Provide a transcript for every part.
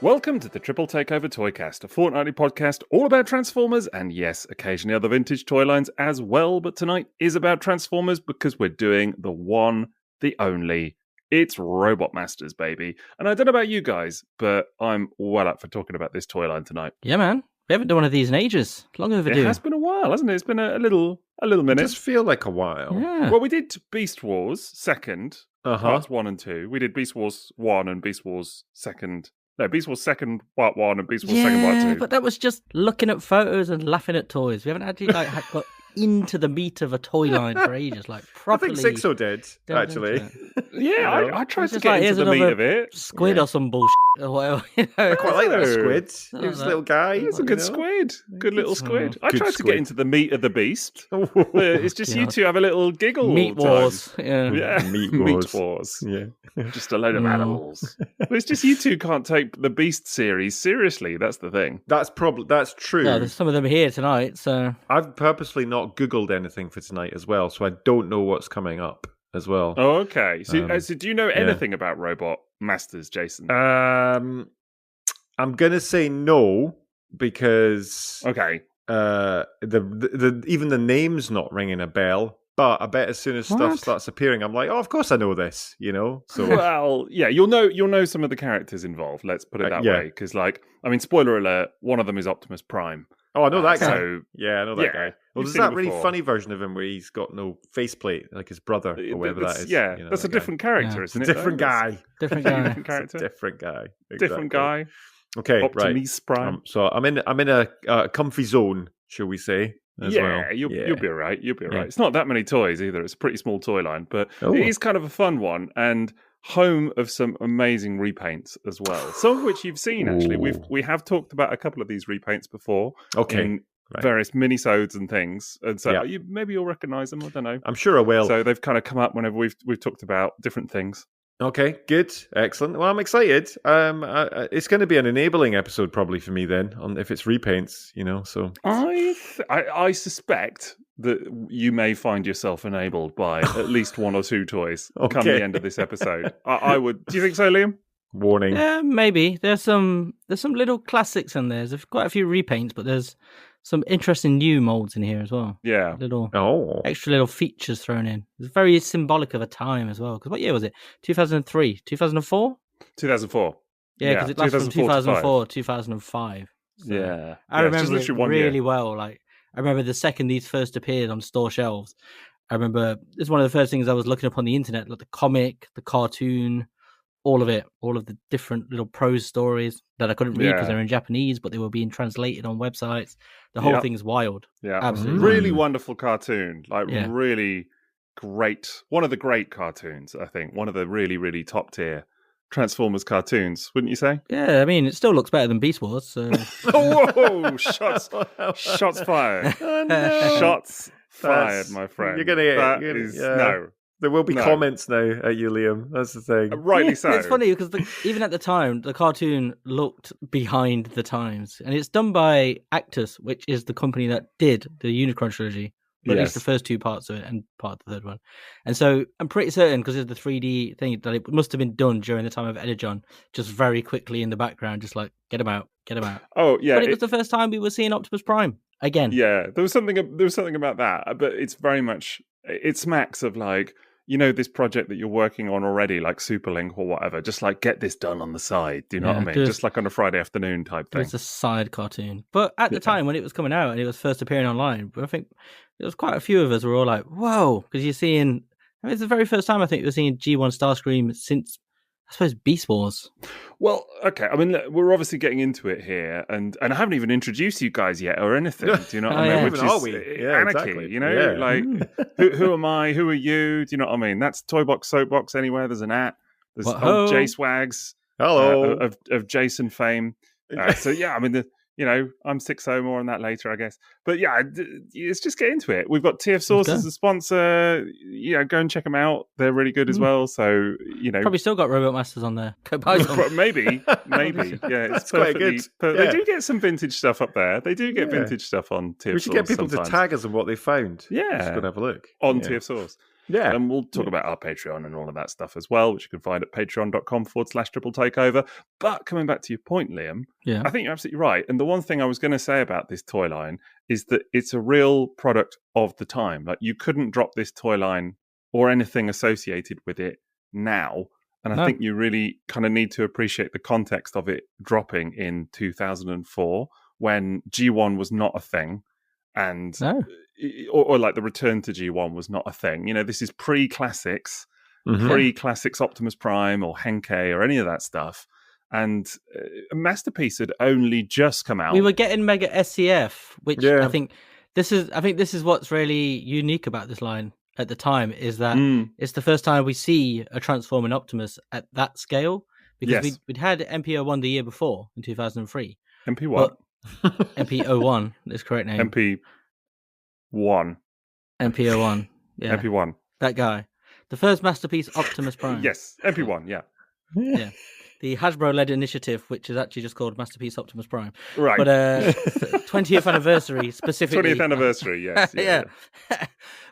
Welcome to the Triple Takeover Toycast, a fortnightly podcast all about Transformers and yes, occasionally other vintage toy lines as well. But tonight is about Transformers because we're doing the one, the only. It's Robotmasters, baby. And I don't know about you guys, but I'm well up for talking about this toy line tonight. Yeah, man. We haven't done one of these in ages. Long overdue. It has been a while, hasn't it? It's been a little minute. It does feel like a while. Yeah. Well, we did Beast Wars second, parts 1 and 2. We did Beast Wars 1 and Beast Wars second. No, Beast Wars second part 1 and Beast Wars second part 2. But that was just looking at photos and laughing at toys. We haven't actually got into the meat of a toy line for ages, like properly. I think Sixo did, actually. Yeah, I tried to get into the meat of it. Squid or some bullshit or whatever. I quite like that squid. He was a that. little guy. It's a good squid. Good little squid. I Good tried to squid. get into the meat of the beast. But it's just you God. two have a little giggle. Meat all the time. wars. Yeah. Meat wars. Yeah. Just a load of animals. But it's just you two can't take the Beast series seriously. That's the thing. That's true. Yeah, there's some of them here tonight, so... I've purposely not Googled anything for tonight as well, so I don't know what's coming up as well. Oh, okay. So do you know anything about Robot Masters, Jason? I'm gonna say no because Okay. the even the name's not ringing a bell. But I bet as soon as stuff starts appearing, I'm like, oh, of course I know this, you know. So well, yeah, you'll know some of the characters involved. Let's put it that way, because, spoiler alert, one of them is Optimus Prime. Oh, I know that guy. So, yeah, I know that guy. Well, there's that really funny version of him where he's got no faceplate, like his brother or whatever that is. Yeah, you know, that's a different character, isn't it? Different guy. Different guy. Different character. Different guy. Exactly. Different guy. Okay, Optimus Prime. So I'm in a comfy zone, shall we say? You'll be all right. You'll be all right. It's not that many toys either. It's a pretty small toy line, but it is kind of a fun one and home of some amazing repaints as well. Some of which you've seen actually. We have talked about a couple of these repaints before. Okay. In various mini-sodes and things, and so maybe you'll recognise them. I don't know. I'm sure I will. So they've kind of come up whenever we've talked about different things. Okay, good, excellent. Well, I'm excited. It's going to be an enabling episode probably for me then, if it's repaints, you know. So I suspect that you may find yourself enabled by at least one or two toys come the end of this episode. I would. Do you think so, Liam? Warning. Yeah, maybe. There's some little classics in there. There's quite a few repaints, but there's some interesting new molds in here as well. Yeah. Extra little features thrown in. It's very symbolic of a time as well. Because what year was it? 2003? 2004? 2004. Yeah, because it lasts from 2004 to 2005. So yeah. I remember it really year. well. Like, I remember the second these first appeared on store shelves. I remember it's one of the first things I was looking up on the internet, like the comic, the cartoon, all of it, all of the different little prose stories that I couldn't read because they're in Japanese, but they were being translated on websites. The whole thing's wild. Yeah, absolutely. Really wonderful cartoon. Really great. One of the great cartoons, I think. One of the really, really top tier Transformers cartoons, wouldn't you say? Yeah, I mean, it still looks better than Beast Wars. So. Whoa! Shots fired. Oh, no. Shots fired, my friend. You're gonna no. There will be comments now at you, Liam. That's the thing. Rightly so. It's funny because even at the time, the cartoon looked behind the times. And it's done by Actus, which is the company that did the Unicron trilogy. At least the first two parts of it and part of the third one. And so I'm pretty certain, because of the 3D thing, that it must have been done during the time of Energon, just very quickly in the background, just like, get him out. Oh, yeah. But it was the first time we were seeing Optimus Prime again. Yeah, there was something about that, but it's very much, it smacks of like, you know, this project that you're working on already, like Superlink or whatever, just like get this done on the side. Do you know what I mean? Just like on a Friday afternoon type thing. It's a side cartoon. But at the time when it was coming out and it was first appearing online, I think there was quite a few of us were all like, whoa, because you're seeing, I mean, it's the very first time I think you were seeing G1 Starscream since, I suppose, Beast Wars. Well, okay. I mean, we're obviously getting into it here, and I haven't even introduced you guys yet or anything. Do you know what I mean? Yeah. Which Are is we? Yeah, anarchy, exactly. you know? Like, who am I? Who are you? Do you know what I mean? That's Toybox, Soapbox, anywhere. There's an at. There's old J-Swags. Hello. Of Jason fame. So, yeah, I mean, I'm Sixo, more on that later, I guess. But yeah, let's just get into it. We've got TF Source as a sponsor. Go and check them out. They're really good as well. So, Probably still got Robotmasters on there. Go buy some. Maybe. Yeah, it's quite good. They do get some vintage stuff up there. They do get vintage stuff on TF Source. We should get people to tag us on what they found. Yeah. Just go and have a look. On TF Source. Yeah. And we'll talk about our Patreon and all of that stuff as well, which you can find at patreon.com/Triple Takeover. But coming back to your point, Liam, I think you're absolutely right. And the one thing I was going to say about this toy line is that it's a real product of the time. Like, you couldn't drop this toy line or anything associated with it now. And I think you really kind of need to appreciate the context of it dropping in 2004 when G1 was not a thing. And or like the return to G1 was not a thing. This is pre-classics, pre-classics Optimus Prime or Henkei or any of that stuff. And Masterpiece had only just come out. We were getting Mega SCF, which I think this is what's really unique about this line at the time, is that it's the first time we see a transforming Optimus at that scale, because we'd had MP01 the year before in 2003. MP1. MP01 is correct name. MP1. MP01. Yeah. MP1. That guy. The first Masterpiece Optimus Prime. Yes, MP1, yeah. Yeah. The Hasbro-led initiative, which is actually just called Masterpiece Optimus Prime. Right. But 20th anniversary specifically. 20th anniversary, yes. Yeah.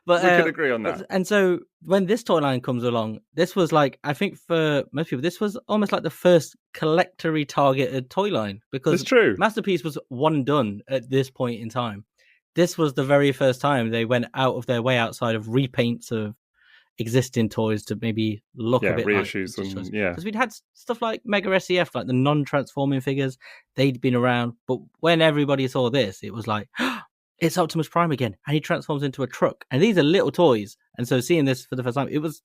But we could agree on that. And so when this toy line comes along, this was like, I think for most people, this was almost like the first collectory targeted toy line, because it's true. Masterpiece was one and done at this point in time. This was the very first time they went out of their way outside of repaints of existing toys to maybe look a bit reissues like and because we'd had stuff like Mega SCF, like the non-transforming figures. They'd been around, but when everybody saw this, it was like, it's Optimus Prime again, and he transforms into a truck, and these are little toys. And so seeing this for the first time, it was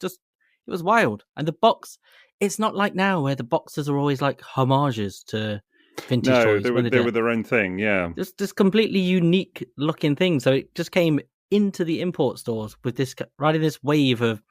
wild. And the box, it's not like now where the boxes are always like homages to vintage toys. They were their own thing. Yeah, just completely unique looking thing. So it just came into the import stores with this, riding this wave of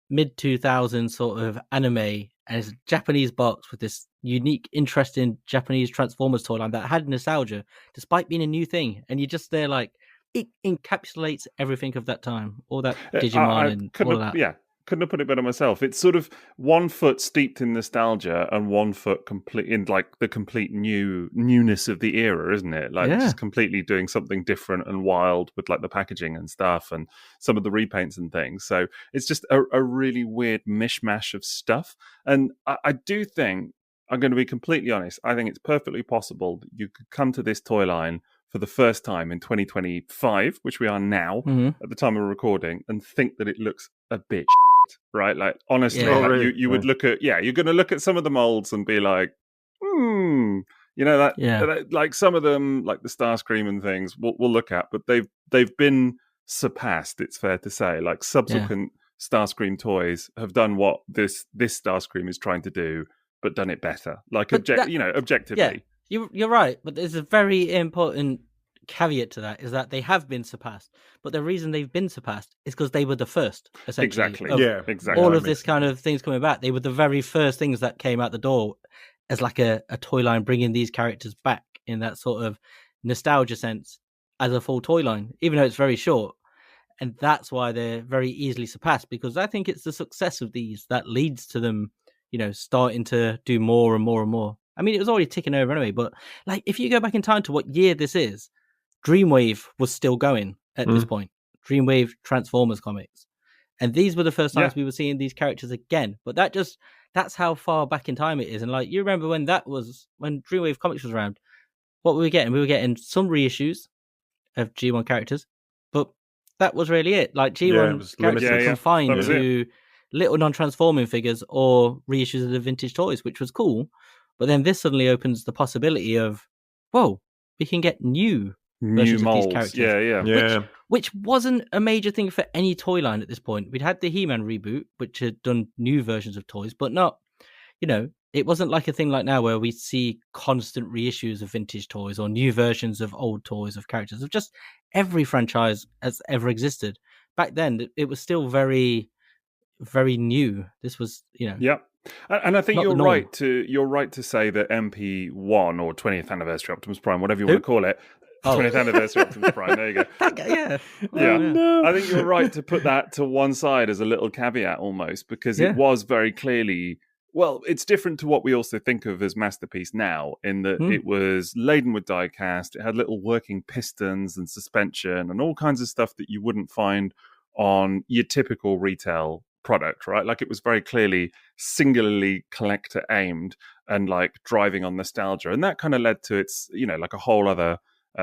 mid 2000s sort of anime, and it's a Japanese box with this unique, interesting Japanese Transformers toy line that had nostalgia despite being a new thing. And you're just there like, it encapsulates everything of that time, all that Digimon and all that. Yeah, couldn't have put it better myself. It's sort of 1 foot steeped in nostalgia and 1 foot complete in like the complete newness of the era, isn't it? Like just completely doing something different and wild with like the packaging and stuff and some of the repaints and things. So it's just a really weird mishmash of stuff. And I do think, I'm going to be completely honest, I think it's perfectly possible that you could come to this toy line for the first time in 2025, which we are now at the time of recording, and think that it looks a bit right? Like, honestly, you would look at, you're going to look at some of the molds and be like, that, like some of them, like the Starscream and things, we'll look at, but they've been surpassed, it's fair to say. Like, subsequent Starscream toys have done what this Starscream is trying to do, but done it better. Like, objectively. Yeah, you're right, but there's a very important caveat to that, is that they have been surpassed, but the reason they've been surpassed is because they were the first, essentially. Exactly. All of this kind of things coming back, they were the very first things that came out the door as like a toy line, bringing these characters back in that sort of nostalgia sense as a full toy line, even though it's very short. And that's why they're very easily surpassed, because I think it's the success of these that leads to them, starting to do more and more and more. I mean, it was already ticking over anyway, but like, if you go back in time to what year this is, Dreamwave was still going at this point. Dreamwave Transformers comics. And these were the first times we were seeing these characters again. But that's how far back in time it is. And like, you remember when Dreamwave Comics was around, what were we getting? We were getting some reissues of G1 characters, but that was really it. Like, G1 characters were confined to little non-transforming figures or reissues of the vintage toys, which was cool. But then this suddenly opens the possibility of, we can get new molds of these characters. Which wasn't a major thing for any toy line at this point. We'd had the He-Man reboot, which had done new versions of toys, but not, it wasn't like a thing like now where we see constant reissues of vintage toys or new versions of old toys of characters, of just every franchise has ever existed. Back then, it was still very, very new. This was, And I think you're right to say that MP1 or 20th anniversary Optimus Prime, whatever you want to call it, 20th anniversary Optimus Prime. There you go. I think you're right to put that to one side as a little caveat almost, because it was very clearly, it's different to what we also think of as Masterpiece now, in that it was laden with die-cast. It had little working pistons and suspension and all kinds of stuff that you wouldn't find on your typical retail product, right? Like it was very clearly singularly collector aimed and like driving on nostalgia. And that kind of led to its, like a whole other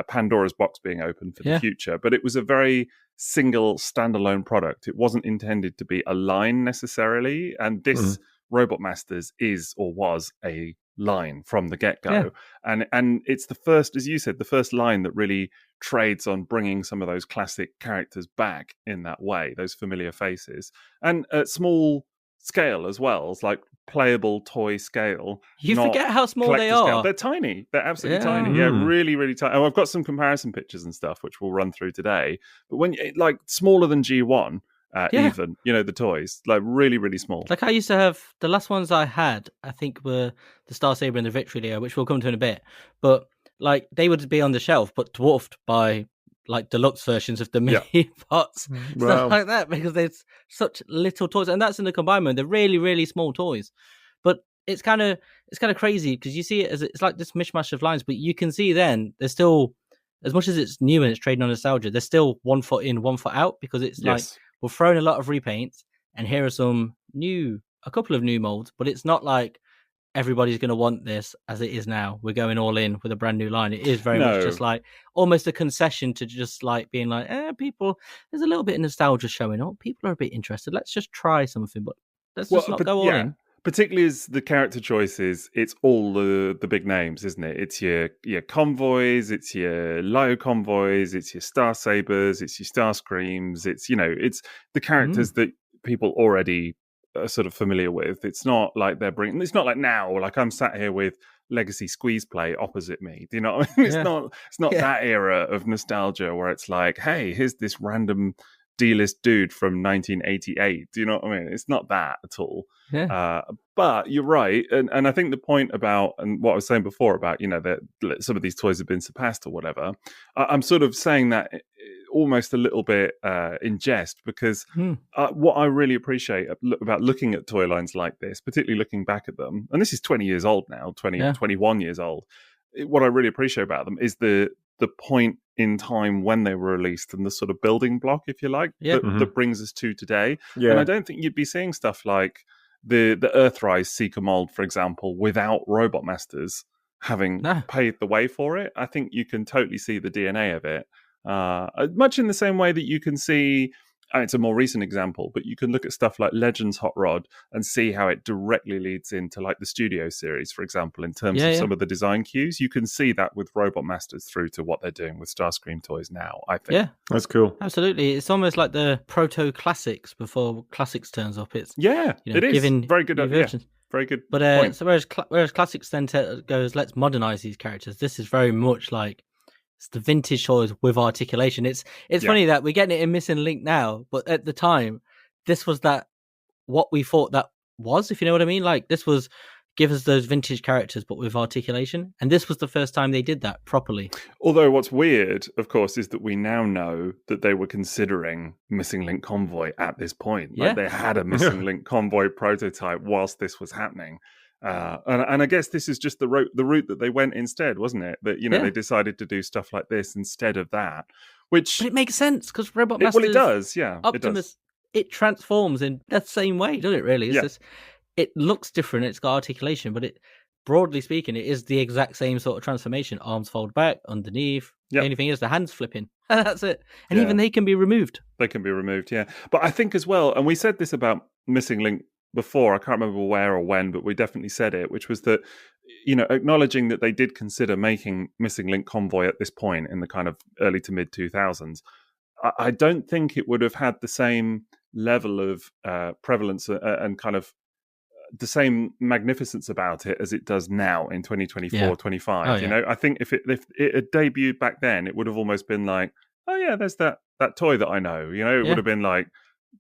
Pandora's box being open for the future. But it was a very single standalone product. It wasn't intended to be a line necessarily. And this Robotmasters is or was a line from the get-go. And it's the first, as you said, the first line that really trades on bringing some of those classic characters back in that way, those familiar faces, and at small scale as well, as like playable toy scale. You forget how small they are. Scale. They're tiny. They're absolutely tiny. Yeah, really, really tiny. Oh, I've got some comparison pictures and stuff which we'll run through today. But when like smaller than G1, even, the toys, like really, really small. Like I used to have, the last ones I had, I think were the Star Saber and the Victory Lio, which we'll come to in a bit. But like they would be on the shelf, but dwarfed by like deluxe versions of the mini pots, stuff like that, because there's such little toys. And that's in the combined mode. They're really, really small toys. But it's kind of crazy because you see it as it's like this mishmash of lines, but you can see then there's still, as much as it's new and it's trading on nostalgia, there's still 1 foot in, 1 foot out, because it's like we're throwing a lot of repaints, and here are a couple of new molds, but it's not like everybody's going to want this as it is now. We're going all in with a brand new line. It is very much just like almost a concession to just like being like, people, there's a little bit of nostalgia showing up. People are a bit interested. Let's just try something, but let's just not go all in. Particularly as the character choices, it's all the big names, isn't it? It's your convoys, it's your Lio Convoys, it's your Star Sabers, it's your Starscreams, it's the characters that people already are sort of familiar with. It's not like it's not like now, like I'm sat here with Legacy Squeeze Play opposite me. Do you know what I mean? It's not that era of nostalgia where it's like, hey, here's this random D-list dude from 1988. Do you know what I mean? It's not that at all. But you're right, and I think the point about, and what I was saying before about that some of these toys have been surpassed or whatever, I'm sort of saying that almost a little bit in jest, because what I really appreciate about looking at toy lines like this, particularly looking back at them, and this is 20 years old now, 21 years old, what I really appreciate about them is the point in time when they were released and the sort of building block, if you like, that brings us to today. And I don't think you'd be seeing stuff like the Earthrise Seeker mold, for example, without Robotmasters having paved the way for it. I think you can totally see the DNA of it, much in the same way that you can see, it's a more recent example, but you can look at stuff like Legends Hot Rod and see how it directly leads into like the Studio series, for example, in terms of some of the design cues. You can see that with Robotmasters through to what they're doing with Starscream toys now, I think. Yeah, that's cool. Absolutely. It's almost like the proto-classics before Classics turns up. It's it is. Very good. Very good point. So whereas Classics then goes, let's modernize these characters, this is very much like it's the vintage toys with articulation. It's funny that we're getting it in Missing Link now, but at the time, this was what we thought that was, if you know what I mean. Like this was give us those vintage characters, but with articulation. And this was the first time they did that properly. Although what's weird, of course, is that we now know that they were considering Missing Link Convoy at this point. Like they had a Missing Link Convoy prototype whilst this was happening. And I guess this is just the route that they went instead, wasn't it? That they decided to do stuff like this instead of that, but it makes sense because Robotmasters. It does, yeah. Optimus, it transforms in that same way, doesn't it? Really, it looks different. It's got articulation, but broadly speaking, it is the exact same sort of transformation. Arms fold back, underneath. The only thing is the hands flipping. That's it. And even they can be removed. They can be removed, yeah. But I think as well, and we said this about Missing Link before, I can't remember where or when, but we definitely said it, which was that, acknowledging that they did consider making Missing Link Convoy at this point in the kind of early to mid 2000s, I don't think it would have had the same level of prevalence and kind of the same magnificence about it as it does now in 2024, 25. I think if it had debuted back then, it would have almost been like, oh yeah, there's that toy that I know. It would have been like,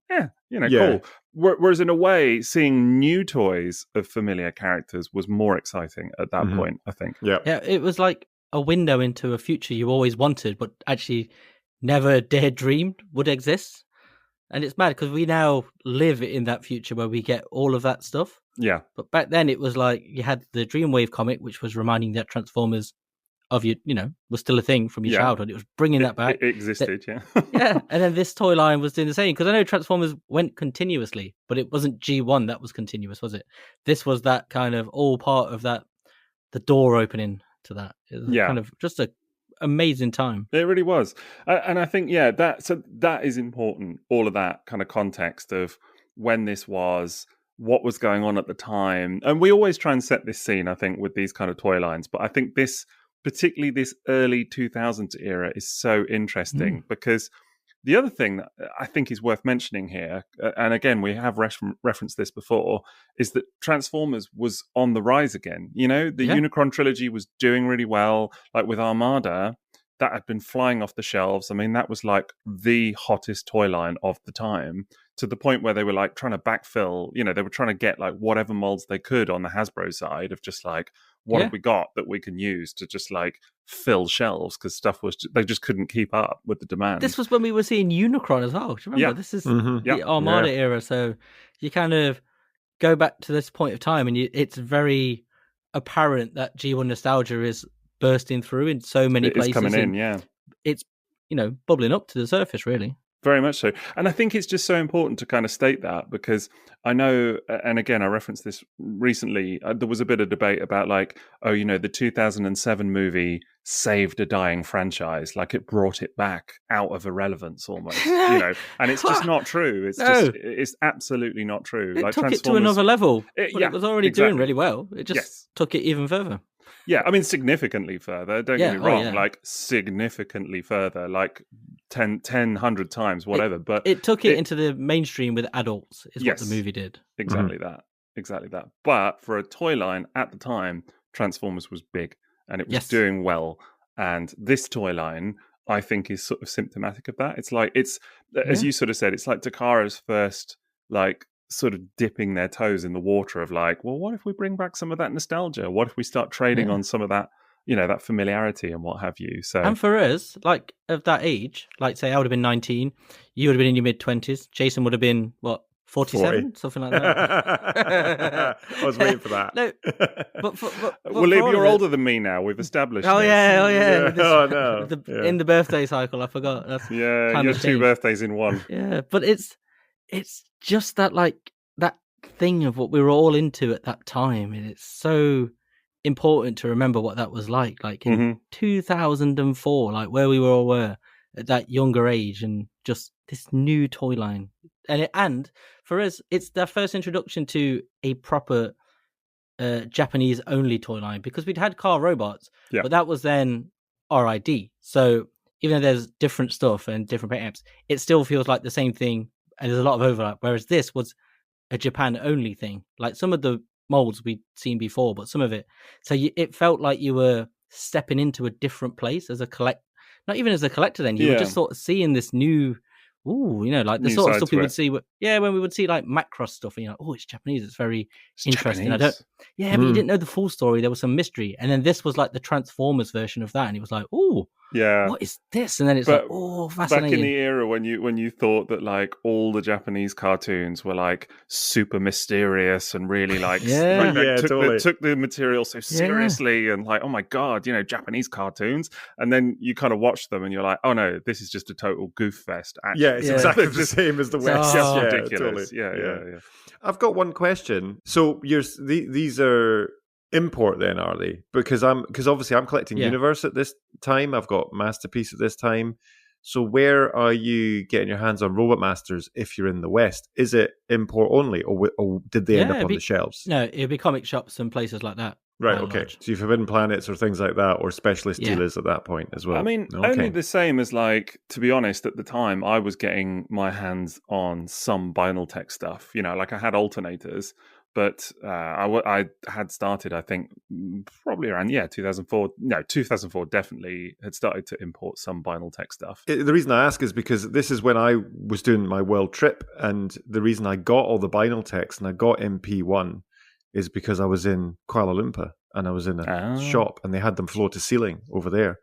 cool. Whereas in a way, seeing new toys of familiar characters was more exciting at that point, I think. Yeah, it was like a window into a future you always wanted, but actually never dared dream would exist. And it's mad because we now live in that future where we get all of that stuff. Yeah. But back then it was like you had the Dreamwave comic, which was reminding that Transformers was still a thing from your childhood. It was bringing that back. It existed, yeah. Yeah, and then this toy line was doing the same, because I know Transformers went continuously, but it wasn't G1 that was continuous, was it? This was that kind of all part of that, the door opening to that. It was kind of just a amazing time. It really was. And I think, that is important, all of that kind of context of when this was, what was going on at the time. And we always try and set this scene, I think, with these kind of toy lines. But I think this, particularly this early 2000s era, is so interesting because the other thing that I think is worth mentioning here, and again, we have referenced this before, is that Transformers was on the rise again. The Unicron trilogy was doing really well. Like with Armada, that had been flying off the shelves. I mean, that was like the hottest toy line of the time, to the point where they were like trying to backfill, they were trying to get like whatever molds they could on the Hasbro side of just like, what have we got that we can use to just like fill shelves, because they just couldn't keep up with the demand. This was when we were seeing Unicron as well. Do you remember? This is the Armada era. So you kind of go back to this point of time, and it's very apparent that G1 nostalgia is bursting through in so many places. It's coming in, It's, bubbling up to the surface, really. Very much so. And I think it's just so important to kind of state that, because I know, and again, I referenced this recently, there was a bit of debate about like, the 2007 movie saved a dying franchise, like it brought it back out of irrelevance almost, and it's just not true. It's absolutely not true. It like took it to another level. It was already doing really well. It just Yes. took it even further. Yeah, I mean, significantly further. Don't get me wrong. Like, significantly further, like 10, 100 times, whatever. But it took it into the mainstream with adults, is what the movie did. Exactly that. But for a toy line at the time, Transformers was big, and it was doing well. And this toy line, I think, is sort of symptomatic of that. It's like, as you sort of said, it's like Takara's first, like, sort of dipping their toes in the water of like, well, what if we bring back some of that nostalgia? What if we start trading on some of that, that familiarity and what have you? So, and for us, like of that age, like say I would have been 19, you would have been in your mid-20s, Jason would have been what, 47, something like that. I was waiting for that. No, but well, you're older than me now. We've established. Oh this. Yeah. Oh no. In the birthday cycle, I forgot. That's you're two birthdays in one. Yeah, but it's just that, like, that thing of what we were all into at that time, and it's so important to remember what that was like in 2004, like where we all were at that younger age, and just this new toy line. And for us, it's their first introduction to a proper Japanese only toy line, because we'd had car robots, but that was then RID. So even though there's different stuff and different paint apps, it still feels like the same thing. And there's a lot of overlap, whereas this was a Japan-only thing. Like some of the molds we'd seen before, but some of it. So it felt like you were stepping into a different place as a not even as a collector then. You were just sort of seeing this new, like the new sort of stuff we would see. When we would see like Macross stuff, and you're like, oh, it's Japanese. It's very interesting. Japanese. But you didn't know the full story. There was some mystery. And then this was like the Transformers version of that. And he was like, oh, what is this? And then it's fascinating. Back in the era when you thought that like all the Japanese cartoons were like super mysterious and really like, took the material so seriously and like, oh my God, Japanese cartoons. And then you kind of watch them and you're like, oh no, this is just a total goof fest. Actually. Yeah, it's exactly the same as the West. Just ridiculous. Totally. Yeah. I've got one question. So these are import then, are they? Because obviously I'm collecting Universe at this time. I've got Masterpiece at this time. So where are you getting your hands on Robotmasters if you're in the West? Is it import only, or did they end up on the shelves? No, it'd be comic shops and places like that. Right, okay. So you've Forbidden Planets or things like that, or specialist dealers at that point as well. I mean, only the same as, like, to be honest, at the time, I was getting my hands on some Vinyl Tech stuff. Like I had alternators, but I had started, I think, probably around, 2004. No, 2004 definitely had started to import some Vinyl Tech stuff. The reason I ask is because this is when I was doing my world trip, and the reason I got all the Vinyl Techs and I got MP1 is because I was in Kuala Lumpur and I was in a shop and they had them floor to ceiling over there.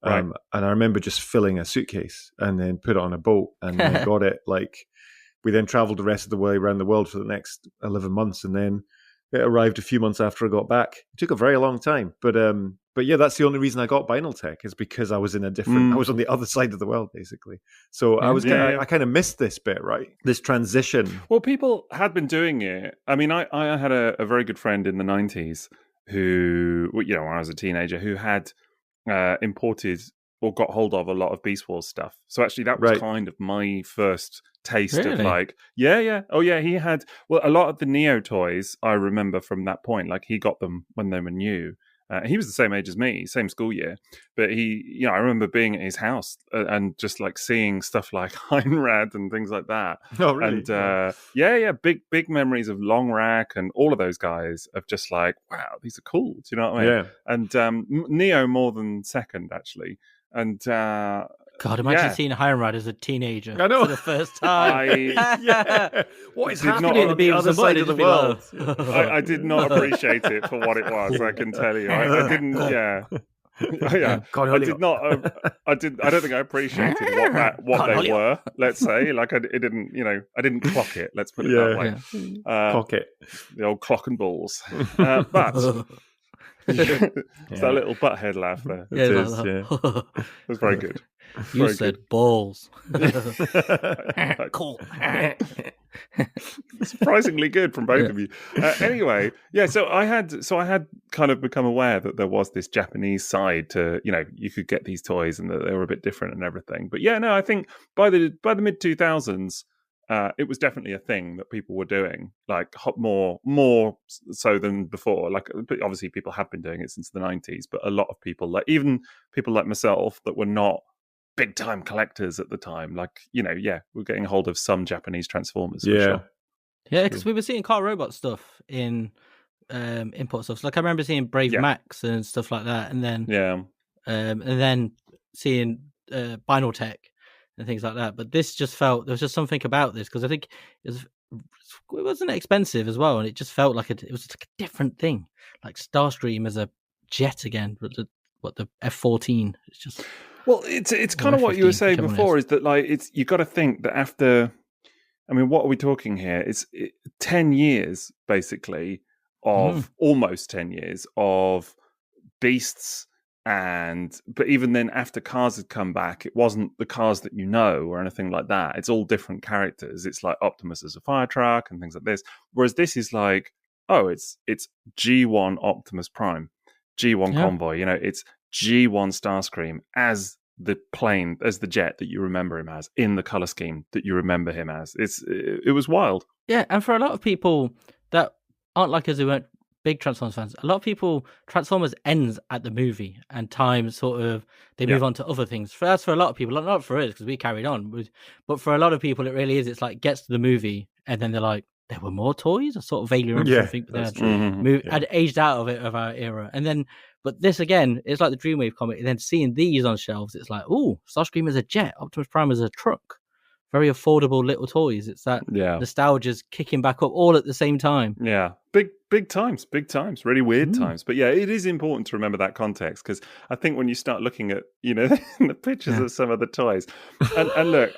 Right. And I remember just filling a suitcase and then put it on a boat and I got it. Like, we then traveled the rest of the way around the world for the next 11 months. And then It arrived a few months after I got back. It took a very long time, but yeah, that's the only reason I got Binaltech is because I was in a different. I was on the other side of the world, basically. So I kind of missed this bit, right? This transition. Well, people had been doing it. I mean, I had a very good friend in the 90s who, when I was a teenager, who had imported or got hold of a lot of Beast Wars stuff. So actually that was kind of my first taste of like, oh yeah, he had, well, a lot of the Neo toys I remember from that point, like he got them when they were new. He was the same age as me, same school year, but he, I remember being at his house and just like seeing stuff like Heinrad and things like that. Oh, really? And big memories of Long Rack and all of those guys of just like, wow, these are cool. Do you know what I mean? Yeah. And Neo more than second, actually. And God, imagine seeing Heinrad as a teenager I know. for the first time. What is Did happening not- on the other side of the world? I did not appreciate it for what it was. I can tell you, I didn't. Yeah, yeah. I did not. I don't think I appreciated what they were. Let's say, like, I didn't. I didn't clock it. Let's put it that way. Clock it. The old clock and balls. But. It's that little butthead laugh there. It is. It was very good. You very said good. balls. Cool. Surprisingly good from both of you. Anyway, so I had kind of become aware that there was this Japanese side to, you could get these toys and that they were a bit different and everything. But I think by the mid 2000s. It was definitely a thing that people were doing, like more so than before. Like, obviously, people have been doing it since the 90s, but a lot of people, like even people like myself, that were not big time collectors at the time, like we're getting a hold of some Japanese Transformers. For sure. Yeah, because we were seeing car robot stuff in import stuff. So, like I remember seeing Brave Max and stuff like that, and then and then seeing Binaltech and things like that. But this just felt, there was just something about this, because I think it wasn't expensive as well, and it just felt like it was like a different thing, like Starscream as a jet again, but the F-14. It's just it's kind of what you were saying before, is that like you got to think that after, I mean, what are we talking here? It's 10 years basically of almost 10 years of Beasts. But even then, after cars had come back, it wasn't the cars that or anything like that. It's all different characters. It's like Optimus as a fire truck and things like this. Whereas this is like, it's G1 Optimus Prime, G1 Convoy. It's G1 Starscream as the plane, as the jet that you remember him as, in the color scheme that you remember him as. It was wild. Yeah, and for a lot of people that aren't like us, who weren't big Transformers fans, a lot of people, Transformers ends at the movie, and time sort of, they move on to other things. That's for a lot of people, not for us, because we carried on. But for a lot of people, it really is. It's like, gets to the movie, and then they're like, there were more toys? I sort of vaguely remember something, but they had aged out of it, of our era. And then, but this again, it's like the Dreamwave comic, and then seeing these on shelves, it's like, oh, Starscream as a jet, Optimus Prime as a truck. Very affordable little toys. It's that nostalgia's kicking back up all at the same time. Yeah, big times, really weird times. But it is important to remember that context, because I think when you start looking at the pictures of some of the toys, and look,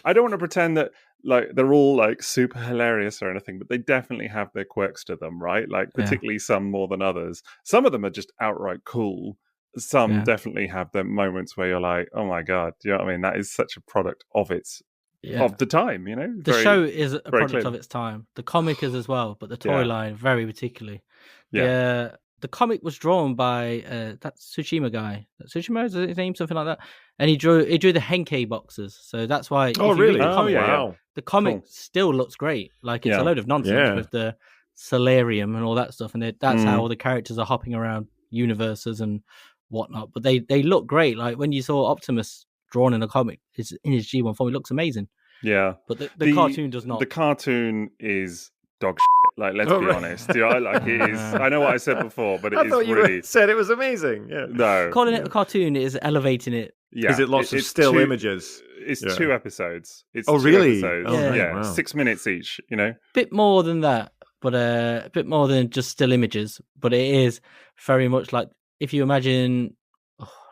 I don't want to pretend that like they're all like super hilarious or anything, but they definitely have their quirks to them, right? Like particularly some more than others. Some of them are just outright cool. Some definitely have their moments where you're like, oh my god, do you know what I mean? That is such a product of of the time, The show is a product of its time. The comic is as well, but the toy line very particularly. The comic was drawn by that Tsushima guy. Tsushima is his name, something like that. And he drew the Henkei boxes. So that's why. Oh, really? The comic still looks great. Like, it's a load of nonsense with the Solarium and all that stuff, and that's how all the characters are hopping around universes and whatnot. But they look great. Like, when you saw Optimus drawn in a comic, is in his G1 form, it looks amazing. Yeah, but the cartoon does not. The cartoon is dog shit. Like, let's be honest. Like, it is. I know what I said before, but I thought you said it was amazing. Yeah, no, calling it a cartoon is elevating it. Yeah, is it lots of still images? It's 2 episodes. It's really? 2 episodes. Wow. 6 minutes each. Bit more than that, but a bit more than just still images. But it is very much like, if you imagine,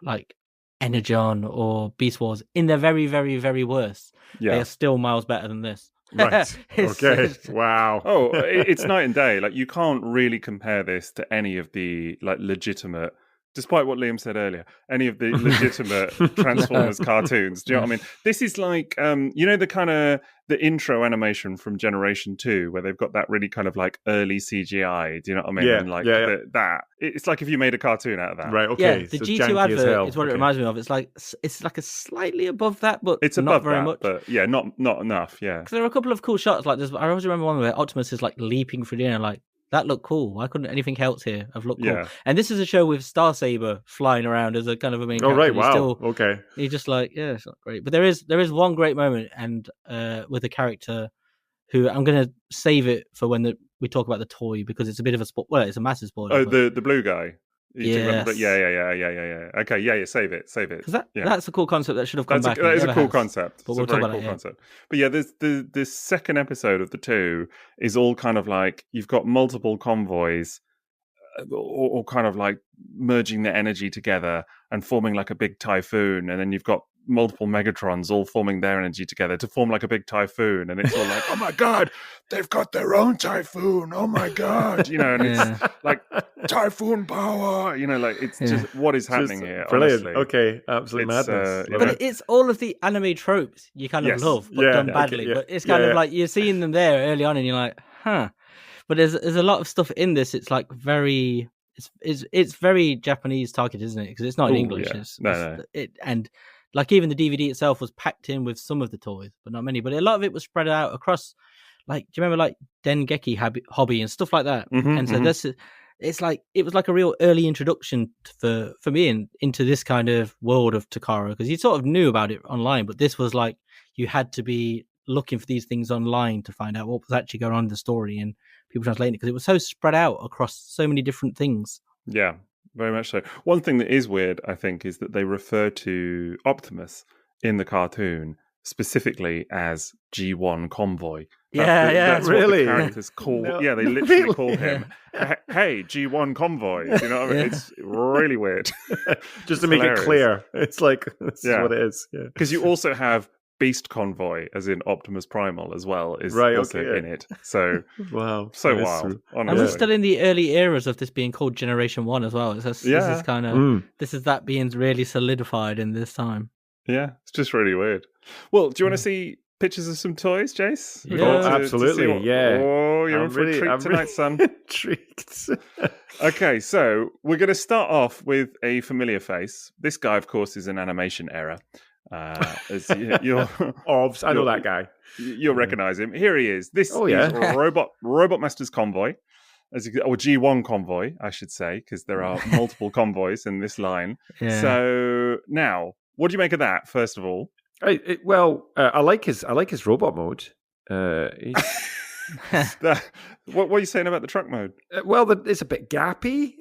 like Energon or Beast Wars in their very, very, very worst, they are still miles better than this. Right. Okay. Wow. Oh, it's night and day. Like, you can't really compare this to any of the like legitimate, despite what Liam said earlier, any of the legitimate Transformers cartoons. Do you know what I mean? This is like, the kind of the intro animation from Generation 2, where they've got that really kind of like early CGI. Do you know what I mean? Yeah, And like yeah. that. It's like if you made a cartoon out of that. Right. Okay. Yeah, the so G2 janky as hell. advert is what it reminds me of. It's like a slightly above that, but It's not above very that, much. but yeah, not enough. Yeah. Because there are a couple of cool shots like this. I always remember one where Optimus is like leaping through the air, like that looked cool. Why couldn't anything else here have looked cool? Yeah. And this is a show with Star Saber flying around as a kind of a main character. Oh, right. Wow. Okay. He's just like, yeah, it's not great. But there is one great moment, and with a character who I'm going to save it for when we talk about the toy, because it's a bit of a well, it's a massive spoiler. Oh, the blue guy. Yes. Yeah. Okay, yeah. Save it. Because that's a cool concept that should have come back. That is a cool concept. But we'll talk about it. Concept. But yeah, there's the second episode of the 2 is all kind of like you've got multiple convoys, all kind of like merging their energy together and forming like a big typhoon, and then you've got multiple Megatrons all forming their energy together to form like a big typhoon, and it's all like, oh my god, they've got their own typhoon, oh my god, and it's like typhoon power, like it's just what is happening here. Brilliant. Honestly. Okay, absolute madness. But it's all of the anime tropes you kind of love, but done badly. But it's kind of like you're seeing them there early on, and you're like, huh. But there's a lot of stuff in this. It's like very, it's very Japanese targeted, isn't it? Because it's not in English. Yeah. And like even the DVD itself was packed in with some of the toys, but not many. But a lot of it was spread out across. Like, do you remember like Dengeki Hobby and stuff like that? And so this, it's like it was like a real early introduction for me into this kind of world of Takara, because you sort of knew about it online, but this was like you had to be looking for these things online to find out what was actually going on in the story and people translating it, because it was so spread out across so many different things. Yeah, very much so. One thing that is weird, I think, is that they refer to Optimus in the cartoon specifically as G1 Convoy. That's really? What the characters call. Yeah, they literally call him, "Hey, G1 Convoy." You know what I mean? It's really weird. Just to make it clear, it's like this is what it is. Yeah, because you also have Beast Convoy, as in Optimus Primal, as well, is also in it. So wow, so wild. And we're still in the early eras of this being called Generation 1 as well. This is kind of this is that being really solidified in this time. Yeah, it's just really weird. Well, do you want to see pictures of some toys, Jace? Absolutely. Oh, you're in for a treat tonight, son. Treats. Okay, so we're going to start off with a familiar face. This guy, of course, is an animation error. I know that guy. You'll recognize him. Here he is. This is Robotmasters Convoy, or G1 Convoy, I should say, because there are multiple convoys in this line. Yeah. So now, what do you make of that? First of all, I like his robot mode. What are you saying about the truck mode? It's a bit gappy.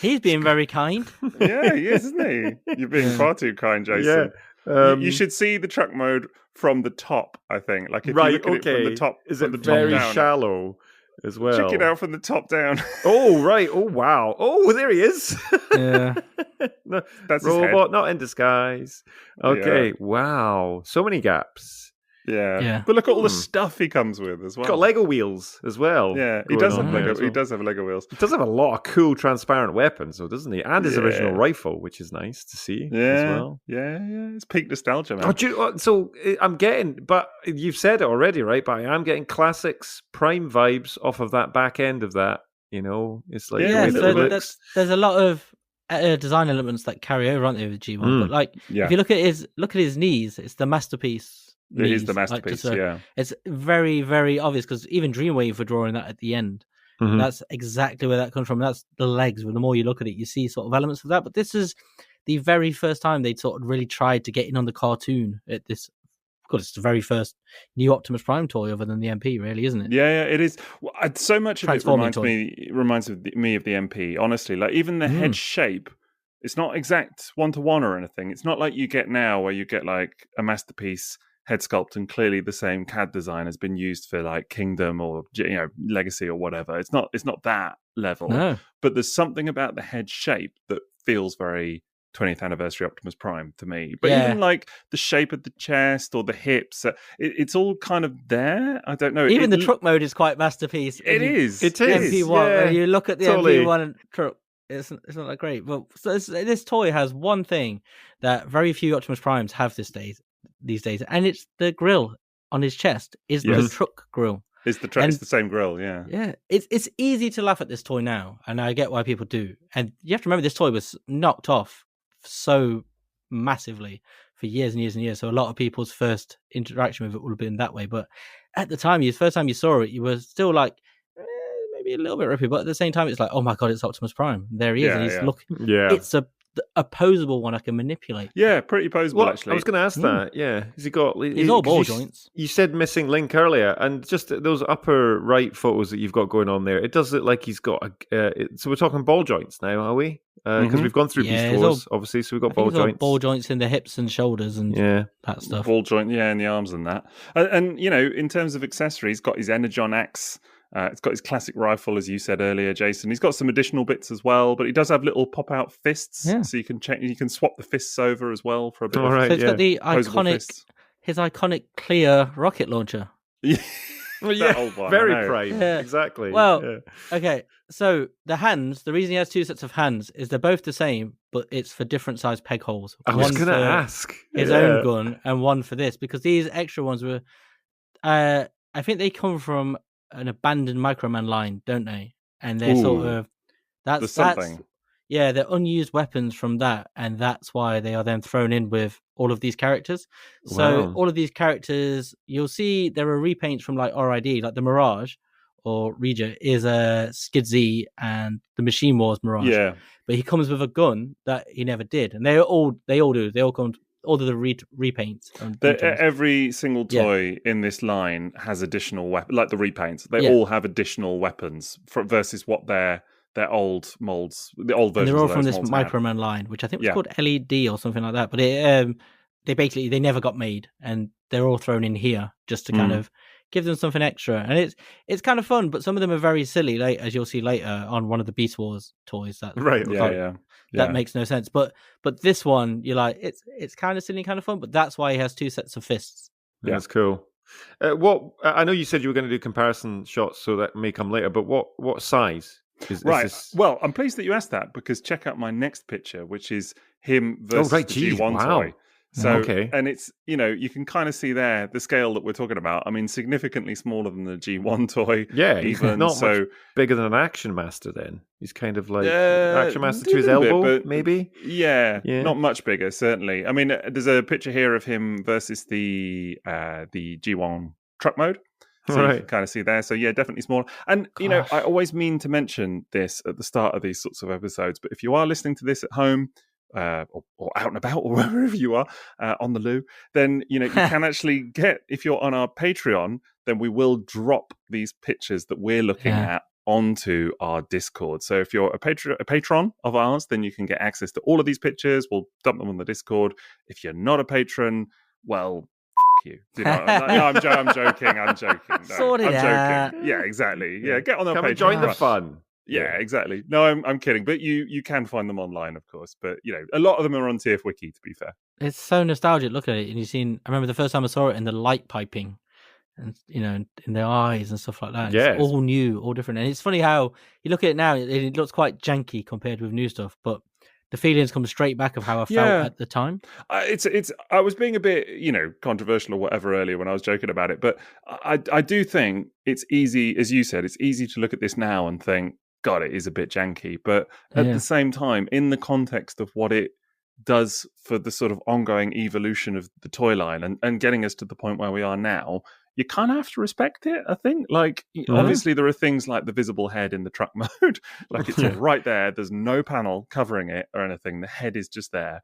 He's being very kind. Yeah, he is, isn't he? You're being far too kind, Jason. Yeah. You should see the truck mode from the top, I think. Like, if you look at it from the top, is it very shallow as well? Check it out from the top down. Oh, right. Oh, wow. Oh, there he is. Yeah. No, that's robot, not in disguise. Okay. Yeah. Wow. So many gaps. Yeah. But look at all the stuff he comes with as well. He's got Lego wheels as well. Yeah, he does have Lego. He does have Lego wheels. He does have a lot of cool transparent weapons, though, doesn't he? And his original rifle, which is nice to see as well. Yeah. It's peak nostalgia, man. So I'm getting, but you've said it already, right? But I am getting classics Prime vibes off of that back end of that. It's like there's a lot of design elements that carry over, aren't they, with G1? But like, if you look at his knees, it's the masterpiece. It is the masterpiece, It's very, very obvious, because even Dreamwave were drawing that at the end. Mm-hmm. That's exactly where that comes from. That's the legs. The more you look at it, you see sort of elements of that. But this is the very first time they sort of really tried to get in on the cartoon at this. Of course, it's the very first new Optimus Prime toy other than the MP, really, isn't it? Yeah, it is. So much of it reminds me of the MP, honestly. Like, even the head shape, it's not exact one-to-one or anything. It's not like you get now, where you get like a masterpiece head sculpt, and clearly the same CAD design has been used for like Kingdom or Legacy or whatever. It's not that level. No. But there's something about the head shape that feels very 20th anniversary Optimus Prime to me. But even like the shape of the chest or the hips, it's all kind of there. I don't know. Even the truck mode is quite masterpiece. It is. MP1. Yeah, when you look at the totally. MP1 truck, it's not that great. But so this toy has one thing that very few Optimus Primes have these days, and it's the grill on his chest is the truck grill. It's the same grill, yeah. Yeah, it's easy to laugh at this toy now, and I get why people do. And you have to remember, this toy was knocked off so massively for years and years and years. So a lot of people's first interaction with it would have been that way. But at the time, first time you saw it, you were still like, maybe a little bit rippy. But at the same time, it's like, oh my God, it's Optimus Prime. There he is. And he's looking. Yeah. It's a posable one I can manipulate. Yeah, pretty posable, actually. I was going to ask that. Yeah. Has he got... He's all ball joints. You said missing link earlier, and just those upper right photos that you've got going on there, it does look like he's got... so we're talking ball joints now, are we? Because we've gone through Beast Wars, obviously, so we've got ball joints. Ball joints in the hips and shoulders and that stuff. Ball joint, in the arms and that. And, in terms of accessories, he's got his Energon axe. It's got his classic rifle, as you said earlier, Jason. He's got some additional bits as well, but he does have little pop-out fists, so you can swap the fists over as well for a bit. So it's got the his iconic clear rocket launcher. Yeah, very Prime. Yeah. Exactly. Well, okay. So the hands, the reason he has two sets of hands is they're both the same, but it's for different size peg holes. I was going to ask his own gun, and one for this, because these extra ones were, I think they come from an abandoned Microman line, don't they? And they're sort of that's they're unused weapons from that, and that's why they are then thrown in with all of these characters. So all of these characters, you'll see there are repaints from like RID, like the Mirage or Regia is a Skid Z and the Machine Wars Mirage. Yeah, but he comes with a gun that he never did, and they all do. They all come. All of the repaints. Every single toy in this line has additional weapons, like the repaints. They all have additional weapons versus what their old molds, the old versions. And they're all from this Microman line, which I think was called LED or something like that. But they never got made, and they're all thrown in here just to kind of give them something extra. And it's kind of fun, but some of them are very silly, like, as you'll see later on one of the Beast Wars toys. That makes no sense. But this one, you're like, it's kind of silly and kind of fun, but that's why he has two sets of fists. Yeah, that's cool. I know you said you were going to do comparison shots, so that may come later, but what size? Is this... Well, I'm pleased that you asked that, because check out my next picture, which is him versus the G1 toy. So, and it's, you can kind of see there the scale that we're talking about. I mean, significantly smaller than the G1 toy. Yeah, he's not much bigger than an Action Master then. He's kind of like Action Master to his elbow, maybe? Yeah, not much bigger, certainly. I mean, there's a picture here of him versus the G1 truck mode. So you can kind of see there. So yeah, definitely smaller. And, I always mean to mention this at the start of these sorts of episodes, but if you are listening to this at home, or out and about, or wherever you are on the loo, then you can actually get, if you're on our Patreon, then we will drop these pictures that we're looking at onto our Discord. So if you're a patron of ours, then you can get access to all of these pictures. We'll dump them on the Discord. If you're not a patron, well, you. I'm joking. No, sort it out. Joking. Yeah, exactly. Yeah, get on our Patreon. Come and join the fun. Yeah, exactly. No, I'm kidding. But you can find them online, of course. But, a lot of them are on TF Wiki, to be fair. It's so nostalgic. Look at it. And I remember the first time I saw it in the light piping and, in their eyes and stuff like that. Yeah. It's all new, all different. And it's funny how you look at it now, it looks quite janky compared with new stuff. But the feelings come straight back of how I felt at the time. I was being a bit, controversial or whatever earlier when I was joking about it. But I do think it's easy, as you said, it's easy to look at this now and think, God, it is a bit janky. But at the same time, in the context of what it does for the sort of ongoing evolution of the toy line and getting us to the point where we are now, you kind of have to respect it, I think. Like, obviously, there are things like the visible head in the truck mode. Like, it's right there. There's no panel covering it or anything. The head is just there.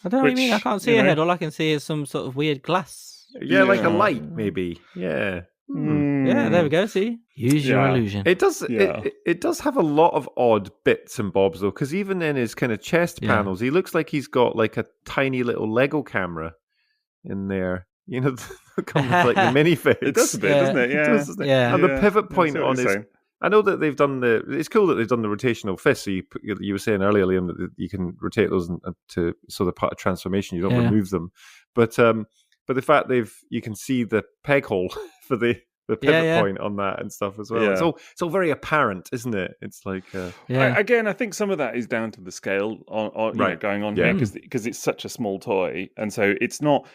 I don't know what you mean. I can't see a head. All I can see is some sort of weird glass. Yeah, like a light, maybe. Yeah. Yeah, there we go. See, use your illusion. It does. It does have a lot of odd bits and bobs though, because even in his kind of chest panels, he looks like he's got like a tiny little Lego camera in there. Comes with like the minifig. It does a bit, doesn't it? Yeah. And the pivot point on his I know that they've done it's cool that they've done the rotational fists. So you were saying earlier, Liam, that you can rotate those so they're part of transformation. You don't remove them, but the fact you can see the peg hole for the pivot point on that and stuff as well. Yeah. It's all very apparent, isn't it? It's like again, I think some of that is down to the scale going on here because it's such a small toy, and so it's not.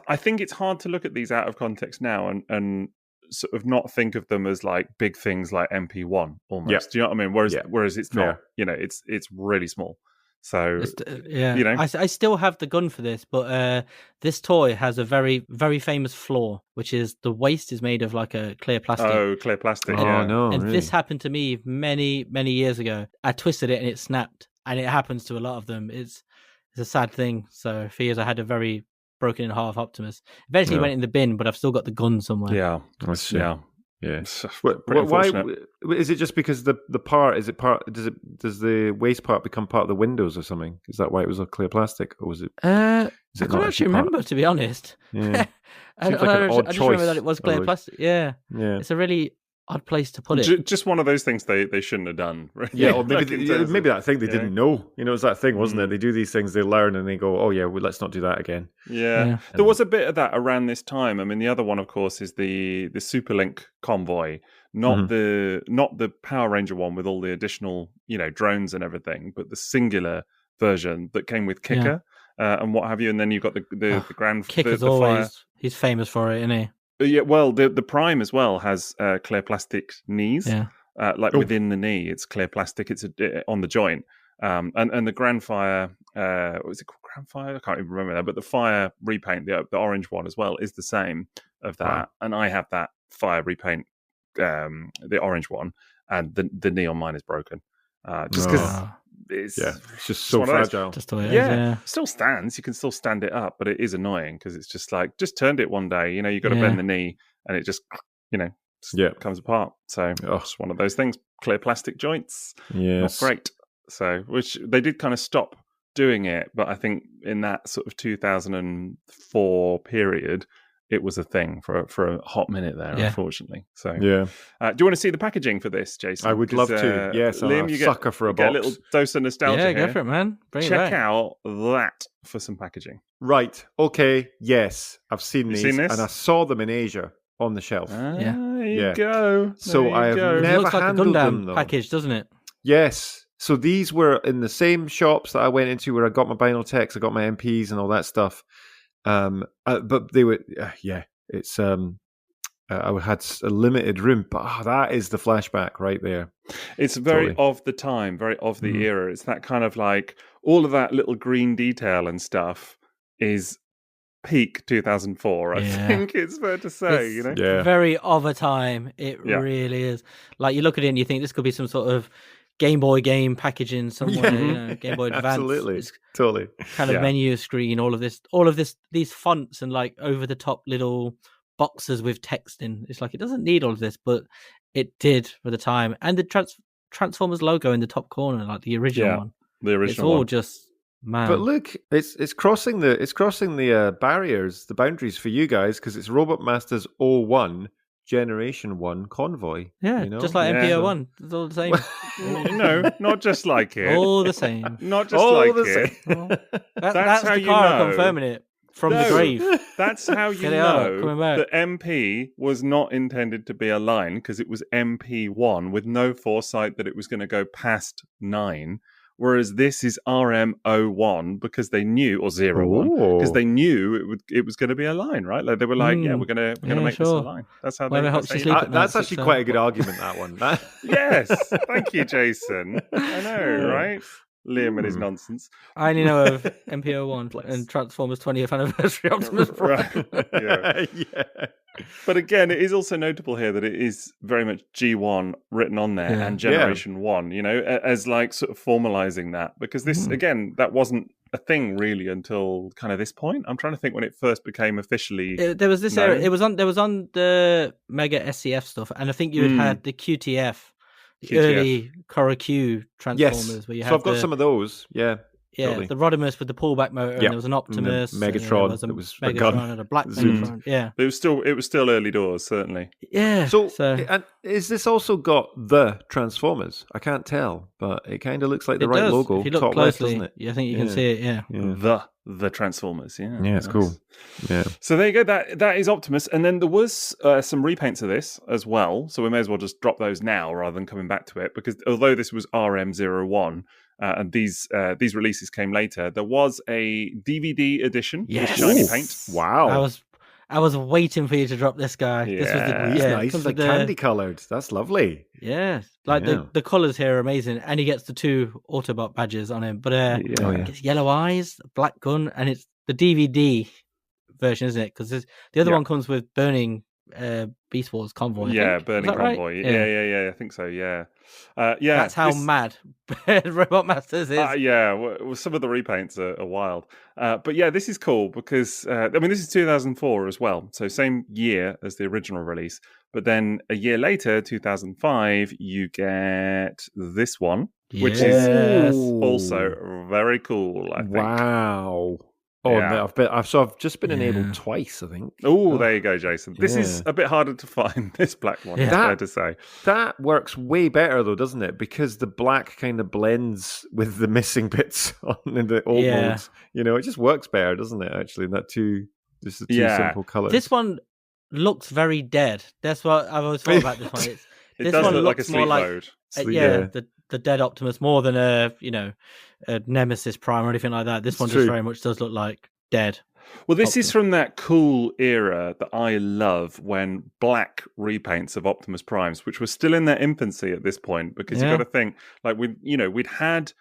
I think it's hard to look at these out of context now and sort of not think of them as like big things like MP1 almost. Yeah. Do you know what I mean? Whereas it's not. It's really small. So I still have the gun for this, but this toy has a very, very famous flaw, which is the waist is made of like a clear plastic. Oh, clear plastic. And this happened to me many, many years ago. I twisted it and it snapped, and it happens to a lot of them. It's a sad thing. So for years I had a very broken in half Optimus. Eventually went in the bin, but I've still got the gun somewhere. Yeah, Yeah. Why is it? Just because the part is it part? Does the waist part become part of the windows or something? Is that why it was a clear plastic, or was it? I can't actually remember, to be honest. Yeah, I just remember that it was clear plastic. Yeah. It's a really odd place to put it. Just one of those things they shouldn't have done. Right? Yeah, or maybe that thing they didn't know. You know, it's that thing, wasn't it? They do these things, they learn, and they go, "Oh yeah, well, let's not do that again." Yeah. There was a bit of that around this time. I mean, the other one, of course, is the Superlink Convoy, not the Power Ranger one with all the additional drones and everything, but the singular version that came with Kicker and what have you. And then you've got the Grand Kicker's the always fire. He's famous for it, isn't he? Yeah, well, the Prime as well has clear plastic knees. Yeah. Within the knee, it's clear plastic. It's on the joint. And the Grandfire, what was it called? Grandfire? I can't even remember that. But the Fire repaint, the orange one as well, is the same of that. Wow. And I have that Fire repaint, the orange one, and the knee on mine is broken. Just because it's just so fragile. Just the way it is, still stands. You can still stand it up, but it is annoying because it's just like just turned it one day. You got to bend the knee, and it just comes apart. So it's one of those things. Clear plastic joints. Yes, not great. So which they did kind of stop doing it, but I think in that sort of 2004 period, it was a thing for a hot minute there, unfortunately. So, do you want to see the packaging for this, Jason? I would love to. Yes, Liam, you sucker for a box. Get a little dose of nostalgia. Yeah, go for it, man. Check out that for some packaging. Right. Okay. Yes, I've seen these, and I saw them in Asia on the shelf. There you go. So I have never it looks like handled a Gundam them, though. package, doesn't it? Yes. So these were in the same shops that I went into where I got my Binaltechs, I got my MPs, and all that stuff. But they were, it's I had a limited room, but that is the flashback right there. It's very of the time, very of the era. It's that kind of like all of that little green detail and stuff is peak 2004. I think it's fair to say, very of a time. It really is. Like you look at it and you think this could be some sort of Game Boy game packaging somewhere, Game Boy Advance. Absolutely, totally. Kind of menu screen, all of this, these fonts and like over the top little boxes with text in. It's like it doesn't need all of this, but it did for the time. And the Transformers logo in the top corner, like the original one. The original. It's all just man. But look, it's crossing the barriers, the boundaries for you guys because it's Robotmasters 01. Generation 1 Convoy. Yeah, just like MP01. It's all the same. No, not just like it. All the same. Not just like it. Well, that's how Takara confirming it from the grave. That's how you know that MP was not intended to be a line because it was MP1 with no foresight that it was going to go past 9. Whereas this is RM01 because they knew, or 01, because they knew it was going to be a line, right? Like they were like, we're going to make this a line. That's how that's actually quite a good argument, that one. Yes, thank you, Jason. I know, right? Liam and his nonsense. I only know of MP01 and Transformers 20th anniversary Optimus Prime. Yeah. But again, it is also notable here that it is very much G1 written on there and Generation 1, as like sort of formalizing that. Because this, again, that wasn't a thing really until kind of this point. I'm trying to think when it first became officially there was this era. There was on the Mega SCF stuff, and I think you had the QTF. The early Korakyu Transformers, where you have I've got some of those. Yeah, totally. the Rodimus with the pullback motor, and there was an Optimus, and Megatron. And it was a Megatron gun. and a black Megatron. Yeah, It was still early doors, certainly. Yeah. So, and is this also got the Transformers? I can't tell, but it kind of looks like the right logo. If you look top closely, left, doesn't it? I think you can see it. Yeah. The Transformers. Yeah, it's cool. Yeah. So there you go. That is Optimus, and then there was some repaints of this as well. So we may as well just drop those now rather than coming back to it, because although this was RM01. And these releases came later. There was a DVD edition with shiny paint. Wow! I was waiting for you to drop this guy. Yeah. This was He's nice, like candy coloured. That's lovely. Yeah, the colours here are amazing, and he gets the 2 Autobot badges on him. But he gets yellow eyes, black gun, and it's the DVD version, isn't it? Because the other one comes with burning Beast Wars Convoy. Burning Convoy. Right? Yeah. I think so. Yeah. That's how mad Robotmasters is. Well, some of the repaints are wild. But yeah, this is cool because, this is 2004 as well. So same year as the original release. But then a year later, 2005, you get this one, which is also very cool, I think. Wow. Oh, yeah. I've just been enabled twice, I think. Oh, there you go, Jason. This is a bit harder to find, this black one, fair to say. That works way better, though, doesn't it? Because the black kind of blends with the missing bits in the old modes. It just works better, doesn't it, actually? Just the two simple colours. This one looks very dead. That's what I've always thought about this one. It does look like a sleep mode. The dead Optimus, more than a Nemesis Prime or anything like that. This one just very much does look like dead. Well, this is from that cool era that I love, when black repaints of Optimus Primes, which were still in their infancy at this point, because you've got to think, like we'd had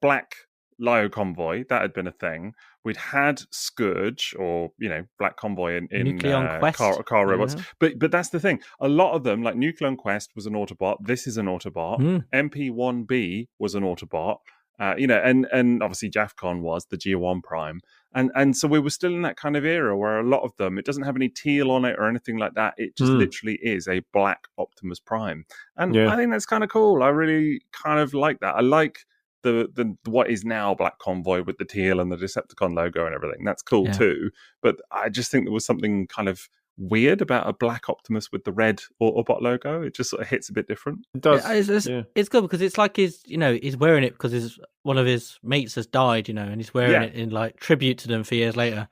black Lio Convoy, that had been a thing. We'd had Scourge, or Black Convoy in car robots. But that's the thing. A lot of them, like Nucleon Quest was an Autobot. This is an Autobot. MP1B was an Autobot. And obviously Jafcon was the G1 Prime. And so we were still in that kind of era where a lot of them, it doesn't have any teal on it or anything like that. It just literally is a black Optimus Prime. And I think that's kind of cool. I really kind of like that. I like the what is now Black Convoy with the teal and the Decepticon logo and everything. That's cool too. But I just think there was something kind of weird about a black Optimus with the red Autobot logo. It just sort of hits a bit different. It does. It's good because it's like he's wearing it because one of his mates has died, and he's wearing it in like tribute to them for years later.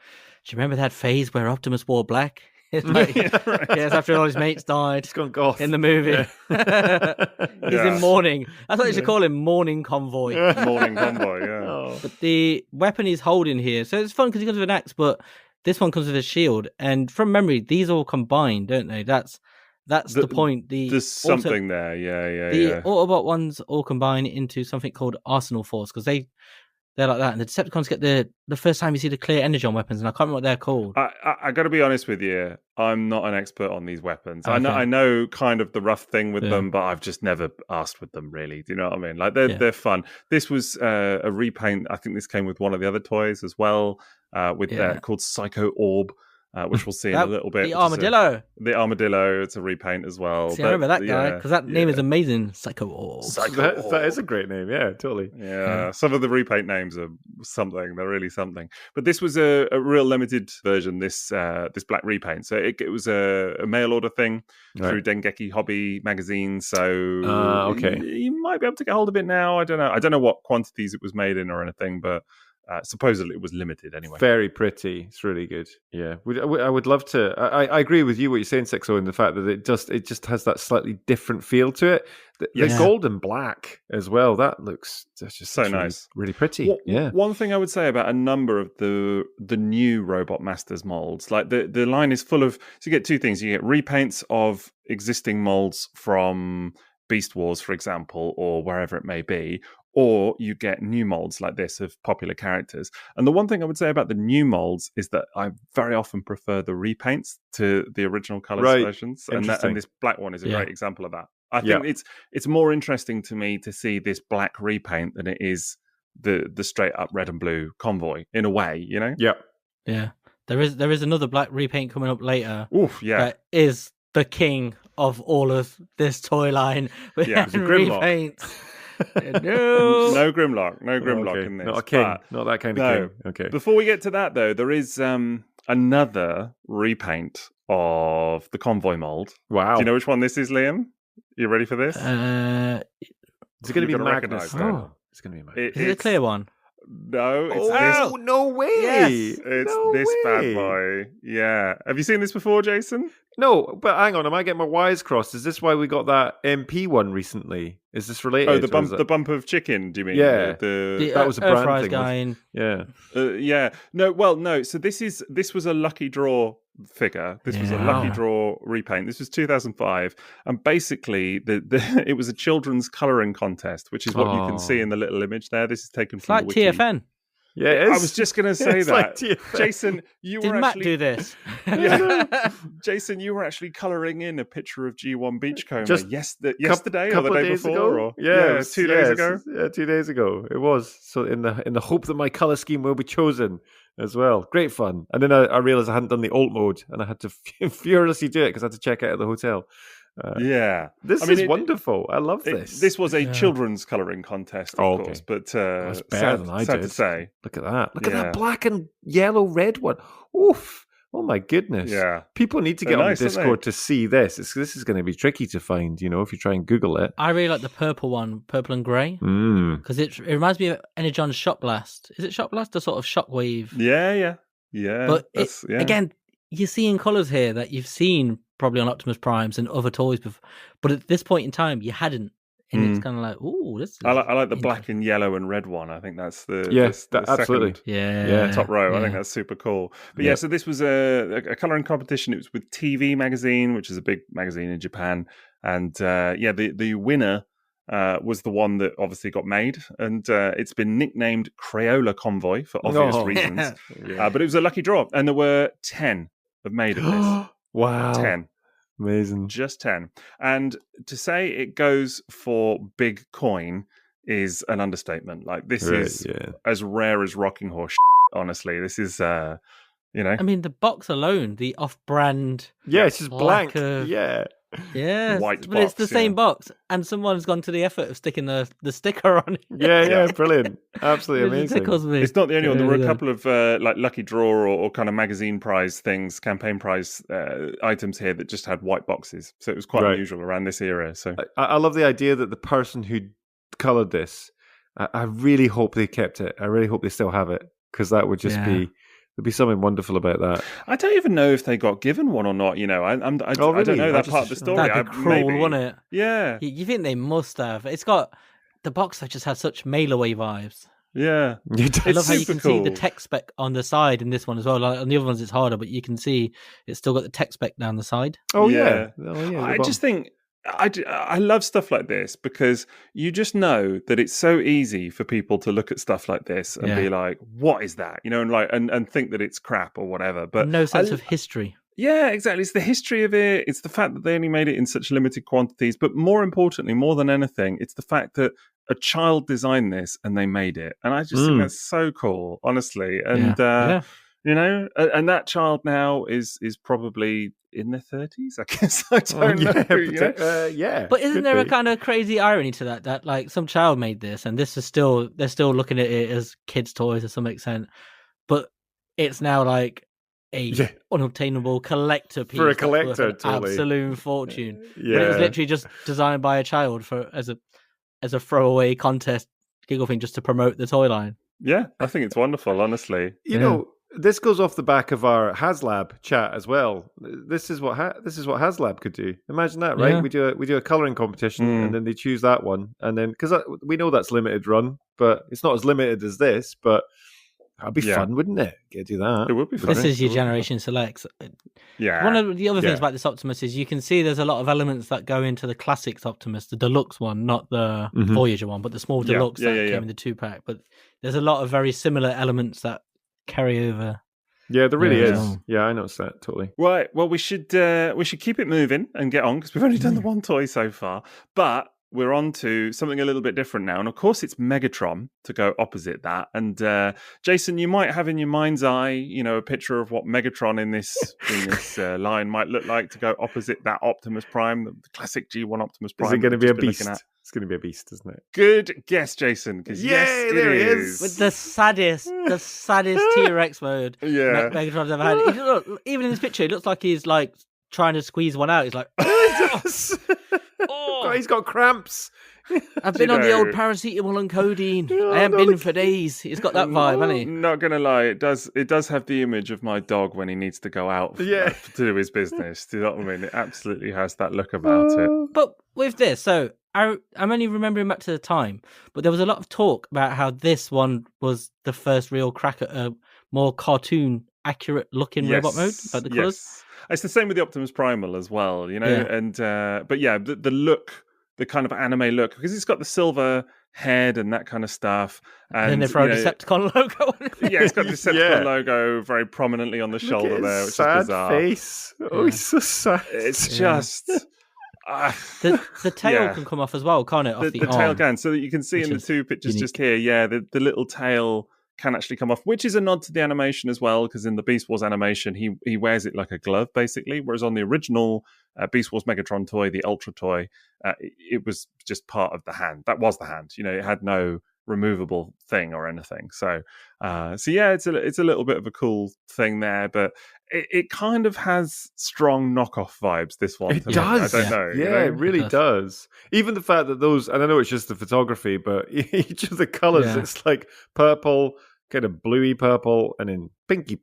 Do you remember that phase where Optimus wore black? It's like, it's after all his mates died. He's gone goth in the movie. He's in mourning. That's what they should call him, Mourning Convoy. Mourning Convoy, yeah. But the weapon he's holding here, so it's fun because he comes with an axe, but this one comes with a shield. And from memory, these all combine, don't they? That's the point. There's something there, yeah. The Autobot ones all combine into something called Arsenal Force, because they're like that, and the Decepticons get the first time you see the clear energon weapons, and I can't remember what they're called. I got to be honest with you, I'm not an expert on these weapons. Okay. I know kind of the rough thing with them, but I've just never asked with them really. Do you know what I mean? Like they're fun. This was a repaint. I think this came with one of the other toys as well, called Psycho Orb. Which we'll see in a little bit. The armadillo. The armadillo. It's a repaint as well. See, I remember that guy because that name is amazing. Psycho Orb. That is a great name. Yeah, totally. Yeah, some of the repaint names are something. They're really something. But this was a real limited version. This black repaint. So it was a mail order thing through Dengeki Hobby magazine. So you might be able to get hold of it now. I don't know what quantities it was made in or anything, but. Supposedly it was limited anyway. Very pretty. It's really good. Yeah, I would love to. I agree with you what you're saying, Sixo, in the fact that it just has that slightly different feel to it. The gold and black as well. That's just so nice, really pretty. One thing I would say about a number of the new Robotmasters molds, like the line is full of. So you get two things. You get repaints of existing molds from Beast Wars, for example, or wherever it may be. Or you get new molds like this of popular characters. And the one thing I would say about the new molds is that I very often prefer the repaints to the original colours versions. And this black one is a great example of that. I think it's more interesting to me to see this black repaint than it is the straight up red and blue Convoy, in a way, Yeah. Yeah. There is another black repaint coming up later. Oof, yeah. That is the king of all of this toy line. Yeah, it's a Grimlock. Repaints. No Grimlock. No Grimlock in this. Not a king. Not that kind of king. Okay. Before we get to that, though, there is another repaint of the Convoy mold. Wow. Do you know which one this is, Liam? You ready for this? Is it going to be Magnus? Oh. It's going to be Magnus. Is it a clear one? No, it's this. No way! Yes. It's this bad boy. Yeah. Have you seen this before, Jason? No, but hang on. Am I getting my wires crossed? Is this why we got that MP one recently? Is this related? Oh, the bump of chicken, do you mean? Yeah. That was a brand thing. Guy Yeah. No. So this was a lucky draw figure. This was a lucky draw repaint. This was 2005, and basically it was a children's colouring contest, which is what you can see in the little image there. This is taken from like the wiki. TFN. Yeah, it is. I was just going to say that. Like Jason, you Did were Matt actually... do this? Jason, you were actually colouring in a picture of G1 Beachcomber Just yesterday or the day before? Or... Yeah, 2 days ago. Yeah, 2 days ago. It was. So in the hope that my colour scheme will be chosen as well. Great fun. And then I realised I hadn't done the alt mode and I had to furiously do it because I had to check out at the hotel. This is wonderful. I love this. This was a children's colouring contest, of course, but that's better than I did. Sad to say. Look at that. Look at that black and yellow red one. Oof. Oh my goodness. Yeah. People need to get on Discord to see this. This is going to be tricky to find, if you try and Google it. I really like the purple one, purple and grey, because it reminds me of Energon's Shock Blast. Is it Shock Blast or sort of Shockwave? Yeah. But again, you're seeing colours here that you've seen probably on Optimus Primes and other toys before, but at this point in time you hadn't, and it's kind of like, ooh, this is I like the black and yellow and red one. I think that's the absolutely second, top row. I think that's super cool. But so this was a colouring competition. It was with TV Magazine, which is a big magazine in Japan, and the winner was the one that obviously got made, and it's been nicknamed Crayola Convoy for obvious reasons. But it was a lucky draw, and there were 10 made of this. Wow. 10. Amazing. Just 10. And to say it goes for big coin is an understatement. Like, this is as rare as rocking horse honestly. This is, I mean, the box alone, the off-brand... Yeah, it's just blank. Yeah, white but box, it's the same box, and someone's gone to the effort of sticking the sticker on it. Yeah, brilliant, absolutely amazing. It tickles me. It's not the only one. There were a couple of like lucky draw or kind of magazine prize things, campaign prize items here that just had white boxes, so it was quite unusual around this era. So I love the idea that the person who coloured this, I really hope they kept it. I really hope they still have it, because that would just be. There'd be something wonderful about that. I don't even know if they got given one or not. I don't know that part of the story. That'd be cruel, wouldn't it? Yeah. You think they must have? It's got the box that just has such mail-away vibes. Yeah. I love how you can see the tech spec on the side in this one as well. Like on the other ones, it's harder, but you can see it's still got the tech spec down the side. Oh yeah. I just think. I love stuff like this because you just know that it's so easy for people to look at stuff like this and be like, "What is that?" and think that it's crap or whatever. But no sense of history. Yeah, exactly. It's the history of it. It's the fact that they only made it in such limited quantities. But more importantly, more than anything, it's the fact that a child designed this and they made it. And I just think that's so cool, honestly. And and that child now is probably in their 30s, I guess. I don't know. But isn't there a kind of crazy irony to that like some child made this and this is they're still looking at it as kids' toys to some extent, but it's now like a unobtainable collector piece for a collector, totally. Absolute fortune. Yeah, but it was literally just designed by a child as a throwaway contest giggle thing just to promote the toy line. Yeah, I think it's wonderful, honestly. You know, this goes off the back of our HasLab chat as well. This is what HasLab could do. Imagine that, right? Yeah. We do a colouring competition, and then they choose that one, and then because we know that's limited run, but it's not as limited as this. But that'd be fun, wouldn't it? Get to do that. It would be fun. This is your Generation Selects. Yeah. One of the other things about this Optimus is you can see there's a lot of elements that go into the Classics Optimus, the deluxe one, not the Voyager one, but the small deluxe that came in the 2-pack. But there's a lot of very similar elements that carry over. Yeah, there really is. Yeah, I noticed that totally. Right. Well, we should keep it moving and get on because we've only done the one toy so far. But we're on to something a little bit different now. And of course, it's Megatron to go opposite that. And Jason, you might have in your mind's eye, a picture of what Megatron in this line might look like to go opposite that Optimus Prime, the classic G1 Optimus Prime. Is it going to be a beast? It's going to be a beast, isn't it? Good guess, Jason. Because yes, there it he is. With the saddest T-Rex mode Megatron's ever had. Even in this picture, it looks like he's like trying to squeeze one out. He's like, God, he's got cramps. I've been on the old paracetamol and codeine. I haven't been for days. He's got that vibe, hasn't he? Not gonna lie, it does have the image of my dog when he needs to go out to do his business. Do you know what I mean? It absolutely has that look about it. But with this, so I'm only remembering back to the time, but there was a lot of talk about how this one was the first real crack at a more cartoon accurate looking robot mode, like the colours. It's the same with the Optimus Primal as well, and but yeah, the look, the kind of anime look, because it's got the silver head and that kind of stuff. And then they throw a Decepticon logo on it. Yeah, it's got the Decepticon logo very prominently on the shoulder there, which is bizarre. Face. Oh, he's so sad. It's just... the tail can come off as well, can't it? Off the tail can, so that you can see in the two pictures just here, the little tail can actually come off, which is a nod to the animation as well, because in the Beast Wars animation, he wears it like a glove, basically, whereas on the original Beast Wars Megatron toy, the Ultra toy, it was just part of the hand. That was the hand. It had no removable thing or anything. So yeah, it's a little bit of a cool thing there, but it kind of has strong knockoff vibes, this one. It does. I don't know. Yeah, it really does. Even the fact that those, and I know it's just the photography, but each of the colours, it's like purple, kind of bluey purple, and then pinky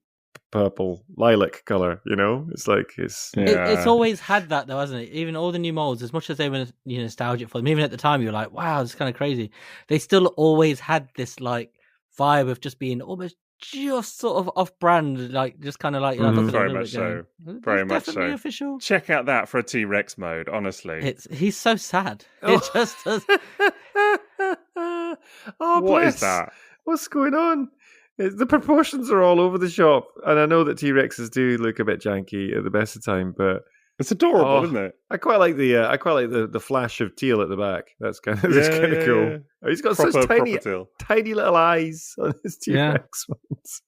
purple, lilac colour, It's like, it's always had that though, hasn't it? Even all the new molds, as much as they were nostalgic for them, even at the time, you're like, wow, it's kind of crazy. They still always had this like vibe of just being almost just sort of off-brand, like just kind of like very much so. Very much so. Official. Check out that for a T-Rex mode. Honestly, he's so sad. It just does. What is that? What's going on? The proportions are all over the shop, and I know that T-Rexes do look a bit janky at the best of time, but it's adorable, isn't it? I quite like the flash of teal at the back. That's kind of cool. Yeah. Oh, he's got such tiny little eyes on his T-Rex ones.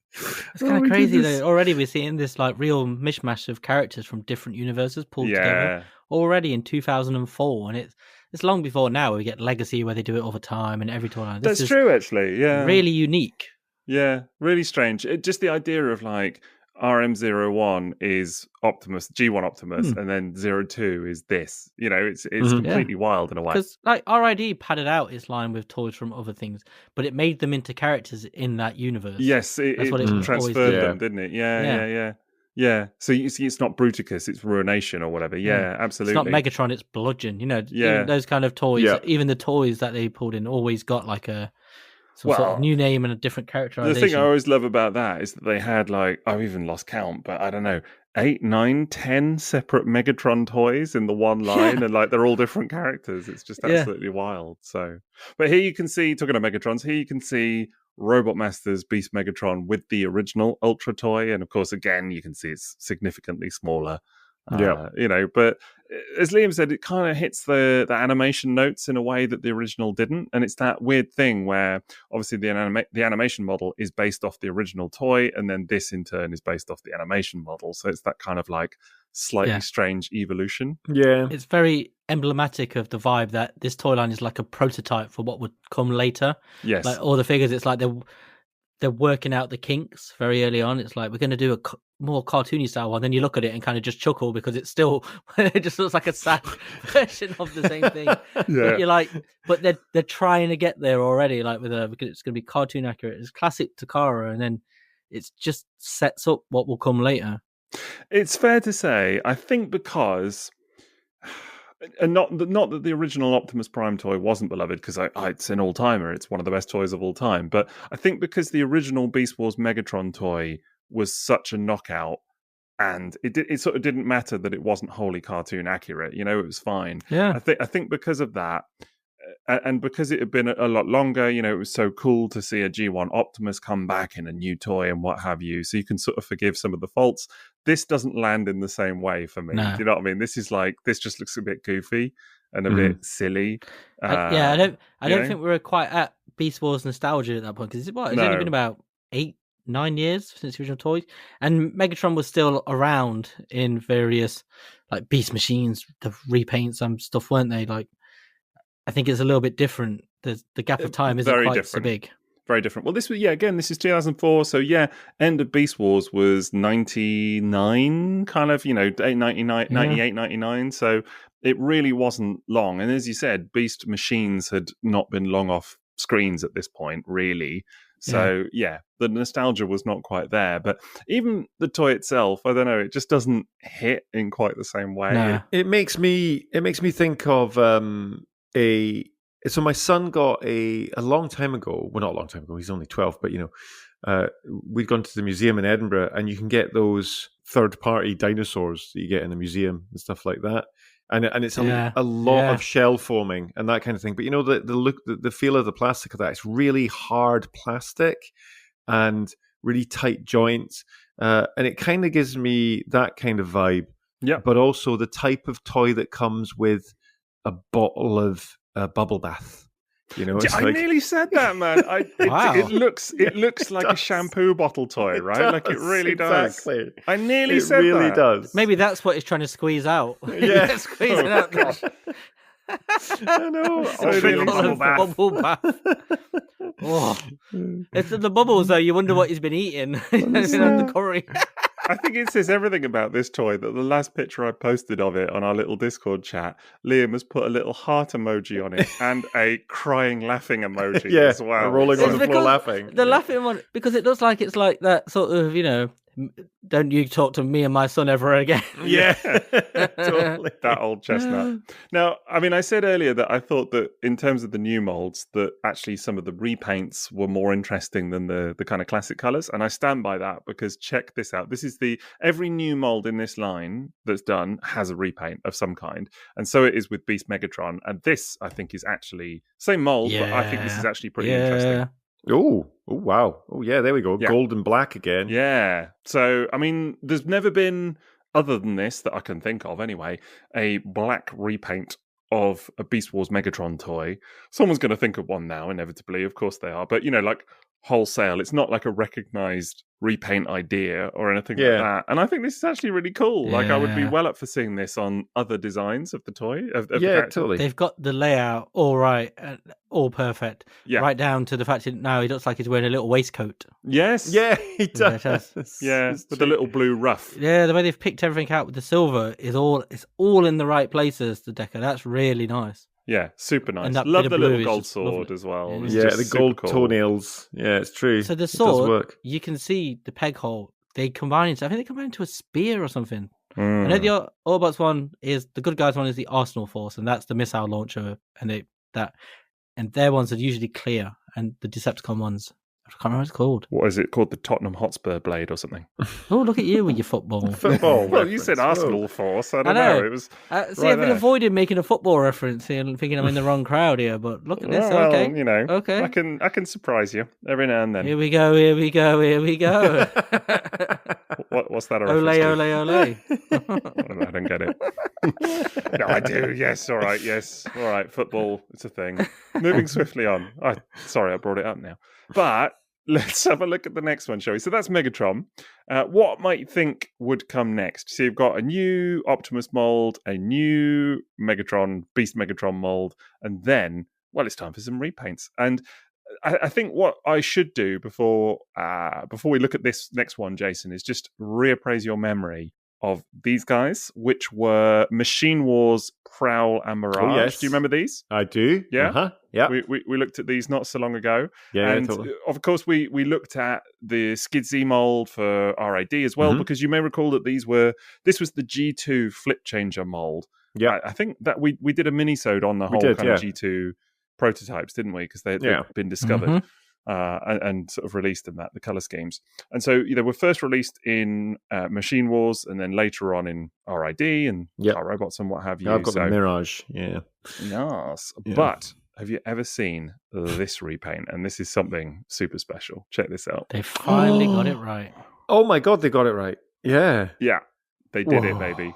It's kind of crazy though. Already we're seeing this like real mishmash of characters from different universes pulled together. Already in 2004, and it's long before now where we get Legacy where they do it all the time and every tournament. That's true, actually. Yeah, really unique. Yeah, really strange. Just the idea of like RM01 is Optimus, G1 Optimus, and then 02 is this. It's completely wild in a way. Because like RID padded out its line with toys from other things, but it made them into characters in that universe. Yes, it transferred them, didn't it? Yeah. So you see, it's not Bruticus, it's Ruination or whatever. Yeah, absolutely. It's not Megatron, it's Bludgeon. Those kind of toys. Even the toys that they pulled in always got like a sort of new name and a different characterization. The thing I always love about that is that they had like, I've even lost count, but I don't know, 8, 9, 10 separate Megatron toys in the one line, and like they're all different characters. It's just absolutely wild. So, but here you can see, talking of Megatrons, here you can see Robotmasters Beast Megatron with the original Ultra toy, and of course, again, you can see it's significantly smaller. But as Liam said, it kind of hits the animation notes in a way that the original didn't, and it's that weird thing where obviously the animation model is based off the original toy, and then this in turn is based off the animation model, so it's that kind of like slightly strange evolution. Yeah, it's very emblematic of the vibe that this toy line is like a prototype for what would come later. Yes, like all the figures, it's like they're working out the kinks very early on. It's like, we're going to do a more cartoony style one. Then you look at it and kind of just chuckle because it's still, it just looks like a sad version of the same thing. But you're like, but they're trying to get there already. Like because it's going to be cartoon accurate. It's classic Takara, and then it just sets up what will come later. It's fair to say, I think, because... And not that the original Optimus Prime toy wasn't beloved, because it's an all-timer. It's one of the best toys of all time. But I think because the original Beast Wars Megatron toy was such a knockout, and it sort of didn't matter that it wasn't wholly cartoon accurate. It was fine. Yeah, I think because of that, and because it had been a lot longer, it was so cool to see a G1 Optimus come back in a new toy and what have you. So you can sort of forgive some of the faults. This doesn't land in the same way for me. No. Do you know what I mean? This is like, this just looks a bit goofy. and a bit silly. I don't think we're quite at Beast Wars nostalgia at that point, because it's only been about 8-9 years since the original toys, and Megatron was still around in various like Beast machines, the repaints and stuff, weren't they? Like, I think it's a little bit different. The gap of time isn't quite so big. Very different. Well, this was, this is 2004. So, end of Beast Wars was 99, kind of, 98, 99. So it really wasn't long. And as you said, Beast machines had not been long off screens at this point, really. So, the nostalgia was not quite there. But even the toy itself, I don't know, it just doesn't hit in quite the same way. No. It makes me think of So my son got a long time ago. Well, not a long time ago. He's only 12, but we'd gone to the museum in Edinburgh, and you can get those third-party dinosaurs that you get in a museum and stuff like that. And it's a lot of shell foaming and that kind of thing. But the look, the feel of the plastic of that, it's really hard plastic and really tight joints, and it kind of gives me that kind of vibe. Yeah, but also the type of toy that comes with a bottle of bubble bath. I nearly said that, man. It looks like a shampoo bottle toy, right? Like it really does. Exactly. I nearly said that. It really does. Maybe that's what it's trying to squeeze out. Yeah, squeeze it out. I know. Bubble bath. Oh. It's the bubbles, though. You wonder what he's been eating. He's been on the curry. I think it says everything about this toy that the last picture I posted of it on our little Discord chat, Liam has put a little heart emoji on it and a crying, laughing emoji as well. Rolling on the floor laughing. The laughing one, because it looks like it's like that sort of, don't you talk to me and my son ever again. Yeah, totally. That old chestnut. Now, I said earlier that I thought that in terms of the new molds, that actually some of the repaints were more interesting than the kind of classic colours. And I stand by that, because check this out. This is every new mold in this line that's done has a repaint of some kind. And so it is with Beast Megatron. And this, I think, is actually same mold, but I think this is actually pretty interesting. Oh, wow. Oh, yeah, there we go. Yeah. Gold and black again. Yeah. So, there's never been, other than this that I can think of anyway, a black repaint of a Beast Wars Megatron toy. Someone's going to think of one now, inevitably. Of course they are. But, like wholesale, it's not like a recognized repaint idea or anything like that. And I think this is actually really cool. Like, I would be well up for seeing this on other designs of the toy. Of the totally. They've got the layout all right, all perfect. Yeah. Right down to the fact that now he looks like he's wearing a little waistcoat. Yes. Yeah, he does. Yeah, with the little blue ruff. Yeah, the way they've picked everything out with the silver it's all in the right places, the deco. That's really nice. Yeah, super nice. And that love bit the of little blue gold is sword lovely. as well. Yeah, the gold toenails. Yeah, it's true. So the It does sword, work. you can see the peg hole. They combine it. I think they combine into a spear or something. I know the Autobots one is the good guys one is the Arsenal Force, and that's the missile launcher, and their ones are usually clear, and the Decepticon ones, I can't remember what it's called. What is it called? The Tottenham Hotspur blade or something? Oh, look at you with your football. Well, you said Arsenal Force. I don't know. It was I've been avoiding making a football reference here and thinking I'm in the wrong crowd here, but look at this. Well, okay. Okay. I can surprise you every now and then. Here we go. What's that a ole, reference to? ole. I don't get it. No, I do. Yes. All right. Yes. All right. Football. It's a thing. Moving swiftly on. Sorry, I brought it up now. But let's have a look at the next one, shall we? So that's Megatron. What might you think would come next? So you've got a new Optimus mold, a new Beast Megatron mold, and then, well, it's time for some repaints. And I think what I should do before we look at this next one, Jason, is just reappraise your memory of these guys, which were Machine Wars, Prowl, and Mirage. Oh, yes. Do you remember these? I do. Yeah? Uh-huh. Yeah. We looked at these not so long ago. Yeah, and totally. Of course, we looked at the Skid Z mold for RAD as well, because you may recall that this was the G2 flip changer mold. Yeah. I think that we did a mini-sode on the whole of G2 prototypes, didn't we? Because they'd been discovered. And sort of released in the color schemes. And so they were first released in Machine Wars, and then later on in RID and Car Robots and what have you. I've got the Mirage, Yes. Yeah. But have you ever seen this repaint? And this is something super special. Check this out. They finally got it right. Oh my God, they got it right. Yeah. Yeah, they did it, baby.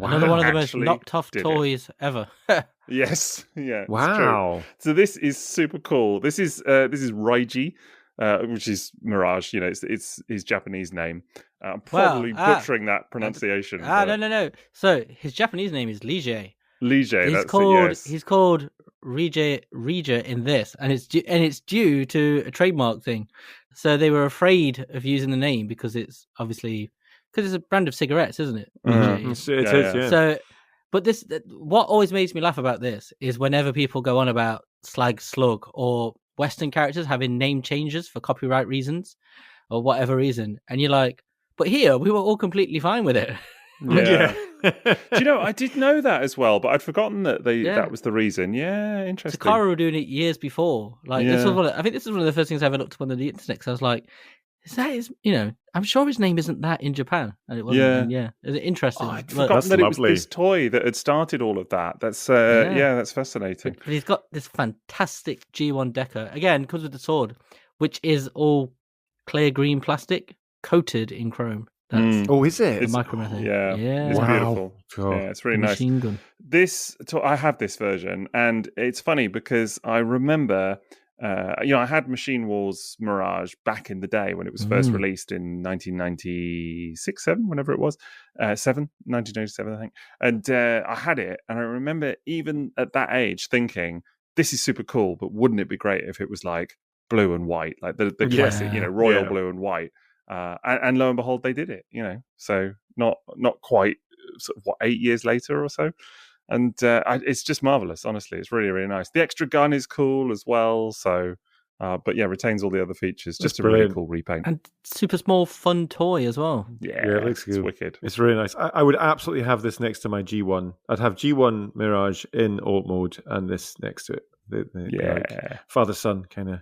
Another one of the most Actually knocked off did it. toys ever. Yes, yeah. It's Wow. true. So this is super cool. This is Raiji, which is Mirage. You know, it's his Japanese name. I'm probably butchering that pronunciation. No. So his Japanese name is Lige. Lige. He's called Rija in this, and it's due to a trademark thing. So they were afraid of using the name because it's a brand of cigarettes, isn't it? It is, yeah. So, but what always makes me laugh about this is whenever people go on about Slag Slug or Western characters having name changes for copyright reasons or whatever reason, and you're like, but here we were all completely fine with it. Yeah. Do you know, I did know that as well, but I'd forgotten that that was the reason. Yeah, interesting. Takara were doing it years before. This was I think this is one of the first things I ever looked up on the internet, because I was like, I'm sure his name isn't that in Japan. And it wasn't. Yeah. Is it interesting? I'd forgotten that it was this toy that had started all of that. That's that's fascinating. But he's got this fantastic G1 deco. Again, comes with the sword, which is all clear green plastic coated in chrome. Is it? It's micro-method. Yeah. It's beautiful. God. Yeah, it's really nice. Machine gun. I have this version, and it's funny because I remember, I had Machine Wars Mirage back in the day when it was first released in 1996, 7, whenever it was, 1997, I think. And I had it, and I remember even at that age thinking, this is super cool, but wouldn't it be great if it was like blue and white, like the classic, royal blue and white. And lo and behold, they did it. So not quite sort of 8 years later or so, and it's just marvelous. Honestly, it's really, really nice. The extra gun is cool as well. So, but retains all the other features. Just a really cool repaint and super small, fun toy as well. Yeah, it looks good. It's wicked. It's really nice. I would absolutely have this next to my G1. I'd have G1 Mirage in alt mode and this next to it. Like father son kind of.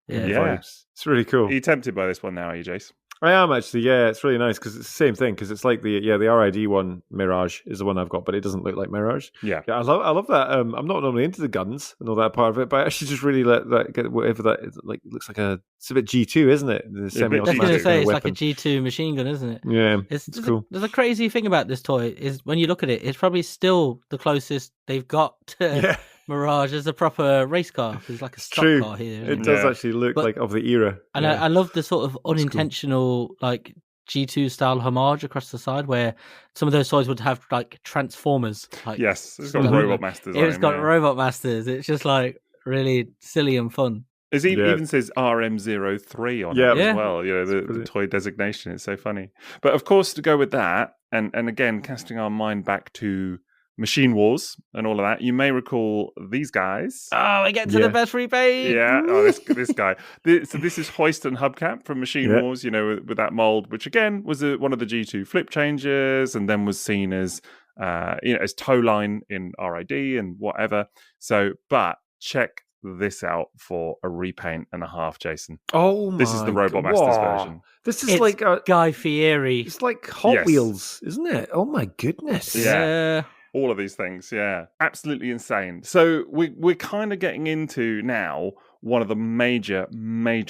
Yeah. Vibes. It's really cool. Are you tempted by this one now, are you, Jace? I am actually, yeah. It's really nice because it's the same thing. Because it's like the RID one, Mirage, is the one I've got, but it doesn't look like Mirage. Yeah, I love that. I'm not normally into the guns and all that part of it, but I actually just really let that get whatever that is, like. It looks like it's a bit G2, isn't it? The semi-automatic. I was going to say it's like a G2 machine gun, isn't it? Yeah, it's cool. There's a crazy thing about this toy is when you look at it, it's probably still the closest they've got to Mirage as a proper race car. It's like a stock car here. It does actually look like of the era. And I love the sort of unintentional like G2 style homage across the side, where some of those toys would have like Transformers. Like, yes, it's got Robotmasters. It's got Robotmasters. It's just like really silly and fun. It even says RM03 on it as well. The toy designation. It's so funny. But of course, to go with that, and again, casting our mind back to Machine Wars and all of that, you may recall these guys. Oh, I get to the best repaint. Yeah, this guy. So this is Hoist and Hubcap from Machine Wars, with that mold, which again was one of the G2 flip changes, and then was seen as as toe line in RID and whatever. So, but check this out for a repaint and a half, Jason. Oh my! This is the Robotmasters version. This is like a Guy Fieri. It's like Hot Wheels, isn't it? Oh my goodness! Yeah. All of these things, absolutely insane. So we're kind of getting into now one of the major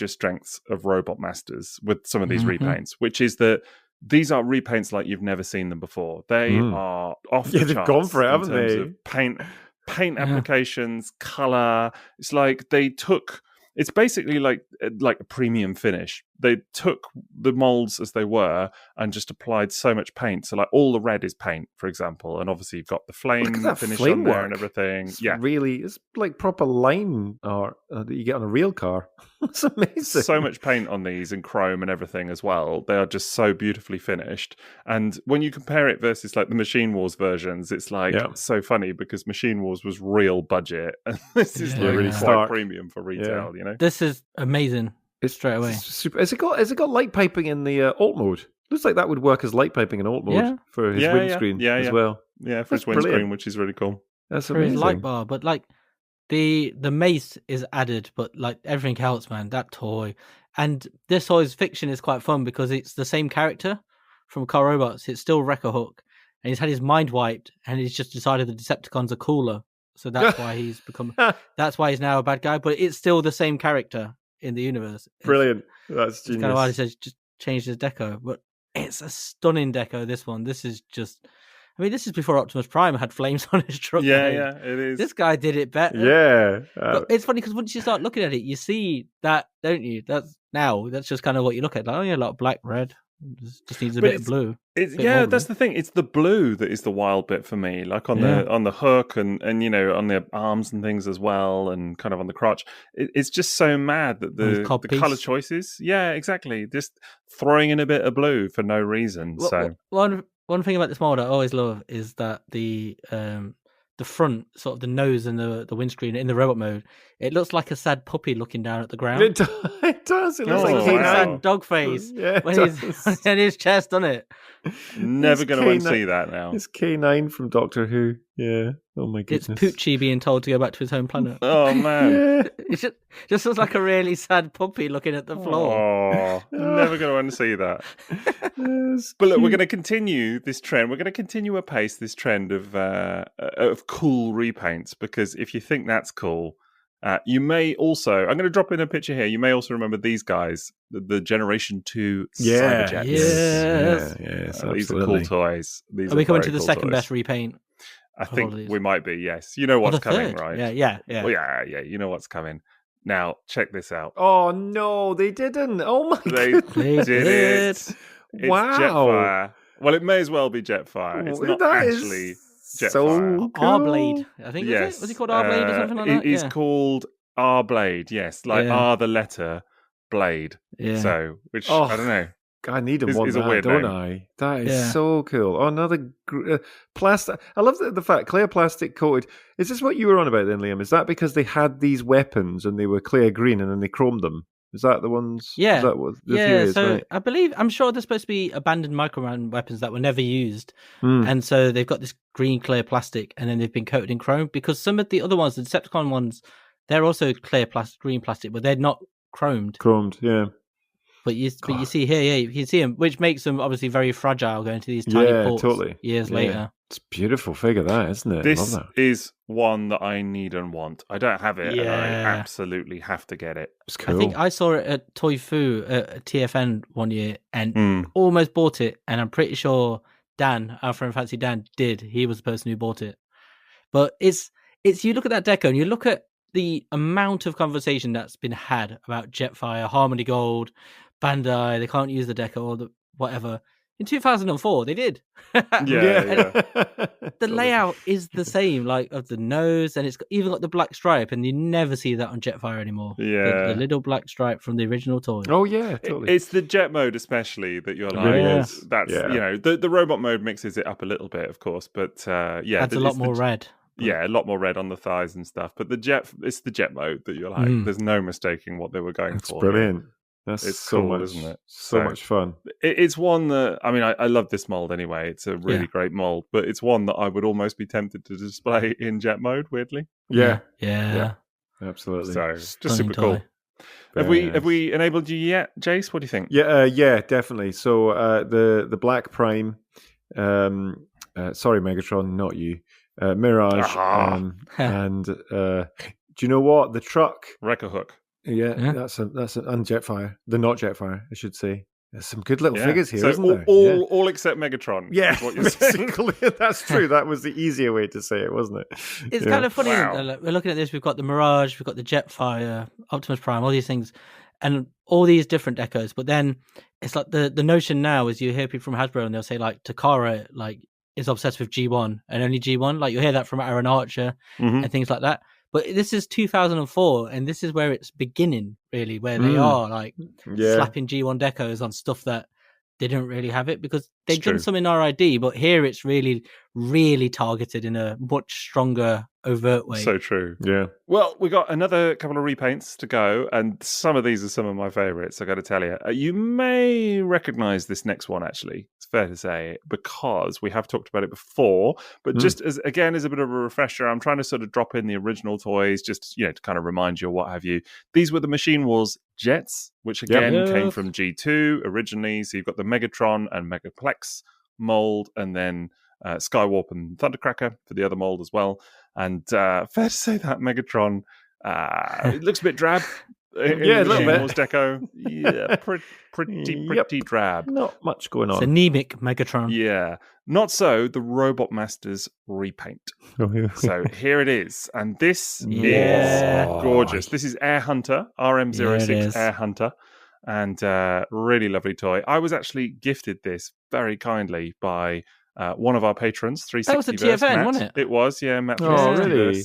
strengths of Robotmasters with some of these repaints, which is that these are repaints like you've never seen them before. They are off the charts. They've gone for it, haven't in terms they? Of paint applications, color. It's like they took. It's basically like a premium finish. They took the molds as they were and just applied so much paint. So like all the red is paint, for example, and obviously you've got the flame finish on there and everything. It's like proper line art that you get on a real car. It's amazing. So much paint on these and chrome and everything as well. They are just so beautifully finished. And when you compare it versus like the Machine Wars versions, it's like so funny because Machine Wars was real budget, and this is really quite premium for retail. This is amazing. Straight away. Super. Has it got light piping in the alt mode? Looks like that would work as light piping in alt mode for his windscreen as well. Yeah, for his windscreen, which is really cool. That's for amazing. His light bar, but like the mace is added, but like everything else, man, that toy. And this toy's fiction is quite fun because it's the same character from Car Robots. It's still Wrecker Hook, and he's had his mind wiped, and he's just decided the Decepticons are cooler. So that's why he's become. That's why he's now a bad guy. But it's still the same character in the universe. Brilliant. That's genius. Kind of why he says just change his deco, but it's a stunning deco. This one. This is just I mean, this is before Optimus Prime had flames on his truck. Yeah, it is. This guy did it better. Yeah. But it's funny because once you start looking at it, you see that, don't you? That's just kind of what you look at. Like, oh yeah, a lot of black, red. Just needs a bit of blue. That's the thing. It's the blue that is the wild bit for me. Like on the hook and on the arms and things as well, and kind of on the crotch. It's just so mad that the color choices. Yeah, exactly. Just throwing in a bit of blue for no reason. One thing about this mod I always love is that the front, sort of the nose and the windscreen in the robot mode, it looks like a sad puppy looking down at the ground. It does. It looks like a sad dog face when he's in his chest, doesn't it? Never going to want to see that now. It's K9 from Doctor Who. Yeah. Oh my goodness. It's Poochie being told to go back to his home planet. Oh man. It just looks like a really sad puppy looking at the floor. Oh, never going to want to see that. But look, we're going to continue this trend. We're going to continue apace this trend of cool repaints, because if you think that's cool, you may also, I'm going to drop in a picture here, you may also remember these guys, the Generation 2 Cyberjets. Yes. These are cool toys. Are we coming to the second best repaint? I think we might be, yes. You know what's coming, right? Yeah. Well, yeah, you know what's coming. Now, check this out. Oh, no, they didn't. Oh, my God. They did it. It's wow. Jetfire. Well, it may as well be Jetfire. It's not actually Jetfire. So cool. R-Blade, I think. Yes. Was he called R-Blade or something like that? He's called R-Blade, yes. Like R, the letter, Blade. Yeah. So, which, I don't know. I need him one, a weird don't name. I? That is so cool. Oh, another plastic. I love the fact clear plastic coated. Is this what you were on about then, Liam? Is that because they had these weapons and they were clear green and then they chromed them? Is that the ones? Yeah. Is that what the theory is, so right? I'm sure they're supposed to be abandoned Microman weapons that were never used. And so they've got this green clear plastic and then they've been coated in chrome, because some of the other ones, the Decepticon ones, they're also clear green plastic, but they're not chromed. Chromed, yeah. But you see here, you can see them, which makes them obviously very fragile going to these tiny ports years later. It's a beautiful figure, that, isn't it? This I love that. is one that I need and want. I don't have it, and I absolutely have to get it. It's cool. I think I saw it at Toy Fu at TFN one year and almost bought it, and I'm pretty sure Dan, our friend Fancy Dan, did. He was the person who bought it. But it's you look at that deco and you look at the amount of conversation that's been had about Jetfire, Harmony Gold, Bandai, they can't use the deco or the whatever. In 2004, they did. The layout is the same, like of the nose, and it's even got the black stripe, and you never see that on Jetfire anymore. Yeah, the little black stripe from the original toy. Oh yeah, totally. It's the jet mode, especially, that you're like. That's the robot mode mixes it up a little bit, of course, but adds a lot more red. Yeah, a lot more red on the thighs and stuff. But it's the jet mode that you're like. There's no mistaking what they were going for. Brilliant. It's so cool, much, isn't it? So much fun. It's one that, I mean, I love this mold anyway. It's a really great mold, but it's one that I would almost be tempted to display in jet mode, weirdly. Yeah. So, Absolutely. just super cool. Have we enabled you yet, Jace? What do you think? Yeah, definitely. So the Black Prime, sorry, Megatron, not you. Mirage, and do you know what? The truck. Wrecker Hook. Yeah, that's and Jetfire. The not Jetfire, I should say. There's some good little figures here, isn't there? All except Megatron. Yeah, is what you're saying. That's true. That was the easier way to say it, wasn't it? It's kind of funny. Wow. We're looking at this. We've got the Mirage, we've got the Jetfire, Optimus Prime, all these things, and all these different decos. But then it's like the notion now is you hear people from Hasbro and they'll say like Takara is obsessed with G1 and only G1. Like you'll hear that from Aaron Archer and things like that. But this is 2004, and this is where it's beginning, really, where they are slapping G1 decos on stuff that they didn't really have it, because they've done some in RID, but here it's really, really targeted in a much stronger, overt way. So true. Yeah. Well, we got another couple of repaints to go, and some of these are some of my favourites, I got to tell you. You may recognise this next one, actually. It's fair to say, because we have talked about it before, but just as a bit of a refresher, I'm trying to sort of drop in the original toys, just, to kind of remind you or what have you. These were the Machine Wars jets, which again came from G2 originally. So you've got the Megatron and Megaplex mold, and then Skywarp and Thundercracker for the other mold as well. And fair to say that Megatron, it looks a bit drab. Yeah, a little bit. Wars deco. Yeah, pretty drab. Not much going on. It's anemic Megatron. Yeah. Not so the Robotmasters repaint. So here it is. And this is gorgeous. This is Air Hunter, RM06 Air Hunter. And really lovely toy. I was actually gifted this very kindly by one of our patrons, 360 That was the TFN, Matt. wasn't it? It was, yeah, Matt. Oh, really?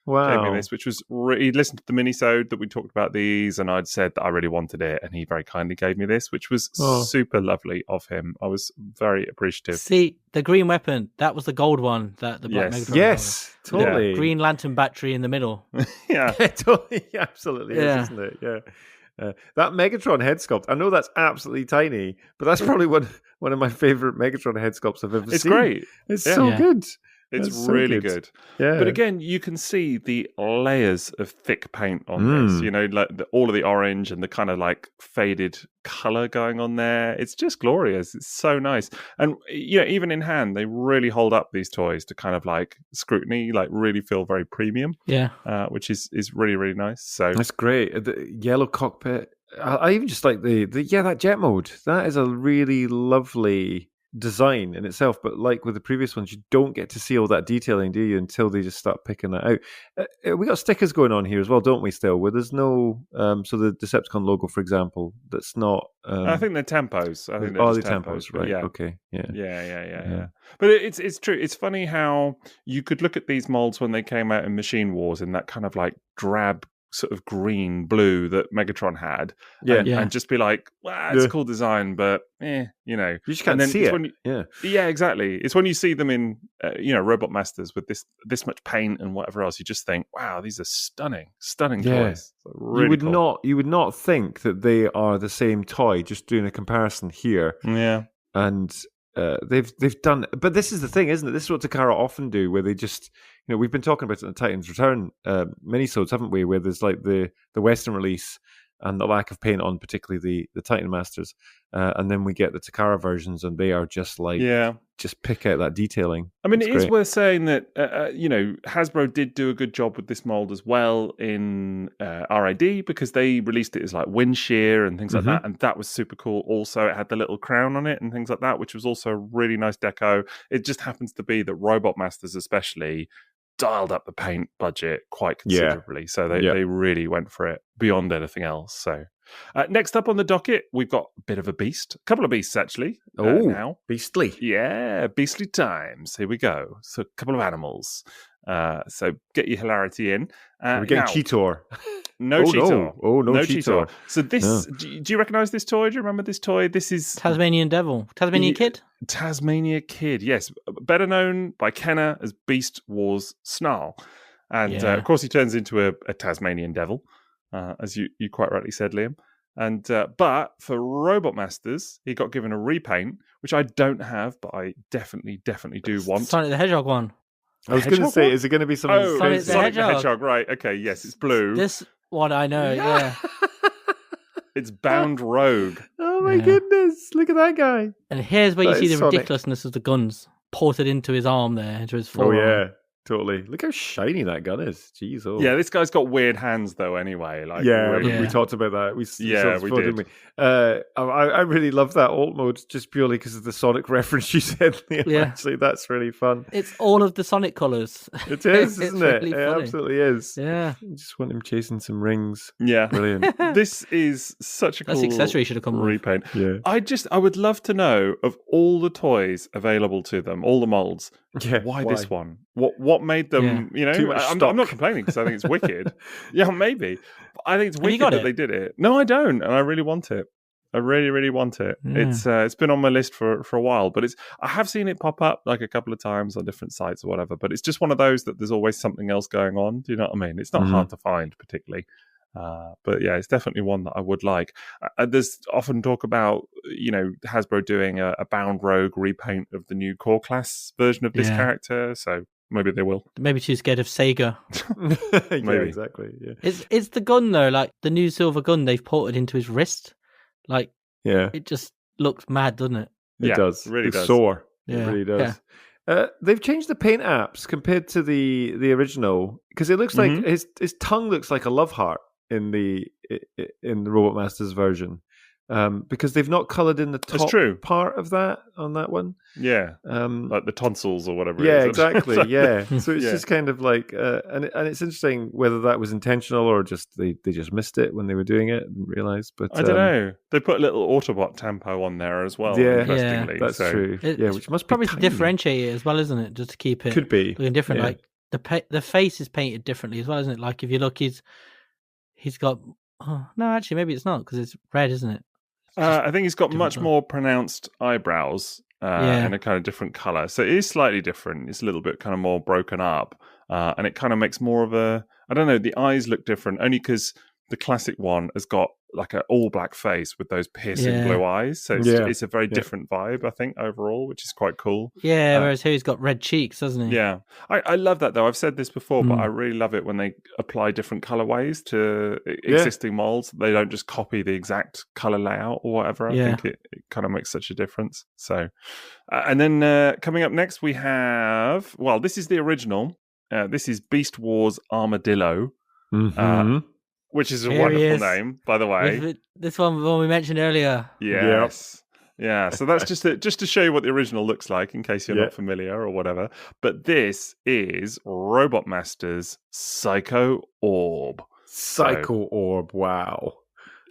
Wow. Gave me this, which was he listened to the mini-sode that we talked about these, and I'd said that I really wanted it, and he very kindly gave me this, which was super lovely of him. I was very appreciative. See, the green weapon, that was the gold one that the Black Megatron Yes, totally. Green Lantern battery in the middle. Yeah. Totally, absolutely is, isn't it? Yeah. That Megatron head sculpt, I know that's absolutely tiny, but that's probably one of my favorite Megatron head sculpts I've ever seen. It's great. It's so good. It's so really good. Yeah. But again, you can see the layers of thick paint on this, you know, like all of the orange and the kind of like faded color going on there. It's just glorious. It's so nice. And, you know, even in hand, they really hold up these toys to kind of like scrutiny, like really feel very premium. Yeah. Which is really, really nice. So that's great. The yellow cockpit. I even just like that jet mode. That is a really lovely design in itself, but like with the previous ones, you don't get to see all that detailing, do you, until they just start picking that out. We got stickers going on here as well, don't we, still, where there's no so the Decepticon logo, for example, that's not I think they're tempos. I think they're tempos, right? Yeah. Okay. Yeah. But it's true. It's funny how you could look at these molds when they came out in Machine Wars in that kind of like drab sort of green blue that Megatron had, and just be like, well, it's a cool design, but you know, you just can't see it. Yeah, exactly. It's when you see them in you know, Robotmasters with this much paint and whatever else, you just think, wow, these are stunning toys. Really you would not think that they are the same toy, just doing a comparison here. Yeah. And they've done, but this is the thing, isn't it? This is what Takara often do, where they just, you know, we've been talking about it in the Titans Return minisodes, haven't we? Where there's like the Western release and the lack of paint on, particularly the Titan Masters, and then we get the Takara versions, and they are just like, just pick out that detailing. I mean, it is worth saying that you know, Hasbro did do a good job with this mold as well in RID, because they released it as like wind shear and things like that, and that was super cool. Also, it had the little crown on it and things like that, which was also a really nice deco. It just happens to be that Robotmasters especially dialed up the paint budget quite considerably, so they really went for it beyond anything else. So next up on the docket, we've got a bit of a beast, a couple of beasts actually. Now beastly, beastly times. Here we go. So a couple of animals. So get your hilarity in. We're getting Cheetor. No Cheetor. No Cheetor. So this, do you recognise this toy? Do you remember this toy? This is Tasmanian Devil, Tasmanian Kid. Tasmania Kid, yes, better known by Kenner as Beast Wars Snarl, and of course he turns into a Tasmanian Devil, as you quite rightly said, Liam. And but for Robotmasters, he got given a repaint, which I don't have, but I definitely do want. Sonic the Hedgehog one. I was going to say, is it going to be something? Oh, Sonic the Hedgehog, right? Okay, yes, it's blue. This one I know, yeah. It's Bound Rogue. Oh my goodness! Look at that guy. And here's where you see the Sonic. Ridiculousness of the guns ported into his arm there, into his forearm. Oh yeah, totally. Look how shiny that gun is. Jeez, oh. Yeah, this guy's got weird hands though. Anyway, like we talked about that. We did. Didn't we? I really love that alt mode just purely because of the Sonic reference you said, Liam. Yeah, actually, that's really fun. It's all of the Sonic colours. It is, isn't it? Really it absolutely is. Yeah, I just want him chasing some rings. Yeah, brilliant. This is such a cool accessory should have come repaint. Yeah, I would love to know, of all the toys available to them, all the molds. Yeah, why this one? What made them? You know, I'm not complaining because I think it's wicked. Yeah, maybe. But I think it's wicked that they did it. No, I don't, and I really want it. I really, really want it. Yeah. It's been on my list for a while, but I have seen it pop up like a couple of times on different sites or whatever. But it's just one of those that there's always something else going on. Do you know what I mean? It's not hard to find particularly. But yeah, it's definitely one that I would like. There's often talk about, you know, Hasbro doing a Bound Rogue repaint of the new Core Class version of this character, so maybe they will. Maybe too scared of Sega. Maybe. Yeah, exactly. Yeah. It's the gun though, like the new silver gun they've ported into his wrist. Like, it just looks mad, doesn't it? It does. It really does. Sore. Yeah. It really does. Yeah. They've changed the paint apps compared to the original, because it looks like his tongue looks like a love heart in the in the Robotmasters version. Because they've not coloured in the top part of that on that one. Yeah. Like the tonsils or whatever yeah, it is. Exactly. Yeah. So it's just kind of like, and it's interesting whether that was intentional or just they just missed it when they were doing it and realised. But I don't know. They put a little Autobot tempo on there as well. Yeah, interestingly. That's true. Which must be probably to differentiate it as well, isn't it? Just to keep it could be looking different. Like the face is painted differently as well, isn't it? Like if you look, he's got. Oh, no, actually, maybe it's not because it's red, isn't it? I think he's got much more pronounced eyebrows in a kind of different colour. So it is slightly different. It's a little bit kind of more broken up. And it kind of makes more of a... I don't know, the eyes look different only because the classic one has got like an all-black face with those piercing blue eyes. So it's a very different vibe, I think, overall, which is quite cool. Yeah, whereas here he's got red cheeks, doesn't he? Yeah. I love that, though. I've said this before, but I really love it when they apply different colorways to existing molds. They don't just copy the exact color layout or whatever. I think it kind of makes such a difference. So, and then coming up next, we have... Well, this is the original. This is Beast Wars Armadillo. Mm-hmm. Which is a wonderful name, by the way. This one we mentioned earlier. Yes. Yeah, so that's just to show you what the original looks like, in case you're not familiar or whatever. But this is Robotmasters Psycho Orb. Orb, wow.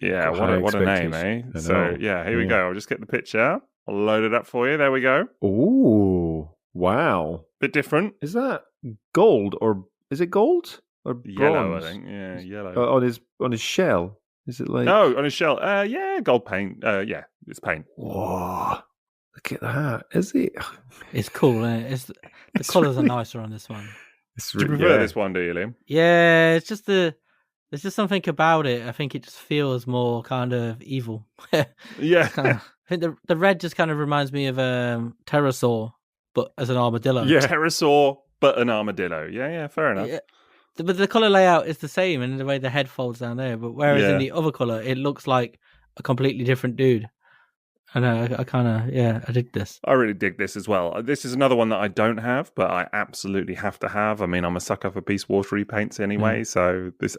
Yeah, what a name, eh? So, here we go. I'll just get the picture. I'll load it up for you. There we go. Ooh, wow. Bit different. Is that gold or... Is it gold? Or yellow, I think. Yeah, yellow. On his shell? Is it like... No, on his shell. Yeah, gold paint. Yeah, it's paint. Whoa. Look at that. Is it? It's cool, isn't it? The colours are nicer on this one. Do you prefer this one, do you, Liam? Yeah, it's just there's just something about it. I think it just feels more kind of evil. Yeah. I think the red just kind of reminds me of Pterosaur, but as an armadillo. Yeah, Pterosaur, but an armadillo. Yeah, fair enough. Yeah. But the colour layout is the same in the way the head folds down there. But whereas in the other colour, it looks like a completely different dude. And I kind of, I dig this. I really dig this as well. This is another one that I don't have, but I absolutely have to have. I mean, I'm a sucker for Beast Wars repaints anyway, so this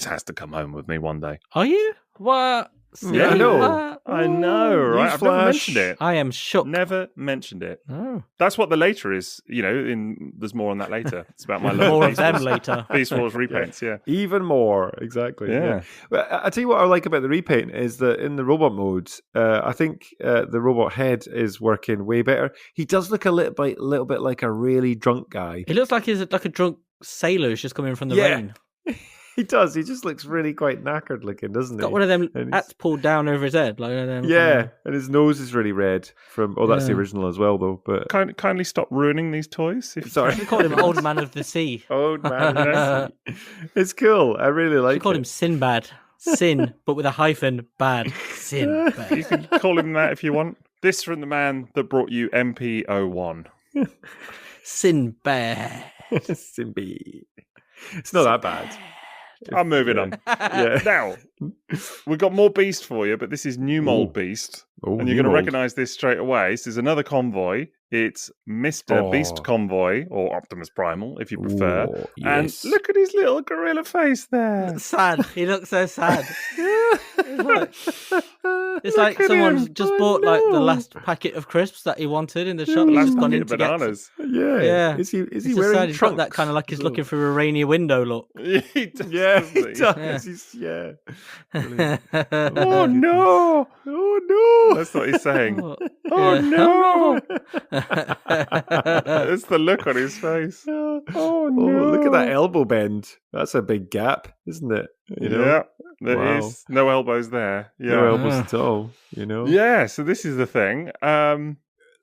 has to come home with me one day. Are you? What? Yeah, I know. I know, right? I've never mentioned it. I am shook. Never mentioned it. Oh. That's what the later is, there's more on that later. It's about my love more of them later. Beast Wars repaints, Even more, exactly. Yeah. Well, I tell you what I like about the repaint is that in the robot mode, I think the robot head is working way better. He does look a little bit like a really drunk guy. He looks like he's like a drunk sailor who's just coming from the rain. He does. He just looks really quite knackered looking, doesn't he? Got one of them hats pulled down over his head. Like them, and his nose is really red. That's the original as well, though. But kindly stop ruining these toys. Sorry, we call him Old Man of the Sea. Old Man of the Sea. It's cool. I really like it. We call him Sinbad. Sin, but with a hyphen, bad. Sinbad. You can call him that if you want. This from the man that brought you MP01. Sinbad. Sinbad. It's not that bad. I'm moving on. Now, we've got more Beast for you, but this is New Mold Beast. And you're going to recognise this straight away. This is another Convoy. It's Mr. Beast Convoy, or Optimus Primal, if you prefer. And look at his little gorilla face there. Sad. He looks so sad. It's like someone just bought like the last packet of crisps that he wanted in the shop. The last just gone packet in of to bananas. Yeah. Is he wearing he's trunks? got that kind of like he's looking for a rainy window look. He does, he does. Oh no! Oh no! That's what he's saying. Oh no! It's the look on his face. Oh no! Look at that elbow bend. That's a big gap, isn't it? Yeah, there is no elbows there. Yeah. No elbows at all. Yeah. So this is the thing.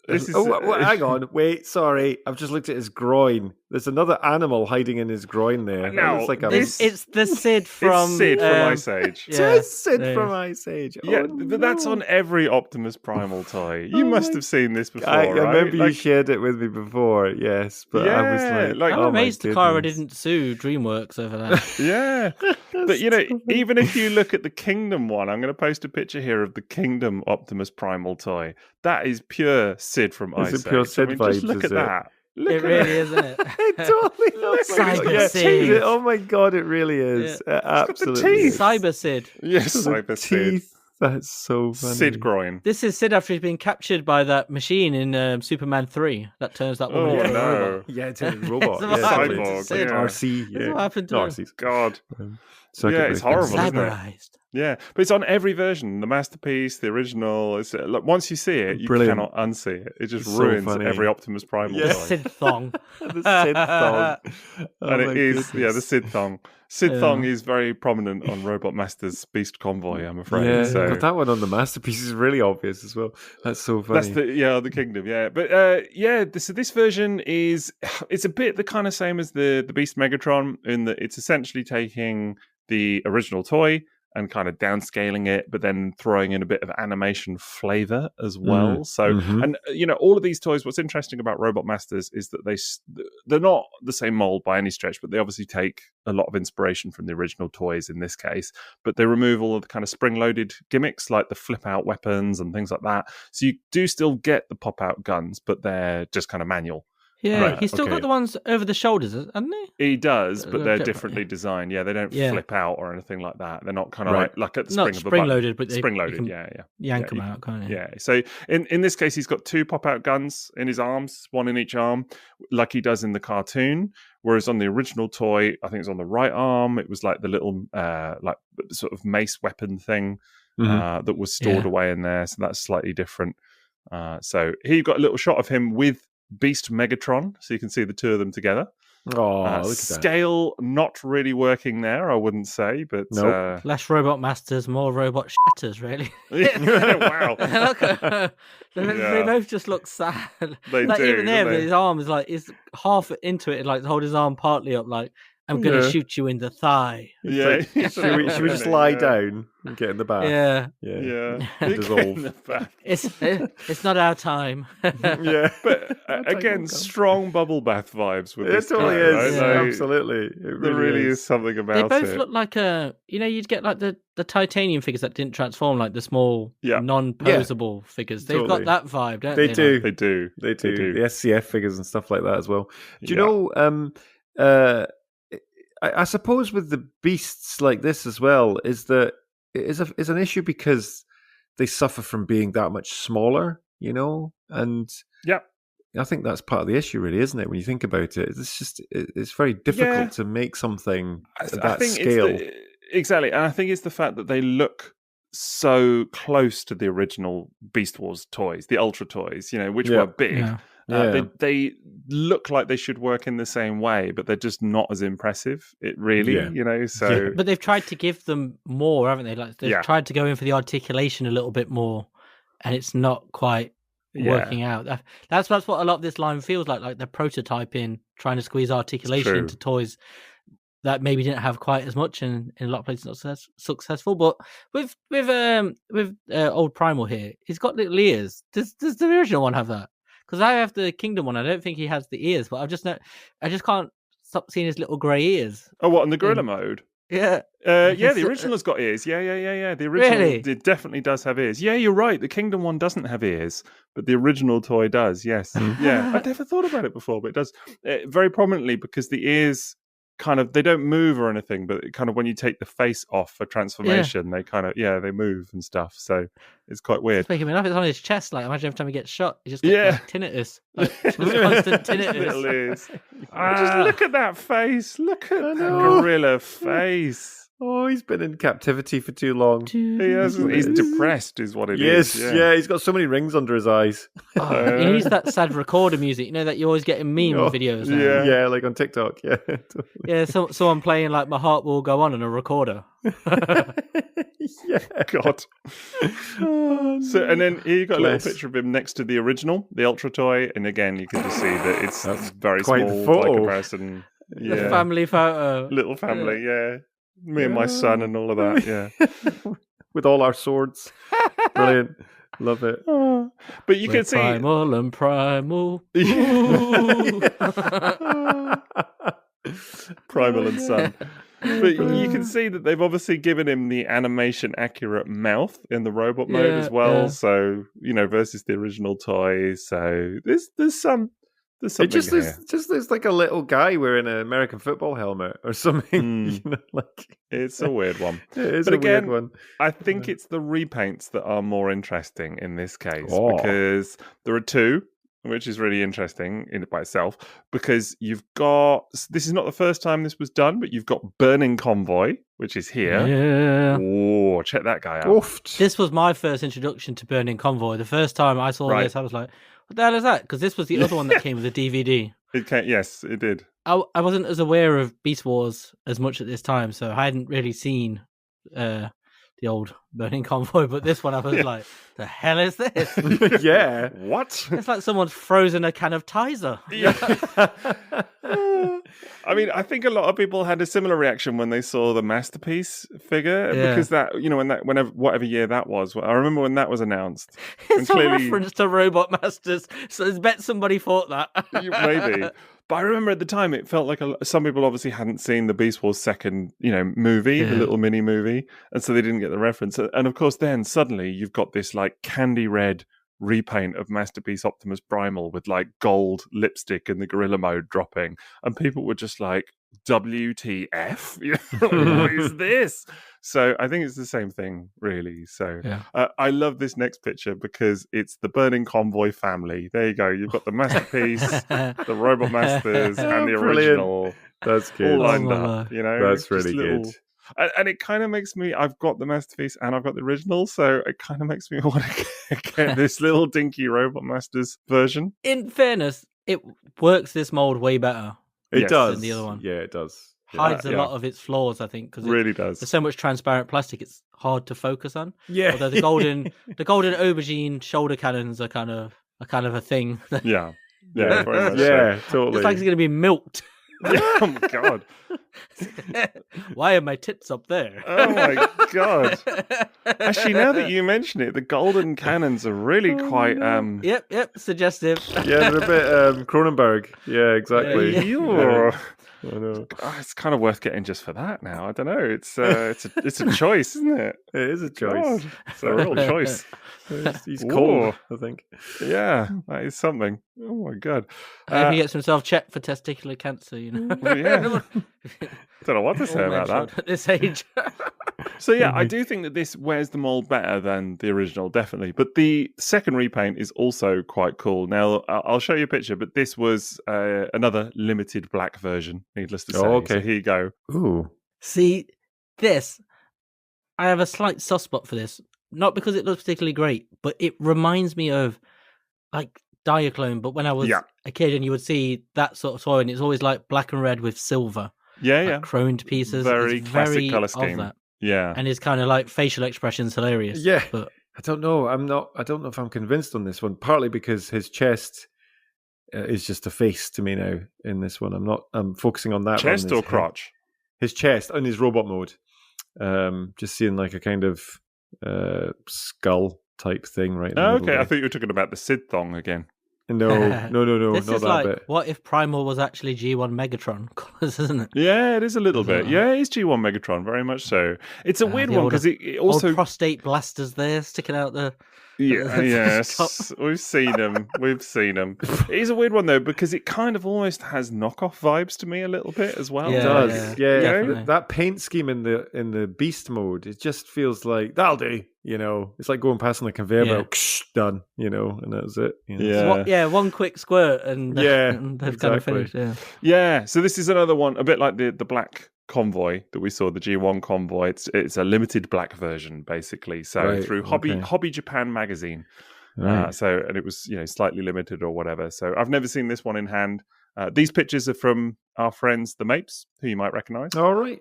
This is. Hang on. Wait. Sorry, I've just looked at his groin. There's another animal hiding in his groin there. No, it's the Sid from Ice Age. It's Sid from Ice Age. But that's on every Optimus Primal toy. You must have seen this before. I remember right? you shared it with me before. Yes, but I was like, I'm amazed Takara didn't sue DreamWorks over that. Yeah, but even if you look at the Kingdom one, I'm going to post a picture here of the Kingdom Optimus Primal toy. That is pure Sid from Ice Age. Pure Sid vibes, just look at that. Look It at really is, isn't it? It totally looks like Cyber it. Sid. Oh my god, it really is. Absolutely. teeth. Cyber Sid. Yes, The Cyber Sid. teeth. That's so funny. Sid groin. This is Sid after he's been captured by that machine in Superman 3 that turns that woman into a robot. Yeah, it's a robot. It's yeah, what totally. happened to Cyborg, Sid. yeah. RC. That's Yeah. what happened to No, him. RC's God. circuit Yeah, it's breaker. horrible, isn't it? Cyberized. Yeah, but it's on every version. The masterpiece, the original. It's like, once you see it, you Brilliant. cannot unsee it. It just It's so ruins funny. every Optimus Primal Yeah. The toy. Sid thong. The Sid thong. Oh And my it is, goodness. the Sid thong. Sid thong is very prominent on Robotmasters Beast Convoy, I'm afraid. Yeah, so but that one on the masterpiece is really obvious as well. That's so funny. that's the Kingdom, yeah. But this version it's a bit the kind of same as the Beast Megatron in that it's essentially taking the original toy and kind of downscaling it, but then throwing in a bit of animation flavor as well. So, and all of these toys, what's interesting about Robotmasters is that they're not the same mold by any stretch, but they obviously take a lot of inspiration from the original toys in this case, but they remove all of the kind of spring-loaded gimmicks like the flip-out weapons and things like that. So you do still get the pop-out guns, but they're just kind of manual. Yeah, Right, he's still okay. got the ones over the shoulders, hasn't he? He does, but they're Different, differently designed. Yeah, they don't Yeah. flip out or anything like that. They're not kind of Right. like at the Not spring of a spring button. loaded, but spring you loaded. can Yeah. yank them you- out, can't you? Yeah. So in this case, he's got two pop-out guns in his arms, one in each arm, like he does in the cartoon. Whereas on the original toy, I think it's on the right arm. It was like the little like sort of mace weapon thing that was stored away in there. So that's slightly different. So here you've got a little shot of him with Beast Megatron, so you can see the two of them together. Oh, look at that. Scale not really working there, I wouldn't say, but Nope. Less Robotmasters, more robot shatters, really. wow. Look at, they both just look sad. They like do, even there, don't they? his arm is like is half into it, like hold his arm partly up, like I'm gonna shoot you in the thigh. Yeah. Should we just lie down and get in the bath? Yeah, Yeah. Dissolve. it's not our time. Yeah. But again, strong bubble bath vibes with It this totally guy, is. right? Yeah. Like, Absolutely. It there really is something They about both it. look like you'd get like the titanium figures that didn't transform, like the small non-posable figures. They've Totally. got that vibe, don't They they? do. Like, They do. They do. do. The SCF figures and stuff like that as well. Do you Yeah. know? I suppose with the beasts like this as well is that is an issue because they suffer from being that much smaller, and Yep. I think that's part of the issue, really, isn't it? When you think about it, it's very difficult to make something at that scale. Exactly, and I think it's the fact that they look so close to the original Beast Wars toys, the Ultra toys, which were big. Yeah. They look like they should work in the same way, but they're just not as impressive. So But they've tried to give them more, haven't they? Like they've tried to go in for the articulation a little bit more, and it's not quite working out. That's what a lot of this line feels like they're prototyping, trying to squeeze articulation into toys that maybe didn't have quite as much, and in a lot of places not successful. But with old Primal here, he's got little ears. Does the original one have that? Because I have the Kingdom one. I don't think he has the ears, but I just can't stop seeing his little grey ears. Oh, what, in the gorilla mode? Yeah. The original's got ears. Yeah. The original it definitely does have ears. Yeah, you're right. The Kingdom one doesn't have ears, but the original toy does. Yes. Yeah. I never thought about it before, but it does very prominently because the ears kind of, they don't move or anything, but it kind of when you take the face off for transformation, they kind of, they move and stuff. So it's quite weird. It's making me laugh. It's on his chest. Like, imagine every time he gets shot, he just gets like, tinnitus. Like, constant tinnitus. Just look at that face. Look at that gorilla face. Oh, he's been in captivity for too long. He's depressed, is what it is. Yeah, he's got so many rings under his eyes. He needs that sad recorder music, that you always get in meme videos now. Yeah, like on TikTok. Yeah, totally. Yeah. Someone playing like "My Heart Will Go On" a recorder. Yeah, God. So, and then here you got a little picture of him next to the original, the Ultra toy, and again you can just see that it's very quite small the photo. by comparison. The family photo. Little family, me and my son and all of that, with all our swords. Brilliant. Love it. But you can see primal and primal. Primal and Son. But you can see that they've obviously given him the animation accurate mouth in the robot mode as well. So, versus the original toy. So there's some There's It something here. just looks like a little guy wearing an American football helmet or something. It's a weird one. It is but a again, weird one. I think it's the repaints that are more interesting in this case Oh. because there are two, which is really interesting in it by itself. Because you've got this is not the first time this was done, but you've got Burning Convoy, which is here. Yeah. Oh, check that guy out. Oofed. This was my first introduction to Burning Convoy. The first time I saw this, I was like, what the hell is that? Because this was the other one that came with a DVD. Yes, it did. I wasn't as aware of Beast Wars as much at this time, so I hadn't really seen the old Burning Convoy, but this one I was like, the hell is this? Yeah. What? It's like someone's frozen a can of Tizer. I mean, I think a lot of people had a similar reaction when they saw the Masterpiece figure because that, whatever year that was, I remember when that was announced. It's a reference to Robotmasters, so I bet somebody thought that. Maybe. But I remember at the time it felt like some people obviously hadn't seen the Beast Wars second, movie, the little mini movie, and so they didn't get the reference. And of course, then suddenly you've got this like candy red repaint of Masterpiece Optimus Primal with like gold lipstick and the gorilla mode dropping, and people were just like, WTF? What is this? So I think it's the same thing, really. So I love this next picture because it's the Burning Convoy family. There you go. You've got the Masterpiece, the Robotmasters, and the original. That's good. All lined up. That's really good. And it kind of makes me, I've got the Masterpiece and I've got the original, so it kind of makes me want to get this little dinky Robotmasters version. In fairness, it works this mold way better. It does. Than the other one. Yeah, it does. Hides a lot of its flaws, I think, because it really does. There's so much transparent plastic; it's hard to focus on. Yeah. Although the golden aubergine shoulder cannons are kind of a thing. Yeah. Yeah. Very much totally. It's like it's going to be milked. Oh my god! Why are my tits up there? Oh my god! Actually, now that you mention it, the golden cannons are really quite. Yep, suggestive. Yeah, they're a bit Cronenberg. Yeah, exactly. Yeah. I know. It's kind of worth getting just for that now. I don't know. It's a choice, isn't it? It is a choice. God, it's a real choice. He's cold, I think. Yeah, that is something. Oh my god! I hope he gets himself checked for testicular cancer. Yeah. Don't know what to say about that at this age. So yeah, I do think that this wears the mold better than the original, definitely. But the second repaint is also quite cool. Now, I'll show you a picture, but this was another limited black version, needless to say. Oh, okay. So here you go. Ooh. See, this, I have a slight soft spot for this. Not because it looks particularly great, but it reminds me of like Diaclone, but when I was a kid and you would see that sort of toy and it's always like black and red with silver. Yeah. Chromed pieces. Very classic colour scheme. That. Yeah. And it's kind of like facial expressions hilarious. Yeah. But I don't know. I don't know if I'm convinced on this one, partly because his chest is just a face to me now in this one. I'm focusing on that. Chest or crotch? His chest and his robot mode. Just seeing like a kind of skull type thing right now. Okay, I thought you were talking about the Sid thong again. No, this not is that like, bit. What if Primal was actually G1 Megatron colours, isn't it? Yeah, it is a little bit. Yeah, it is G1 Megatron, very much so. It's a weird one because it also old prostate blasters there sticking out the. Yes, we've seen them. It is a weird one though because it kind of almost has knockoff vibes to me a little bit as well. It does. Yeah. That paint scheme in the beast mode, it just feels like that'll do. It's like going past on the conveyor belt, done. And that's it. Yeah, one quick squirt and and they've kind of finished. Yeah. So this is another one, a bit like the black convoy that we saw, the G1 convoy. It's a limited black version basically, so through Hobby Japan magazine. So and it was slightly limited or whatever, so I've never seen this one in hand. These pictures are from our friends the Mapes, who you might recognize. All right.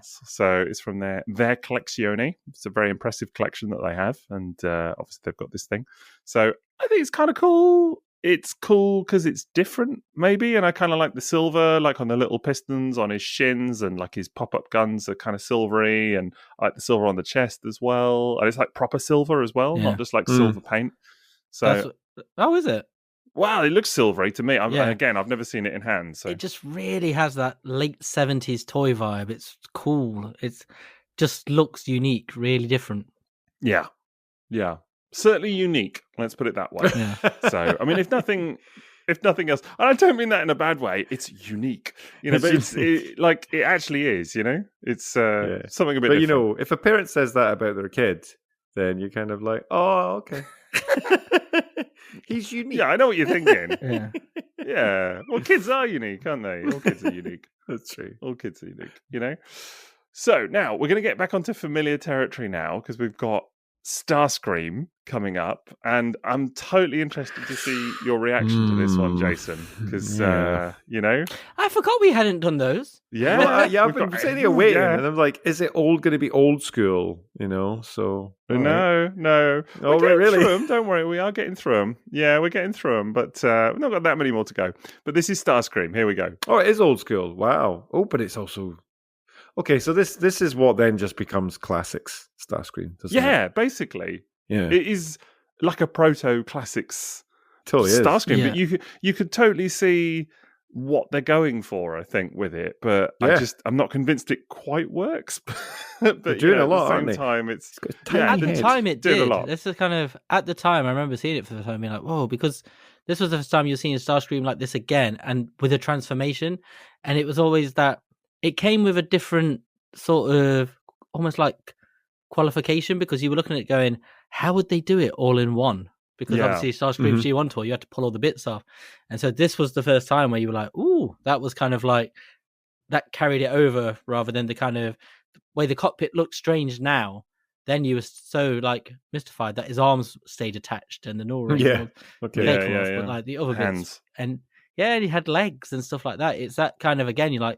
So it's from their collezione. It's a very impressive collection that they have, and obviously they've got this thing, so I think it's kind of cool. It's cool because it's different, maybe, and I kind of like the silver, like on the little pistons on his shins, and like his pop-up guns are kind of silvery, and I like the silver on the chest as well. And it's like proper silver as well, not just like silver paint. So, is it? Wow, it looks silvery to me. Again, I've never seen it in hand. So it just really has that late 70s toy vibe. It's cool. It just looks unique, really different. Yeah. Certainly unique. Let's put it that way. So, I mean, if nothing, if nothing else. And I don't mean that in a bad way. It's unique, but it actually is. It's something a bit. But different. if a parent says that about their kid, then you're kind of like, oh, okay. He's unique. Yeah, I know what you're thinking. Yeah. Well, kids are unique, aren't they? All kids are unique. That's true. All kids are unique. So now we're going to get back onto familiar territory now because we've got Starscream coming up, and I'm totally interested to see your reaction to this one, Jason, because I forgot we hadn't done those. Yeah, well, I've been sitting here waiting, and I'm like, is it all going to be old school? So no. Oh, really? Through them. Don't worry, we are getting through them. Yeah, we're getting through them, but we've not got that many more to go. But this is Starscream. Here we go. Oh, it is old school. Wow. Oh, but it's also. Okay, so this is what then just becomes classics Starscream, doesn't it? Basically. Yeah. It is like a proto-classics totally Starscream, is. But you could totally see what they're going for, I think, with it. But I'm not convinced it quite works. But they're doing a lot, aren't they? At the same time, it did. A lot. This is kind of, at the time, I remember seeing it for the time, being like, whoa, because this was the first time you're seeing Starscream like this again, and with a transformation. And it was always that, it came with a different sort of almost like qualification, because you were looking at it going, how would they do it all in one? Because obviously Starscream G1 tour, you had to pull all the bits off. And so this was the first time where you were like, ooh, that was kind of like, that carried it over, rather than the kind of way the cockpit looked strange now. Then you were so like mystified that his arms stayed attached and the null ring but like the other bits. And he had legs and stuff like that. It's that kind of, again, you're like,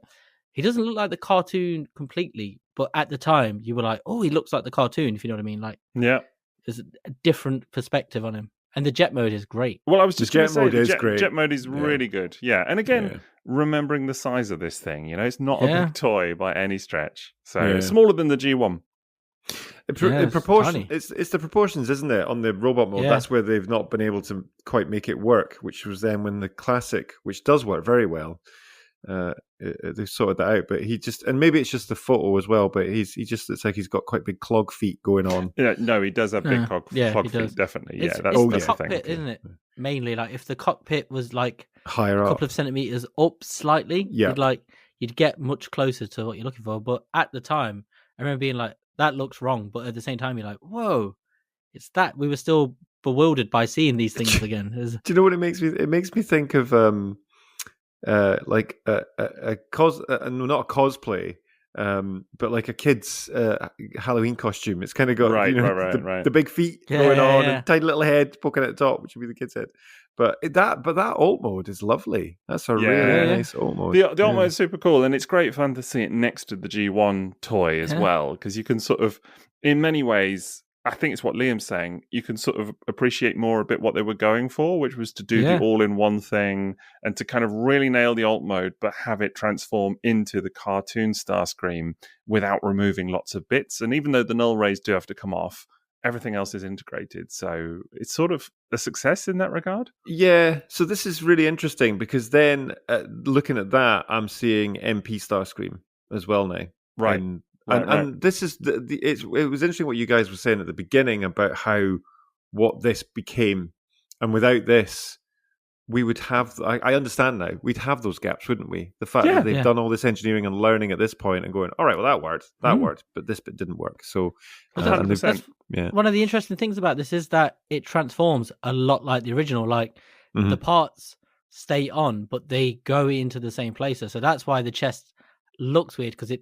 he doesn't look like the cartoon completely, but at the time you were like, oh, he looks like the cartoon, if you know what I mean. Like, there's a different perspective on him. And the jet mode is great. Well, I was just going to say, great. Jet mode is really good. Yeah. And again, remembering the size of this thing, it's not a big toy by any stretch. So it's smaller than the G1. In proportion, it's the proportions, isn't it? On the robot mode, that's where they've not been able to quite make it work, which was then when the classic, which does work very well, they've sorted that out. But he just, and maybe it's just the photo as well, but he just looks like he's got quite big clog feet going on. Yeah, no, he does have big clog feet, definitely. That's the cockpit, isn't it? Mainly, like if the cockpit was like higher a couple of centimeters up slightly, you'd get much closer to what you're looking for. But at the time, I remember being like, that looks wrong. But at the same time, you're like, whoa, it's that. We were still bewildered by seeing these things again. Do you know what it makes me? It makes me think of like not a cosplay, but like a kid's Halloween costume. It's kind of got the big feet going on and tiny little head poking at the top, which would be the kid's head. But that alt mode is lovely. That's a really nice alt mode. The alt mode is super cool, and it's great fun to see it next to the G1 toy as well, because you can sort of, in many ways, I think it's what Liam's saying, you can sort of appreciate more a bit what they were going for, which was to do the all-in-one thing and to kind of really nail the alt mode, but have it transform into the cartoon Starscream without removing lots of bits. And even though the null rays do have to come off, everything else is integrated. So it's sort of a success in that regard. Yeah. So this is really interesting, because then looking at that, I'm seeing MP Starscream as well now. Right. And this is it was interesting what you guys were saying at the beginning about what this became, and without this, we would have. I understand now. We'd have those gaps, wouldn't we? The fact that they've done all this engineering and learning at this point, and going, all right, well that worked, but this bit didn't work. So, that's one of the interesting things about this is that it transforms a lot like the original. Like the parts stay on, but they go into the same places. So that's why the chest looks weird, because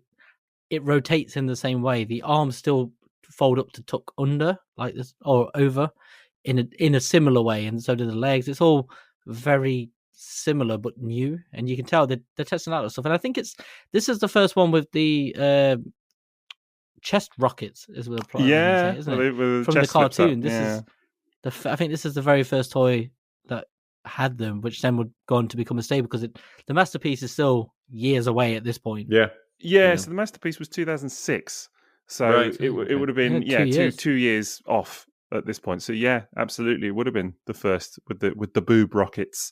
it rotates in the same way. The arms still fold up to tuck under like this, or over in a similar way, and so do the legs. It's all very similar but new, and you can tell that they're testing out stuff. And I think this is the first one with the chest rockets, as we'll probably say, isn't it? From the cartoon. I think this is the very first toy that had them, which then would go on to become a staple, because the masterpiece is still years away at this point. Yeah, so the masterpiece was 2006. So it would have been 2 years off at this point. So yeah, absolutely, it would have been the first with the boob rockets.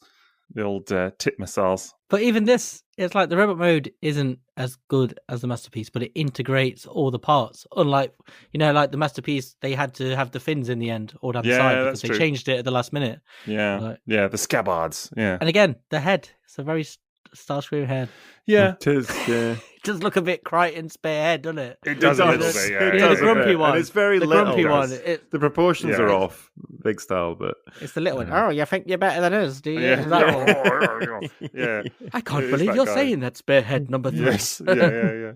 The old tip missiles. But even this, it's like the robot mode isn't as good as the Masterpiece, but it integrates all the parts. Unlike, like the Masterpiece, they had to have the fins in the end or down the side because they changed it at the last minute. Yeah, the scabbards. Yeah, and again, the head. It's a very Starscream head. Yeah, it is. Yeah, it does look a bit Crichton spearhead, doesn't it? It does a little bit. Yeah, the grumpy one. And it's very the little. Grumpy one. The proportions are off, big style, but it's the little one. Oh, you think you're better than us, do you? Yeah. That one. Yeah. I can't believe you're saying that, Spearhead number 3. Yes. Yeah.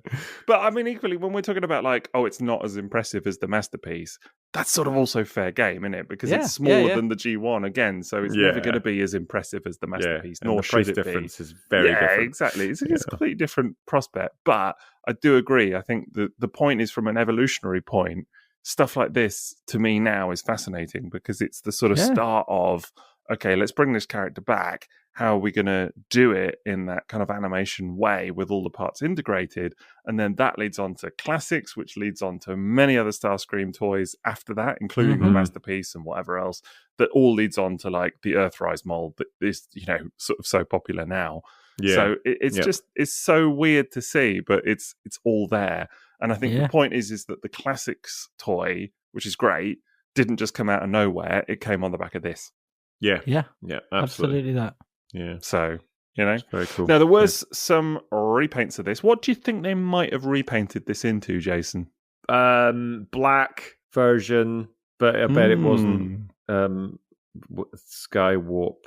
But I mean, equally, when we're talking about like, it's not as impressive as the Masterpiece, that's sort of also fair game, isn't it? Because it's smaller than the G1 again, so it's never going to be as impressive as the Masterpiece. And nor the price should it difference be. is very different. Exactly. It's a completely different prospect. But I do agree. I think the point is, from an evolutionary point, stuff like this to me now is fascinating because it's the sort of start of, okay, let's bring this character back. How are we going to do it in that kind of animation way with all the parts integrated? And then that leads on to classics, which leads on to many other Starscream toys after that, including the Masterpiece and whatever else, that all leads on to like the Earthrise mold that is, sort of so popular now. Yeah. So it's just, it's so weird to see, but it's all there. And I think the point is that the classics toy, which is great, didn't just come out of nowhere. It came on the back of this. Yeah, absolutely that. Yeah. So, it's very cool. Now, there was some repaints of this. What do you think they might have repainted this into, Jason? Black version, but I bet it wasn't Sky Warp.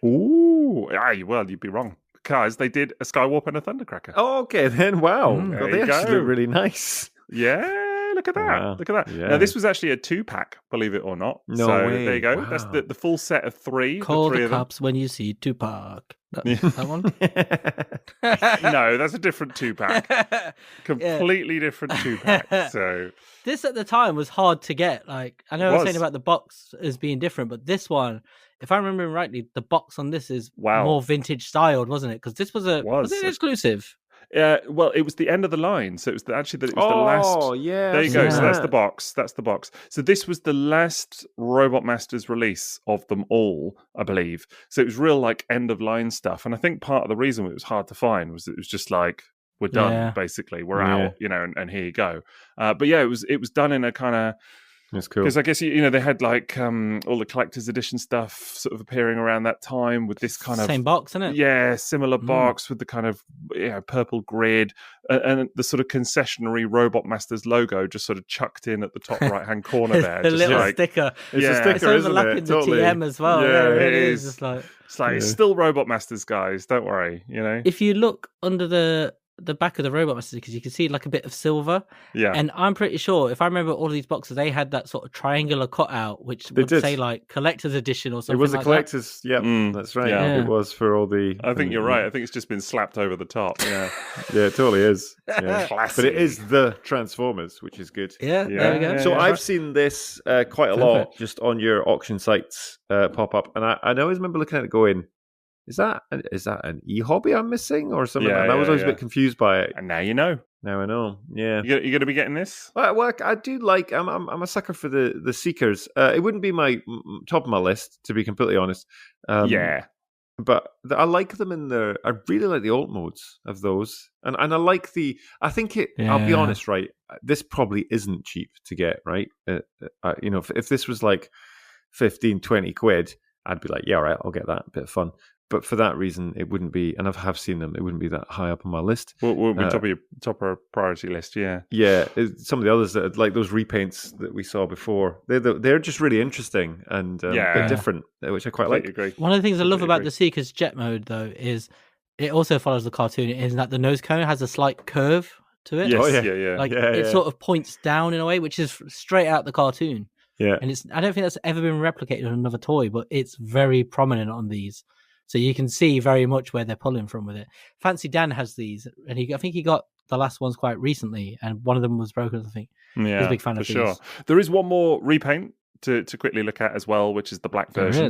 Ooh, well, you'd be wrong. Because they did a Skywarp and a Thundercracker. Oh, okay, then. Wow. They actually look really nice. Yeah, look at that. Wow. Look at that. Yeah. Now, this was actually a 2-pack, believe it or not. No so way. There you go. Wow. That's the full set of 3. Call the 3 the of them. cops when you see Tupac. That one? No, that's a different 2-pack. Completely different 2-pack. So this at the time was hard to get. Like, I know I was saying about the box as being different, but this one, if I remember rightly, the box on this is more vintage styled, wasn't it? Because this was was it exclusive? Well, it was the end of the line, so it was the last. Oh, yeah. There you go. So that's the box. That's the box. So this was the last Robotmasters release of them all, I believe. So it was real like end of line stuff, and I think part of the reason it was hard to find was it was just like, we're done, basically, we're out, and here you go. But yeah, it was done in a kind of. That's cool. Because I guess they had like all the collector's edition stuff sort of appearing around that time with this kind of same box, isn't it? Yeah, similar box with the kind of purple grid and the sort of concessionary Robotmasters logo just sort of chucked in at the top right hand corner there. The just little like, sticker. It's a sticker, it's overlapping the TM as well. Yeah, it is. It's like it's still Robotmasters, guys. Don't worry. If you look under the back of the Robotmasters, because you can see like a bit of silver. Yeah. And I'm pretty sure, if I remember all of these boxes, they had that sort of triangular cutout, which would say like collector's edition or something. It was a like collector's, that's right. Yeah. It was for all the... I think you're right. I think it's just been slapped over the top. Yeah. Yeah, it totally is. Yeah. Classic. But it is the Transformers, which is good. Yeah, there we go. So I've seen this quite a lot just on your auction sites pop up. And I always remember looking at it going, Is that an e-hobby I'm missing or something? And I was always a bit confused by it. And now you know. Now I know. Yeah. You're going to be getting this? Well, I do like. I'm a sucker for the Seekers. It wouldn't be my top of my list, to be completely honest. But I like them in the. I really like the alt modes of those, and I like the. I think it. Yeah. I'll be honest, right? This probably isn't cheap to get, right? If this was like 15, 20 quid, I'd be like, yeah, all right, I'll get that. A bit of fun. But for that reason, it wouldn't be, and I have seen them, it wouldn't be that high up on my list. Wouldn't be top of our priority list, yeah. Yeah, some of the others, that like those repaints that we saw before, they're just really interesting and a bit different, which I quite like. Agree. One of the things I love about the Seekers Jet mode, though, is it also follows the cartoon, is that the nose cone has a slight curve to it. Yes, it sort of points down in a way, which is straight out the cartoon. Yeah. And I don't think that's ever been replicated on another toy, but it's very prominent on these. So you can see very much where they're pulling from with it. Fancy Dan has these, and I think he got the last ones quite recently, and one of them was broken, I think. Yeah, he's a big fan of these. Sure. There is one more repaint to quickly look at as well, which is the black version.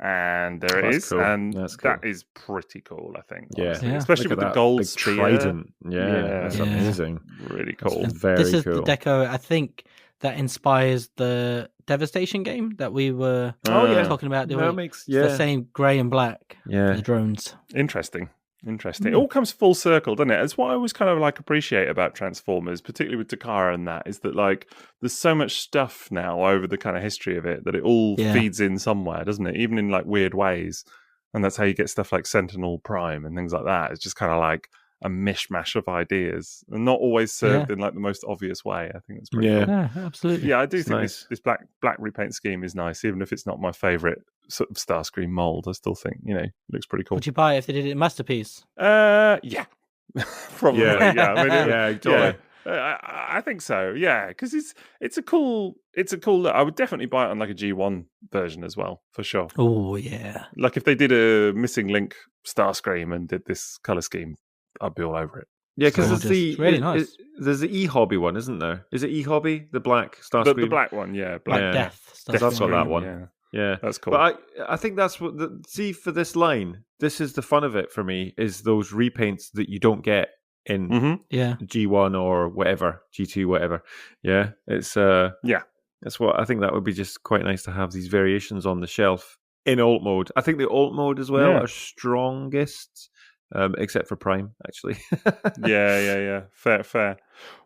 And there it is. Cool. And that is pretty cool, I think. Yeah. Especially with the gold spear. Trident. Yeah, that's amazing. Really cool. Very this is cool. the deco, I think, that inspires the Devastation game that we were talking about. It's the same grey and black for the drones. Interesting. It all comes full circle, doesn't it? It's what I always kind of like appreciate about Transformers, particularly with Takara and that, is that like there's so much stuff now over the kind of history of it that it all feeds in somewhere, doesn't it? Even in like weird ways. And that's how you get stuff like Sentinel Prime and things like that. It's just kind of like a mishmash of ideas and not always served in like the most obvious way. I think that's pretty cool. Yeah, absolutely. Yeah, I do think this black repaint scheme is nice, even if it's not my favourite sort of Starscream mould. I still think, it looks pretty cool. Would you buy it if they did it in Masterpiece? Yeah. Probably. Yeah. I mean, totally. I think so. Yeah, because it's a cool look. I would definitely buy it on like a G1 version as well, for sure. Oh yeah. Like if they did a Missing Link Starscream and did this colour scheme, I'd be all over it. Yeah, because it's really nice. There's the E-Hobby one, isn't there? Is it E-Hobby? The black Starscream? The black one, yeah. Black Death. I've got that one. Yeah, that's cool. But I think that's what see for this line. This is the fun of it for me, is those repaints that you don't get in G1 or whatever, G2, whatever. Yeah, it's that's what I think. That would be just quite nice to have these variations on the shelf in alt mode. I think the alt mode as well are strongest. Except for Prime, actually. Yeah. Fair.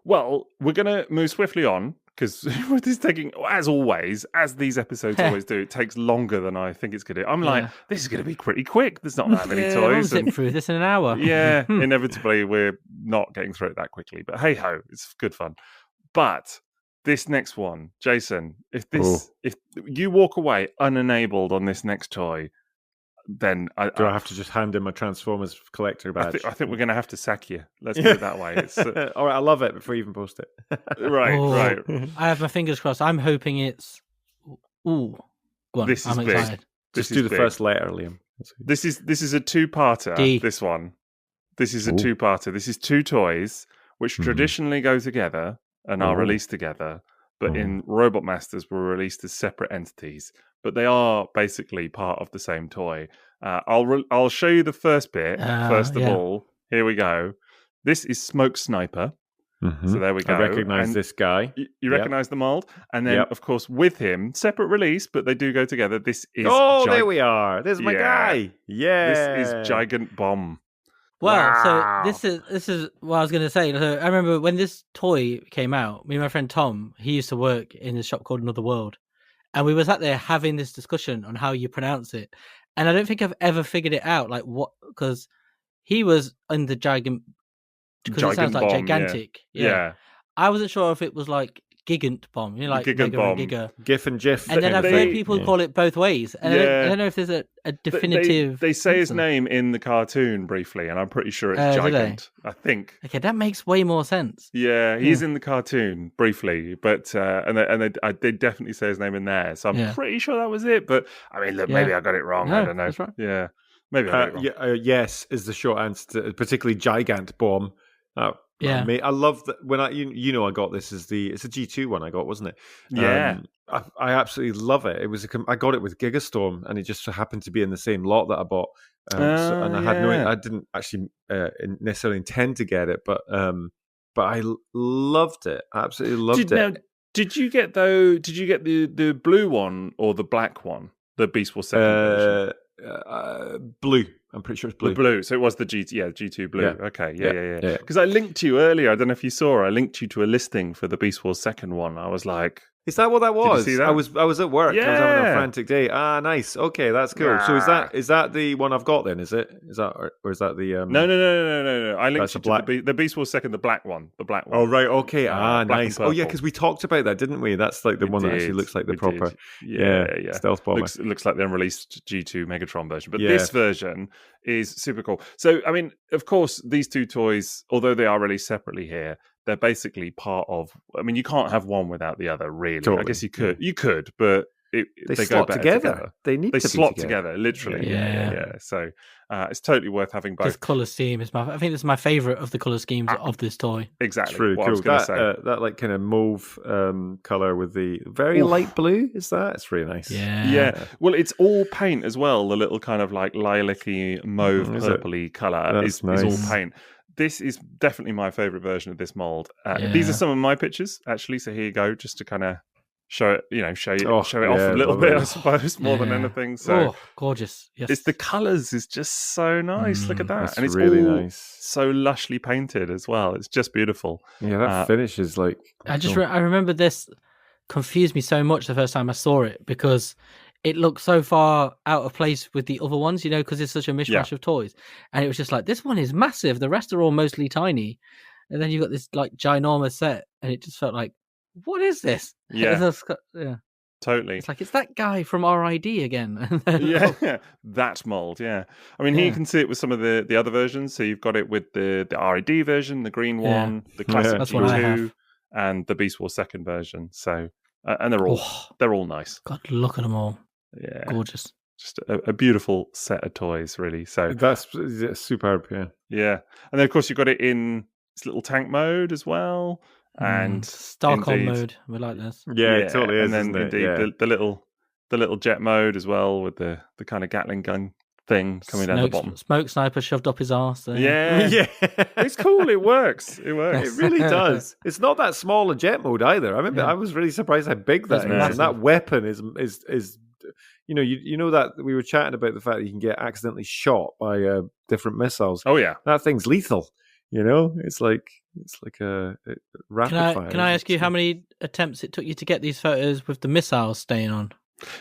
Well, we're going to move swiftly on because this is taking, as always, as these episodes always do, it takes longer than I think it's going to. I'm like, this is going to be pretty quick. There's not that many toys. Zip through this in an hour. Yeah, inevitably we're not getting through it that quickly. But hey ho, it's good fun. But this next one, Jason, if you walk away unenabled on this next toy, then I have to just hand in my Transformers collector badge? I think we're going to have to sack you. Let's put it that way. It's, all right, I love it before you even post it. Right. I have my fingers crossed. I'm hoping it's... Ooh. Go on. This is I'm big. excited. Just do the first letter, Liam. This is a two-parter, D. this one. This is a two-parter. This is two toys which traditionally go together and are released together, but in Robotmasters were released as separate entities. But they are basically part of the same toy. I'll show you the first bit first of all. Here we go. This is Smoke Sniper. So there we go. I recognise this guy. You recognise the mould, and then of course with him, separate release, but they do go together. This is there we are. There's my guy. Yeah, this is Gigant Bomb. Wow. So this is what I was going to say. So I remember when this toy came out, me and my friend Tom, he used to work in a shop called Another World. And we were sat there having this discussion on how you pronounce it. And I don't think I've ever figured it out. Like what, because he was in the Gigant, because it sounds like Bomb, gigantic. Yeah. I wasn't sure if it was like Gigant Bomb, like Gigant Mega Bomb. and Giga. GIF and GIF. And then I've heard people call it both ways. And I don't know if there's a definitive... They say his name in the cartoon briefly, and I'm pretty sure it's Gigant. I think. Okay, that makes way more sense. Yeah, he's in the cartoon briefly, but they definitely say his name in there, so I'm pretty sure that was it. But I mean, look, maybe I got it wrong. No, I don't know. That's right. Yeah, maybe I got it wrong. Yes, is the short answer. Particularly Gigant Bomb. Mate, I love that when I got this it's a G2 one I got, wasn't it? Yeah. I absolutely love it. It was I got it with Gigastorm, and it just happened to be in the same lot that I bought. I didn't actually necessarily intend to get it, but I loved it. I absolutely loved it. Now, did you get the blue one or the black one? The Beast Wars second version? Blue. I'm pretty sure it's blue. The blue. So it was the G2 blue. Yeah. Okay. Yeah. Because I linked you earlier. I don't know if you saw. I linked you to a listing for the Beast Wars second one. I was like, is that what that was? Did you see that? I was at work. I was having a frantic day. Nice. Okay, that's cool. So is that the one I've got then? Is it? Is that or is that the? No. I linked you to the Beast Wars second, the black one. Oh right. Okay. Nice. Oh yeah, because we talked about that, didn't we? That's like the one that actually looks like the proper. Yeah. Stealth bomber. Looks like the unreleased G2 Megatron version, but this version is super cool. So I mean, of course, these two toys, although they are released separately here, they're basically part of. I mean, you can't have one without the other, really. Totally. I guess you could. You could, but they slot go together. They slot together, literally. Yeah. So it's totally worth having both. This colour scheme is I think this is my favourite of the colour schemes of this toy. Exactly. True. What I was going to say. That like kind of mauve colour with the very light blue. Is that? It's really nice. Yeah. Well, it's all paint as well. The little kind of like lilac-y, mauve, purpley colour is all paint. this is definitely my favourite version of this mold. These are some of my pictures, actually. So here you go, just to kind of show it, show it off a little bit, I suppose, more than anything. So gorgeous! Yes, it's the colours is just so nice. Look at that, and it's really all nice. So lushly painted as well. It's just beautiful. Yeah, that finish is like. I remember this confused me so much the first time I saw it because it looked so far out of place with the other ones, because it's such a mishmash of toys. And it was just like, this one is massive. The rest are all mostly tiny. And then you got this like ginormous set, and it just felt like, what is this? Yeah. Yeah. Totally. It's like, it's that guy from RID again. That mold, yeah. I mean, here you can see it with some of the other versions. So you've got it with the RID version, the green one, the classic G2, and the Beast Wars second version. So, and they're all nice. God, look at them all. Yeah. Gorgeous. Just a beautiful set of toys, really. So that's superb, yeah. Yeah. And then, of course, you've got it in this little tank mode as well. And Starcom mode, we like this. Yeah, it totally is. And then indeed the little jet mode as well, with the kind of Gatling gun thing coming down the bottom. Smoke sniper shoved up his arse there. Yeah. It's cool. It works. It really does. It's not that small a jet mode either. I remember I was really surprised how big that is. And that weapon is that we were chatting about the fact that you can get accidentally shot by different missiles. Oh yeah, that thing's lethal. It's like a rapid fire. Can I ask you how many attempts it took you to get these photos with the missiles staying on?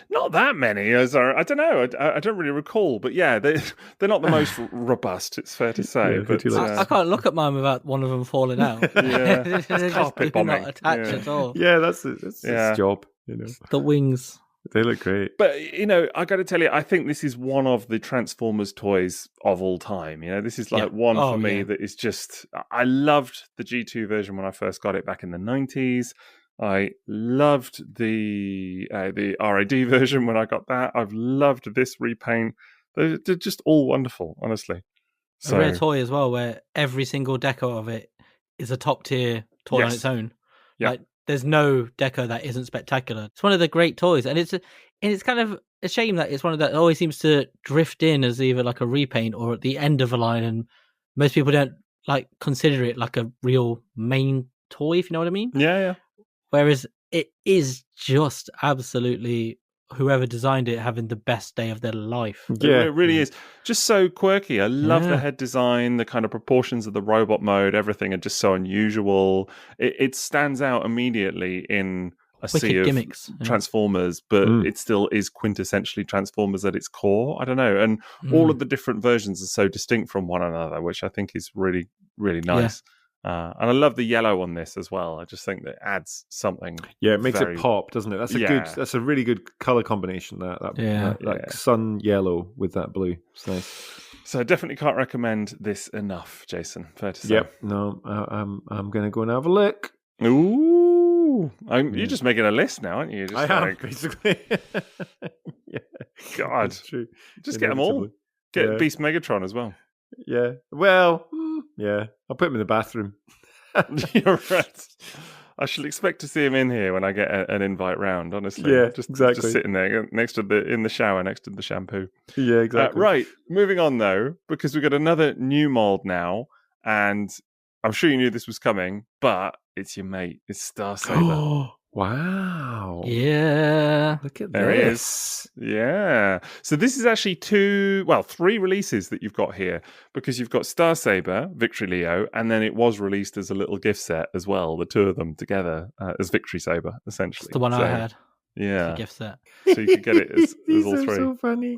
Not that many. I don't know. I don't really recall. But yeah, they're not the most robust. It's fair to say. But I can't look at mine without one of them falling out. Yeah, it's carpet bombing. Not attached at all. Yeah, that's its job. The wings. They look great. But, I got to tell you, I think this is one of the Transformers toys of all time. This is like one for me that is just... I loved the G2 version when I first got it back in the 90s. I loved the RID version when I got that. I've loved this repaint. They're just all wonderful, honestly. A rare toy as well, where every single deco of it is a top-tier toy on its own. Yeah. Like, there's no deco that isn't spectacular. It's one of the great toys, and it's kind of a shame that it's one of that always seems to drift in as either like a repaint or at the end of a line, and most people don't like consider it like a real main toy, if you know what I mean. Yeah. Whereas it is just absolutely whoever designed it having the best day of their life. Yeah, it really is. Just so quirky. I love the head design, the kind of proportions of the robot mode, everything are just so unusual. It stands out immediately in a sea of gimmicks, Transformers, but it still is quintessentially Transformers at its core. I don't know. And all of the different versions are so distinct from one another, which I think is really, really nice. Yeah. And I love the yellow on this as well. I just think that adds something. Yeah, it makes it pop, doesn't it? That's a really good color combination. That sun yellow with that blue. It's nice. So I definitely can't recommend this enough, Jason. Fair to say. Yep. No, I'm going to go and have a look. Ooh, you're just making a list now, aren't you? am basically. Yeah, God, that's true. Just get them all. Get Beast Megatron as well. Yeah. Well. Yeah, I'll put him in the bathroom. You're right. I shall expect to see him in here when I get an invite round, honestly. Yeah, just sitting there in the shower next to the shampoo. Yeah, exactly. Right, moving on though, because we've got another new mold now, and I'm sure you knew this was coming, but it's your mate. It's Starsaber. Wow. Yeah. Look at there this. It is. Yeah. So this is actually 3 releases that you've got here, because you've got Starsaber, Victory Lio, and then it was released as a little gift set as well, the two of them together as Victory Saber, essentially. It's the one I had. Yeah. The gift set. So you could get it as all three. These are so funny.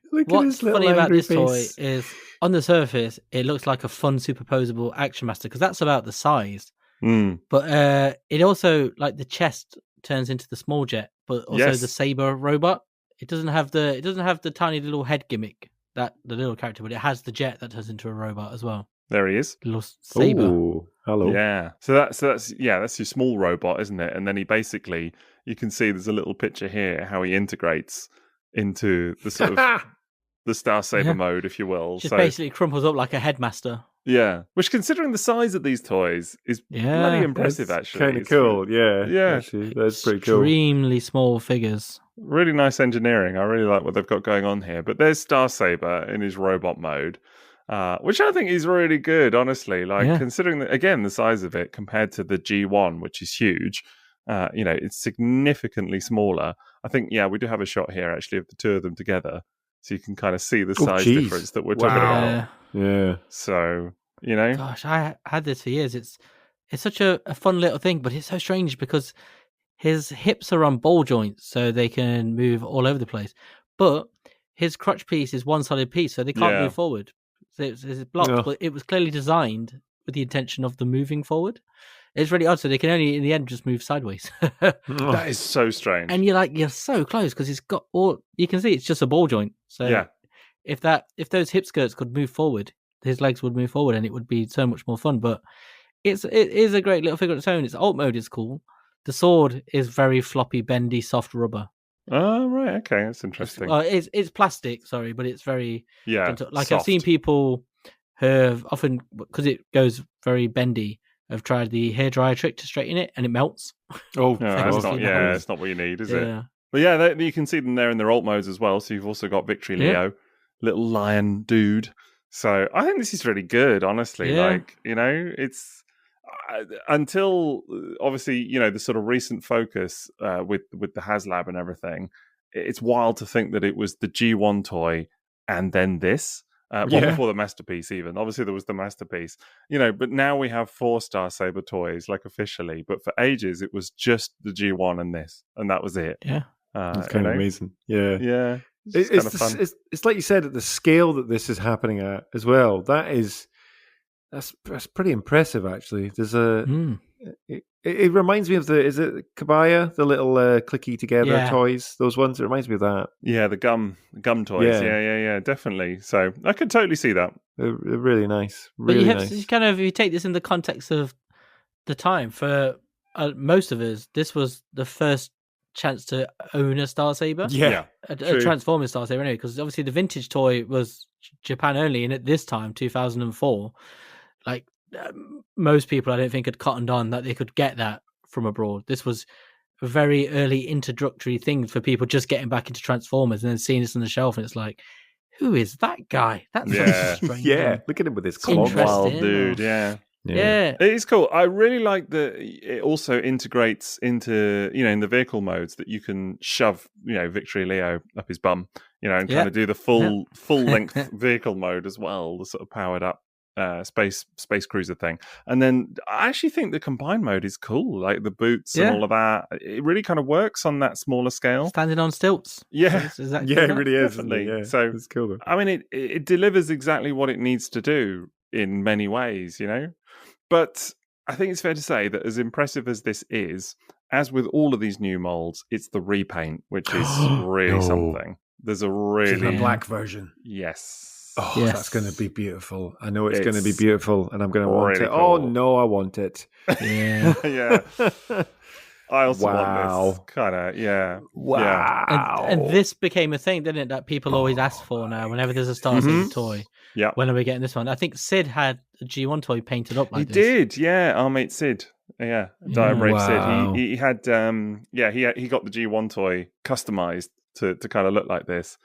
What's funny about this toy is, on the surface, it looks like a fun superposable Action Master, because that's about the size. But it also, like, the chest turns into the small jet, but also the Saber robot. It doesn't have the tiny little head gimmick that the little character, but it has the jet that turns into a robot as well. There he is. Little Saber. Ooh, hello. Yeah. So that's your small robot, isn't it? And then he basically, you can see there's a little picture here how he integrates into the sort of the Starsaber mode, if you will. Just basically crumples up like a headmaster. Yeah, which, considering the size of these toys, is bloody impressive. Actually, kind of cool. Yeah. Actually, that's pretty cool. Extremely small figures. Really nice engineering. I really like what they've got going on here. But there's Starsaber in his robot mode, which I think is really good, honestly. Like considering that, again, the size of it compared to the G1, which is huge, it's significantly smaller. I think, we do have a shot here actually of the two of them together, so you can kind of see the size difference that we're talking about. Yeah. So gosh, I had this for years. It's such a fun little thing, but it's so strange because his hips are on ball joints, so they can move all over the place. But his crutch piece is one solid piece, so they can't move forward. So it's blocked, but it was clearly designed with the intention of them moving forward. It's really odd, so they can only, in the end, just move sideways. That is so strange. And you're so close because it's got all. You can see it's just a ball joint. So if those hip skirts could move forward, his legs would move forward, and it would be so much more fun. But it is a great little figure on its own. Its alt mode is cool. The sword is very floppy, bendy, soft rubber. Oh, right. Okay, that's interesting. It's plastic, sorry, but it's very gentle. Like soft. I've seen people have often, because it goes very bendy, have tried the hairdryer trick to straighten it, and it melts. Oh, no, it's not what you need, is it? But you can see them there in their alt modes as well. So you've also got Victory Lio, little lion dude. So I think this is really good, honestly. Like, it's until obviously, the sort of recent focus with the HasLab and everything. It's wild to think that it was the G1 toy and then this. Before the Masterpiece, even. Obviously, there was the Masterpiece. But now we have 4 Star Saber toys, like officially. But for ages, it was just the G1 and this, and that was it. Yeah, it's kind of amazing. Yeah, yeah. It's like you said, at the scale that this is happening at as well. That's pretty impressive, actually. There's it reminds me of is it Kabaya, the little clicky together toys, those ones? It reminds me of that. Yeah, the gum toys. Yeah, definitely. So I could totally see that. They're really nice. Really nice. You take this in the context of the time. For most of us, this was the first chance to own a Star Saber. Yeah, a Transformers Star Saber anyway, because obviously the vintage toy was Japan only, and at this time, 2004, like most people I don't think had cottoned on that they could get that from abroad. This was a very early introductory thing for people just getting back into Transformers and then seeing this on the shelf, and it's like, who is that guy? That's strange. Yeah, look at him with his wild dude. Yeah. It's cool. I really like that it also integrates into, in the vehicle modes that you can shove, Victory Lio up his bum, and kind of do the full length vehicle mode as well, the sort of powered up space cruiser thing. And then I actually think the combined mode is cool, like the boots and all of that. It really kind of works on that smaller scale, standing on stilts. It really is. Definitely. Yeah, so it's cool. I mean, it delivers exactly what it needs to do in many ways, but I think it's fair to say that as impressive as this is, as with all of these new molds, it's the repaint, which is really something. There's a really the black version. Yes. Oh, that's going to be beautiful. I know it's going to be beautiful, and I'm going to want it. Cool. Oh, no, I want it. Yeah. Yeah. I also want this. Kind of, Wow. Yeah. And this became a thing, didn't it, that people always ask for now whenever there's a Star Saber toy. Yeah. When are we getting this one? I think Sid had a G1 toy painted up like this. He did, yeah. Our mate Sid. Yeah. Diabrave Sid. He had, he got the G1 toy customized to kind of look like this.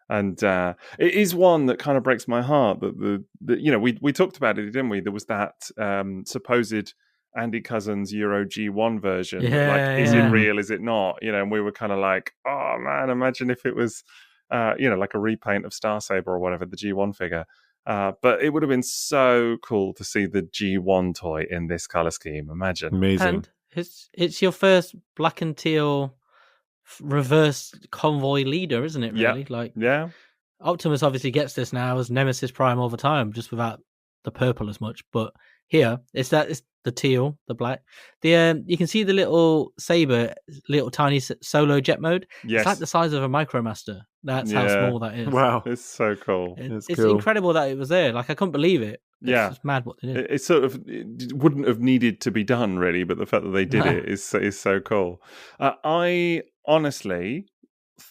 And it is one that kind of breaks my heart that we talked about it, didn't we? There was that supposed Andy Cousins Euro G1 version. Is it real? Is it not? And we were kind of like, oh man, imagine if it was, like a repaint of Star Saber or whatever, the G1 figure. But it would have been so cool to see the G1 toy in this color scheme. Imagine. Amazing. And it's your first black and teal reverse convoy leader, isn't it? Really? Optimus obviously gets this now as Nemesis Prime all the time, just without the purple as much. But here it's the teal, the black. You can see the little Saber, little tiny solo jet mode. Yes. It's like the size of a Micromaster. That's how small that is. Wow, it's so cool. It's cool. Incredible that it was there. Like I couldn't believe it. It's just mad what they did. It wouldn't have needed to be done really, but the fact that they did it is so cool. I honestly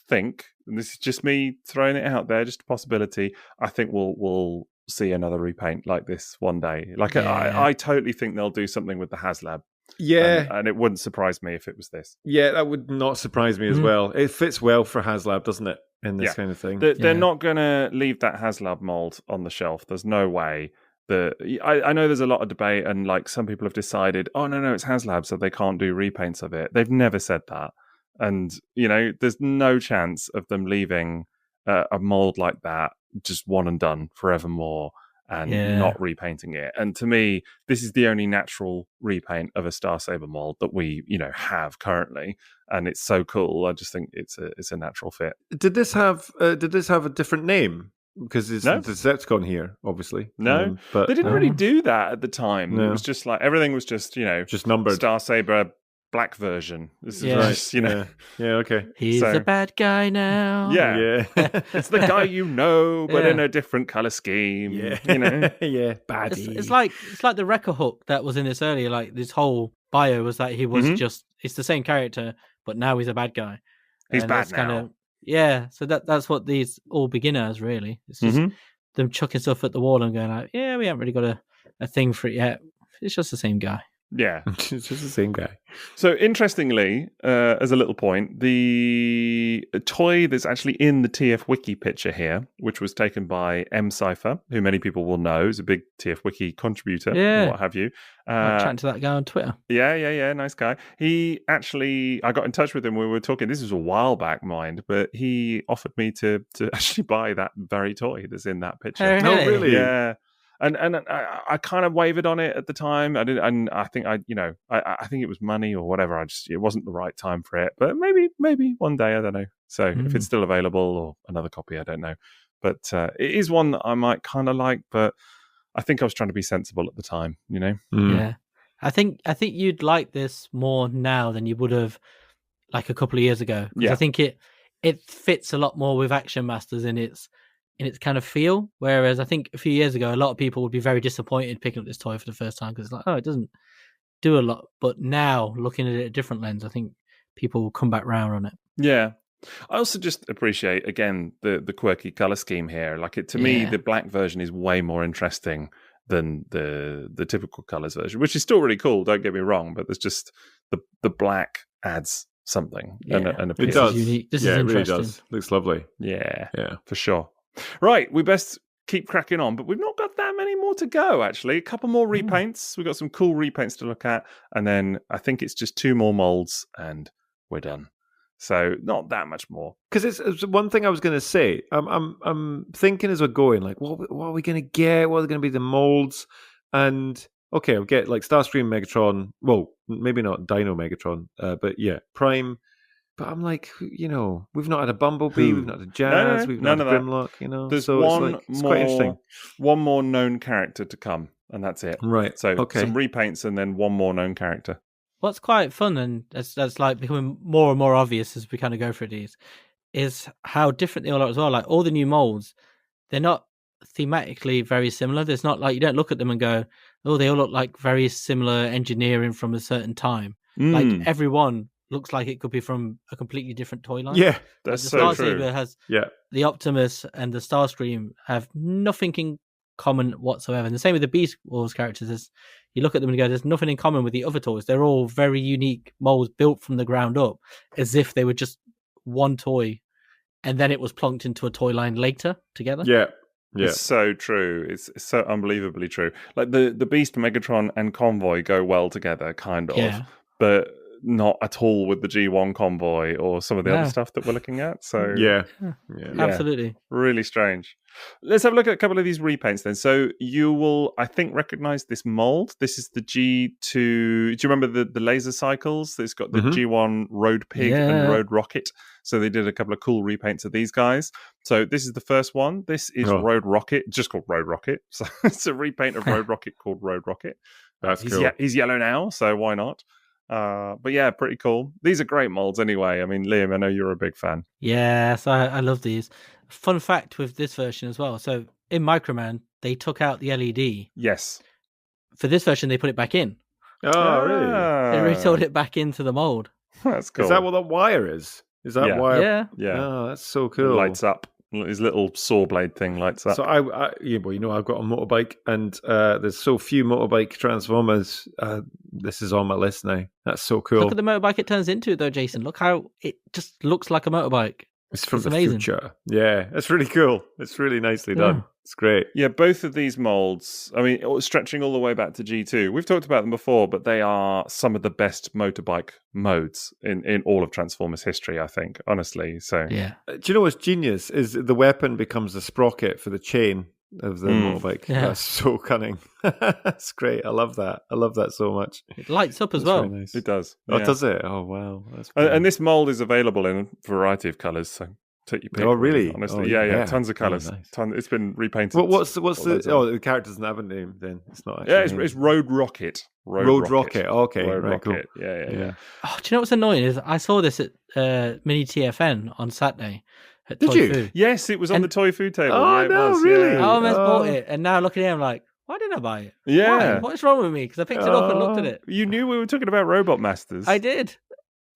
think, and this is just me throwing it out there, just a possibility, I think we'll see another repaint like this one day. I totally think they'll do something with the HasLab. Yeah. And it wouldn't surprise me if it was this. Yeah, that would not surprise me as well. It fits well for HasLab, doesn't it? in this kind of thing. They're not going to leave that HasLab mold on the shelf. There's no way. I know there's a lot of debate, and like some people have decided, oh no, it's HasLab, so they can't do repaints of it. They've never said that, and there's no chance of them leaving a mold like that just one and done forevermore and not repainting it. And to me, this is the only natural repaint of a Star Saber mold that we have currently, and it's so cool. I just think it's a natural fit. Did this have a different name? Because it's the Decepticon here, obviously. No, but they didn't really do that at the time. No. It was just like everything was just just numbered. Star Saber black version. This is just okay. He's a bad guy now. Yeah. It's the guy but in a different color scheme. Yeah, baddie. It's like the Wrecker Hook that was in this earlier. Like this whole bio was that he was it's the same character, but now he's a bad guy. He's bad now. So that's what these all begin as, really. It's just them chucking stuff at the wall and going like, we haven't really got a thing for it yet. It's just the same guy. Yeah. It's just the same guy. So interestingly, as a little point, the toy that's actually in the TF Wiki picture here, which was taken by M. Cypher, who many people will know is a big TF Wiki contributor, and what have you. Chatting to that guy on Twitter. Yeah, nice guy. He actually, I got in touch with him when we were talking, this was a while back, mind, but he offered me to actually buy that very toy that's in that picture. Oh, really? Yeah. And I kind of wavered on it at the time. I didn't, and I think I think it was money or whatever. It wasn't the right time for it. But maybe one day, I don't know. So if it's still available or another copy, I don't know. But it is one that I might kind of like. But I think I was trying to be sensible at the time. Yeah, I think you'd like this more now than you would have like a couple of years ago. I think it fits a lot more with Action Masters in its kind of feel, whereas I think a few years ago a lot of people would be very disappointed picking up this toy for the first time because it's like, it doesn't do a lot. But now looking at it a different lens, I think people will come back round on it. Yeah, I also just appreciate again the quirky color scheme here. Like to me, the black version is way more interesting than the typical colors version, which is still really cool. Don't get me wrong, but there's just the black adds something and a it does. This is unique. This is interesting. It really does. Looks lovely. Yeah, for sure. Right, we best keep cracking on, but we've not got that many more to go, actually. A couple more repaints. We've got some cool repaints to look at, and then I think it's just 2 more molds, and we're done. So not that much more. Because it's one thing I was going to say. I'm thinking as we're going, like, what are we going to get? What are going to be the molds? And, okay, I'll get, like, Starscream Megatron. Well, maybe not Dino Megatron, but, yeah, Prime. But I'm like, we've not had a Bumblebee, we've not had a Jazz, we've not had a Grimlock, There's so it's quite interesting. One more known character to come, and that's it. Right. So some repaints and then one more known character. What's quite fun, and that's like becoming more and more obvious as we kind of go through these, is how different they all are as well. Like all the new molds, they're not thematically very similar. There's not like, you don't look at them and go, oh, they all look like very similar engineering from a certain time. Like everyone looks like it could be from a completely different toy line. Yeah, that's so Star true. Saber has the Optimus and the Starscream have nothing in common whatsoever. And the same with the Beast Wars characters. You look at them and go, there's nothing in common with the other toys. They're all very unique molds built from the ground up, as if they were just one toy, and then it was plonked into a toy line later together. Yeah. It's so true. It's so unbelievably true. Like the Beast, Megatron, and Convoy go well together, kind of, but not at all with the G1 Convoy or some of the other stuff that we're looking at. So yeah, absolutely, really strange. Let's have a look at a couple of these repaints then. So you will, I think, recognize this mold. This is the G2. Do you remember the laser cycles? It's got the G1 Road Pig and Road Rocket. So they did a couple of cool repaints of these guys. So this is the first one. This is Road Rocket, just called Road Rocket. So it's a repaint of Road Rocket called Road Rocket. That's cool. He's yellow now, so why not? But yeah, pretty cool. These are great molds anyway. I mean, Liam, I know you're a big fan. Yes, I love these. Fun fact with this version as well. So in Microman, they took out the LED. Yes. For this version, they put it back in. Oh, really? They retooled it back into the mold. That's cool. Is that what that wire is? Is that wire? Yeah. Oh, that's so cool. It lights up. His little saw blade thing lights up. So I've got a motorbike, and there's so few motorbike Transformers. This is on my list now. That's so cool. Look at the motorbike it turns into, though, Jason. Look how it just looks like a motorbike. It's from It's the amazing. future. Yeah, it's really cool. It's really nicely done. Yeah. It's great. Yeah, both of these molds, I mean, stretching all the way back to G2, we've talked about them before, but they are some of the best motorbike modes in all of Transformers history, I think, honestly. So Yeah. Do you know what's genius is the weapon becomes the sprocket for the chain of the motorbike. Yeah. That's so cunning. That's great. I love that. I love that so much. It lights up as That's well. really nice. it does. Oh, yeah. does it? Oh, wow. That's And this mold is available in a variety of colours, so take your pick. Oh, really? Honestly, Oh, yeah, yeah. tons of colours. Oh, nice. It's been repainted. What's the? loads of Oh, the character doesn't have a name. Then it's not. yeah, Actually it's Road Rocket. Road Rocket. Okay, Road right, Rocket. cool. Yeah. Oh, do you know what's annoying is I saw this at Mini TFN on Saturday. At Did Toy you? Food. Yes, it was on And- the toy food table. Oh, yeah, it no, was. really? Yeah. I almost Oh. bought it, and now looking at it, I'm like, why didn't I buy it? Yeah. Why? What's wrong with me? Because I picked it up and looked at it. You knew we were talking about Robotmasters. I did.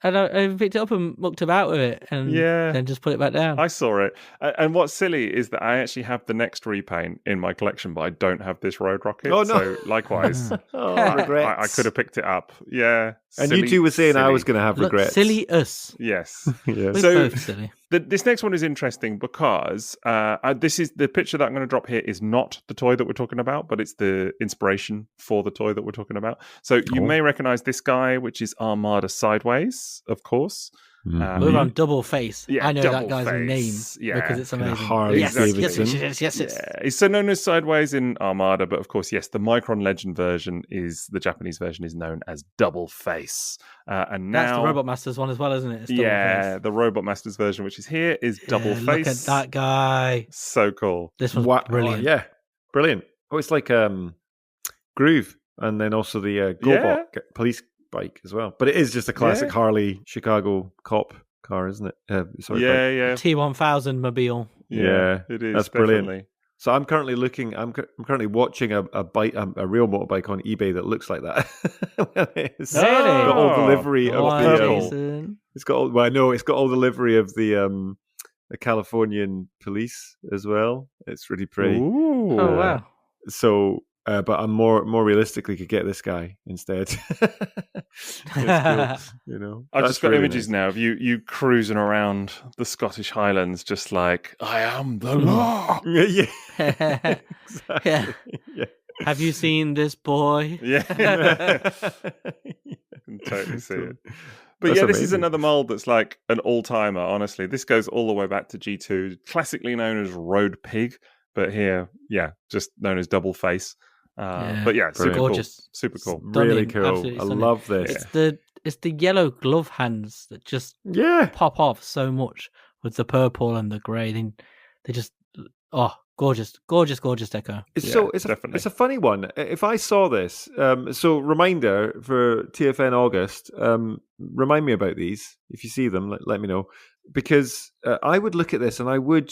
And I picked it up and mucked about with it, and Yeah. then just put it back down. I saw it. And what's silly is that I actually have the next repaint in my collection, but I don't have this Road Rocket. Oh, no. So likewise, Oh, regrets. I could have picked it up. Yeah. And you two were saying I was going to have Look, regrets. silly us. Yes. Yeah. We're So- both silly. This next one is interesting because this is the picture that I'm going to drop here is not the toy that we're talking about, but it's the inspiration for the toy that we're talking about. So you may recognize this guy, which is Armada Sideways, of course. We're on double face. Yeah, I know double that guy's face. name Yeah. because it's amazing. Harley yes, Davidson. yes. Yeah, he's so known as Sideways in Armada, but of course, yes, the Micron Legend version is the Japanese version is known as Double Face, and That's now the Robotmasters one as well, isn't it? It's double yeah, face. the Robotmasters version, which is here, is Double Yeah, Face. Look at that guy. So cool. This one's Wow. brilliant. Oh, yeah, brilliant. Oh, it's like Groove, and then also the GoBot police bike as well. But it is just a classic Harley Chicago cop car, isn't it? Sorry, Yeah, bike. yeah, T1000 mobile. Yeah, it is. that's brilliant. Definitely. So I'm currently looking. I'm currently watching a bike, a real motorbike on eBay that looks like that. It's Really? got all the livery of Oh, the. purple. Jason. It's got all. Well, I know it's got all the livery of the Californian police as well. It's really pretty. Ooh. Oh, wow. So, but I'm more realistically could get this guy instead. It's cool, you know. I've That's just got really images nice. now of you cruising around the Scottish Highlands, just like I am the law. Yeah, Yeah. exactly. Yeah. Have you seen this boy? Yeah, I can totally see it. But That's yeah, this is amazing. another mold that's like an all-timer, honestly. This goes all the way back to G2, classically known as Road Pig, but here, yeah, just known as Double Face. But yeah, super Brilliant. cool. Gorgeous. Super cool. Really Stunning, cool. absolutely I stunning. love this. It's the yellow glove hands that just Yeah. pop off so much with the purple and the grey. They just gorgeous deco. It's Yeah, it's definitely. it's a funny one. If I saw this, so reminder for TFN August, remind me about these. If you see them, let me know, because I would look at this and I would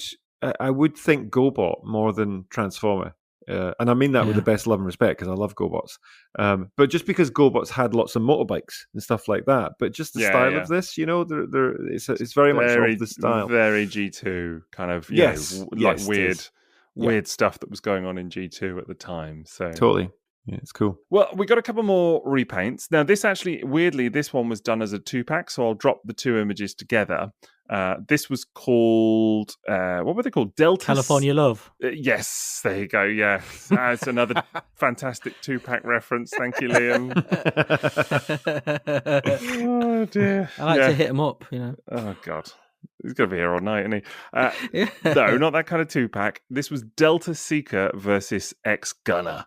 think GoBot more than Transformer. And I mean that with the best love and respect because I love GoBots. But just because GoBots had lots of motorbikes and stuff like that, but just the style of this, you know, it's very much of the style. Very G2 kind of, Yes, like yes, it weird is. weird stuff that was going on in G2 at the time. So Totally. Yeah, it's cool. Well, we got a couple more repaints. Now, this actually, weirdly, this one was done as a 2-pack, so I'll drop the two images together. This was called, what were they called? Delta California Love. Yes, there you go. Yeah, it's another fantastic 2-pack reference. Thank you, Liam. Oh dear. I like to hit him up, you know. Oh god, he's gonna be here all night, isn't he? Yeah. No, not that kind of 2-pack. This was Delta Seeker versus X Gunner,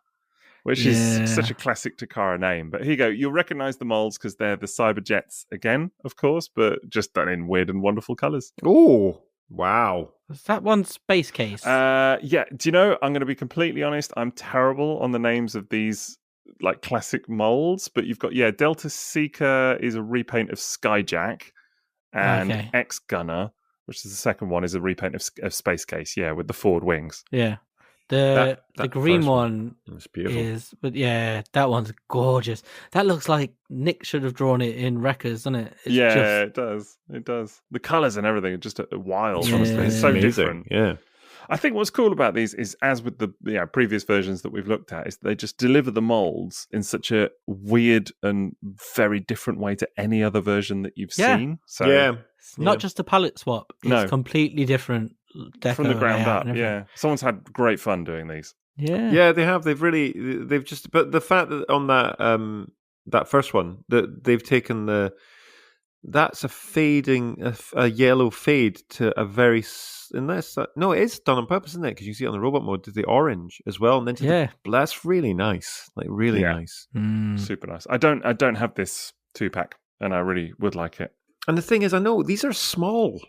which is such a classic Takara name. But here you go. You'll recognize the molds because they're the Cyber Jets again, of course, but just done in weird and wonderful colors. Oh, wow. Was that one Space Case? Yeah. Do you know, I'm going to be completely honest. I'm terrible on the names of these like classic molds, but you've got, Delta Seeker is a repaint of Skyjack, and X Gunner, which is the second one, is a repaint of Space Case, with the forward wings. Yeah. The green first one It's beautiful. is, but that one's gorgeous. That looks like Nick should have drawn it in Wreckers, doesn't it? It's It does. It does. The colours and everything are just wild, Yeah. honestly. It's so Amazing. different. Yeah. I think what's cool about these is, as with the previous versions that we've looked at, is they just deliver the molds in such a weird and very different way to any other version that you've seen. So it's not just a palette swap; it's completely different from the ground up. Yeah, someone's had great fun doing these. Yeah, they have. They've just. But the fact that on that first one that they've taken that's a fading, a yellow fade to a very. No, it is done on purpose, isn't it? Because you see it on the robot mode, to the orange as well, and then that's really nice, like really nice, super nice. I don't have this 2-pack, and I really would like it. And the thing is, I know these are small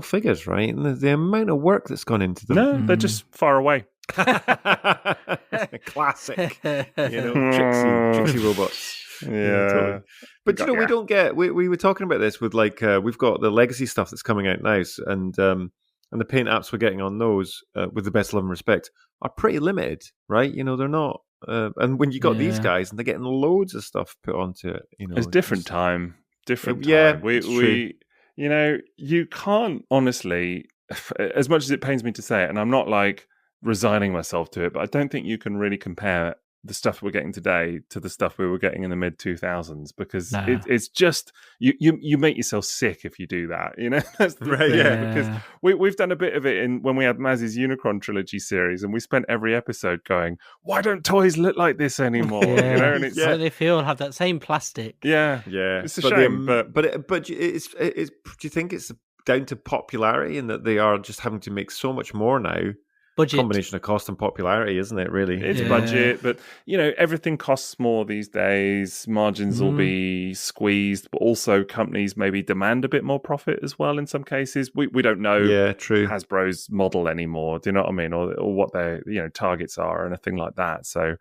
figures, right? And the amount of work that's gone into them. No, they're just far away. Classic, tricksy robots. Yeah, totally. But we don't get. We were talking about this with we've got the legacy stuff that's coming out now, and the paint apps we're getting on those, with the best love and respect, are pretty limited, right? They're not. And when you got these guys, and they're getting loads of stuff put onto it, it's different time. Different time. We you can't honestly, as much as it pains me to say it, and I'm not resigning myself to it, but I don't think you can really compare the stuff we're getting today to the stuff we were getting in the mid 2000s, because it's just you make yourself sick if you do that. That's the thing. Because we've done a bit of it when we had Maz's Unicron trilogy series, and we spent every episode going, why don't toys look like this anymore? And it's so they feel have that same plastic. It's a shame, but it's do you think it's down to popularity, and that they are just having to make so much more now? Budget. Combination of cost and popularity, isn't it, really? It's budget, but everything costs more these days. Margins will be squeezed, but also companies maybe demand a bit more profit as well in some cases. We don't know Hasbro's model anymore, do you know what I mean? Or what their targets are or anything like that. So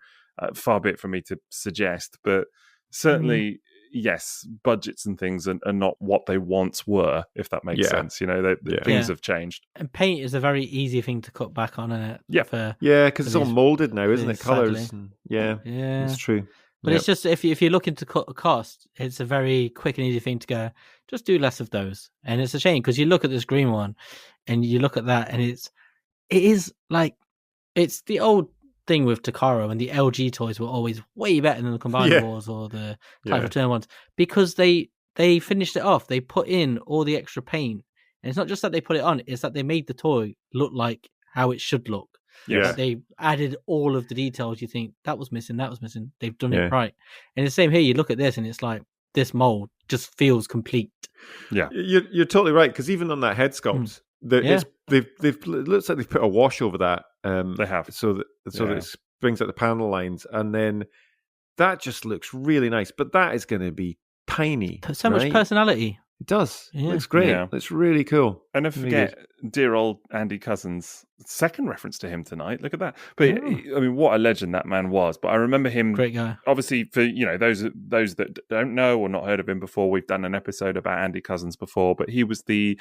far be it for me to suggest, but certainly yes, budgets and things are not what they once were, if that makes sense. Things have changed. And paint is a very easy thing to cut back on, isn't it? Because it's all molded now, isn't it? Colours. It's true. But it's just, if you're looking to cut a cost, it's a very quick and easy thing to go, just do less of those. And it's a shame, because you look at this green one, and you look at that, and it is it's the old thing with Takara, when the LG toys were always way better than the Combiner Wars or the Type Return ones, because they finished it off. They put in all the extra paint, and it's not just that they put it on; it's that they made the toy look like how it should look. Like they added all of the details. You think that was missing. They've done it right. And the same here. You look at this, and it's like this mold just feels complete. Yeah, you're totally right, because even on that head sculpt. They've it looks like they've put a wash over that. They have, so that it brings out the panel lines, and then that just looks really nice. But that is going to be tiny. There's so much personality. It does. It looks great. Yeah. It's really cool. And don't forget, dear old Andy Cousins, second reference to him tonight. Look at that. But I mean, what a legend that man was. But I remember him. Great guy. Obviously, for those that don't know or not heard of him before, we've done an episode about Andy Cousins before. But he was the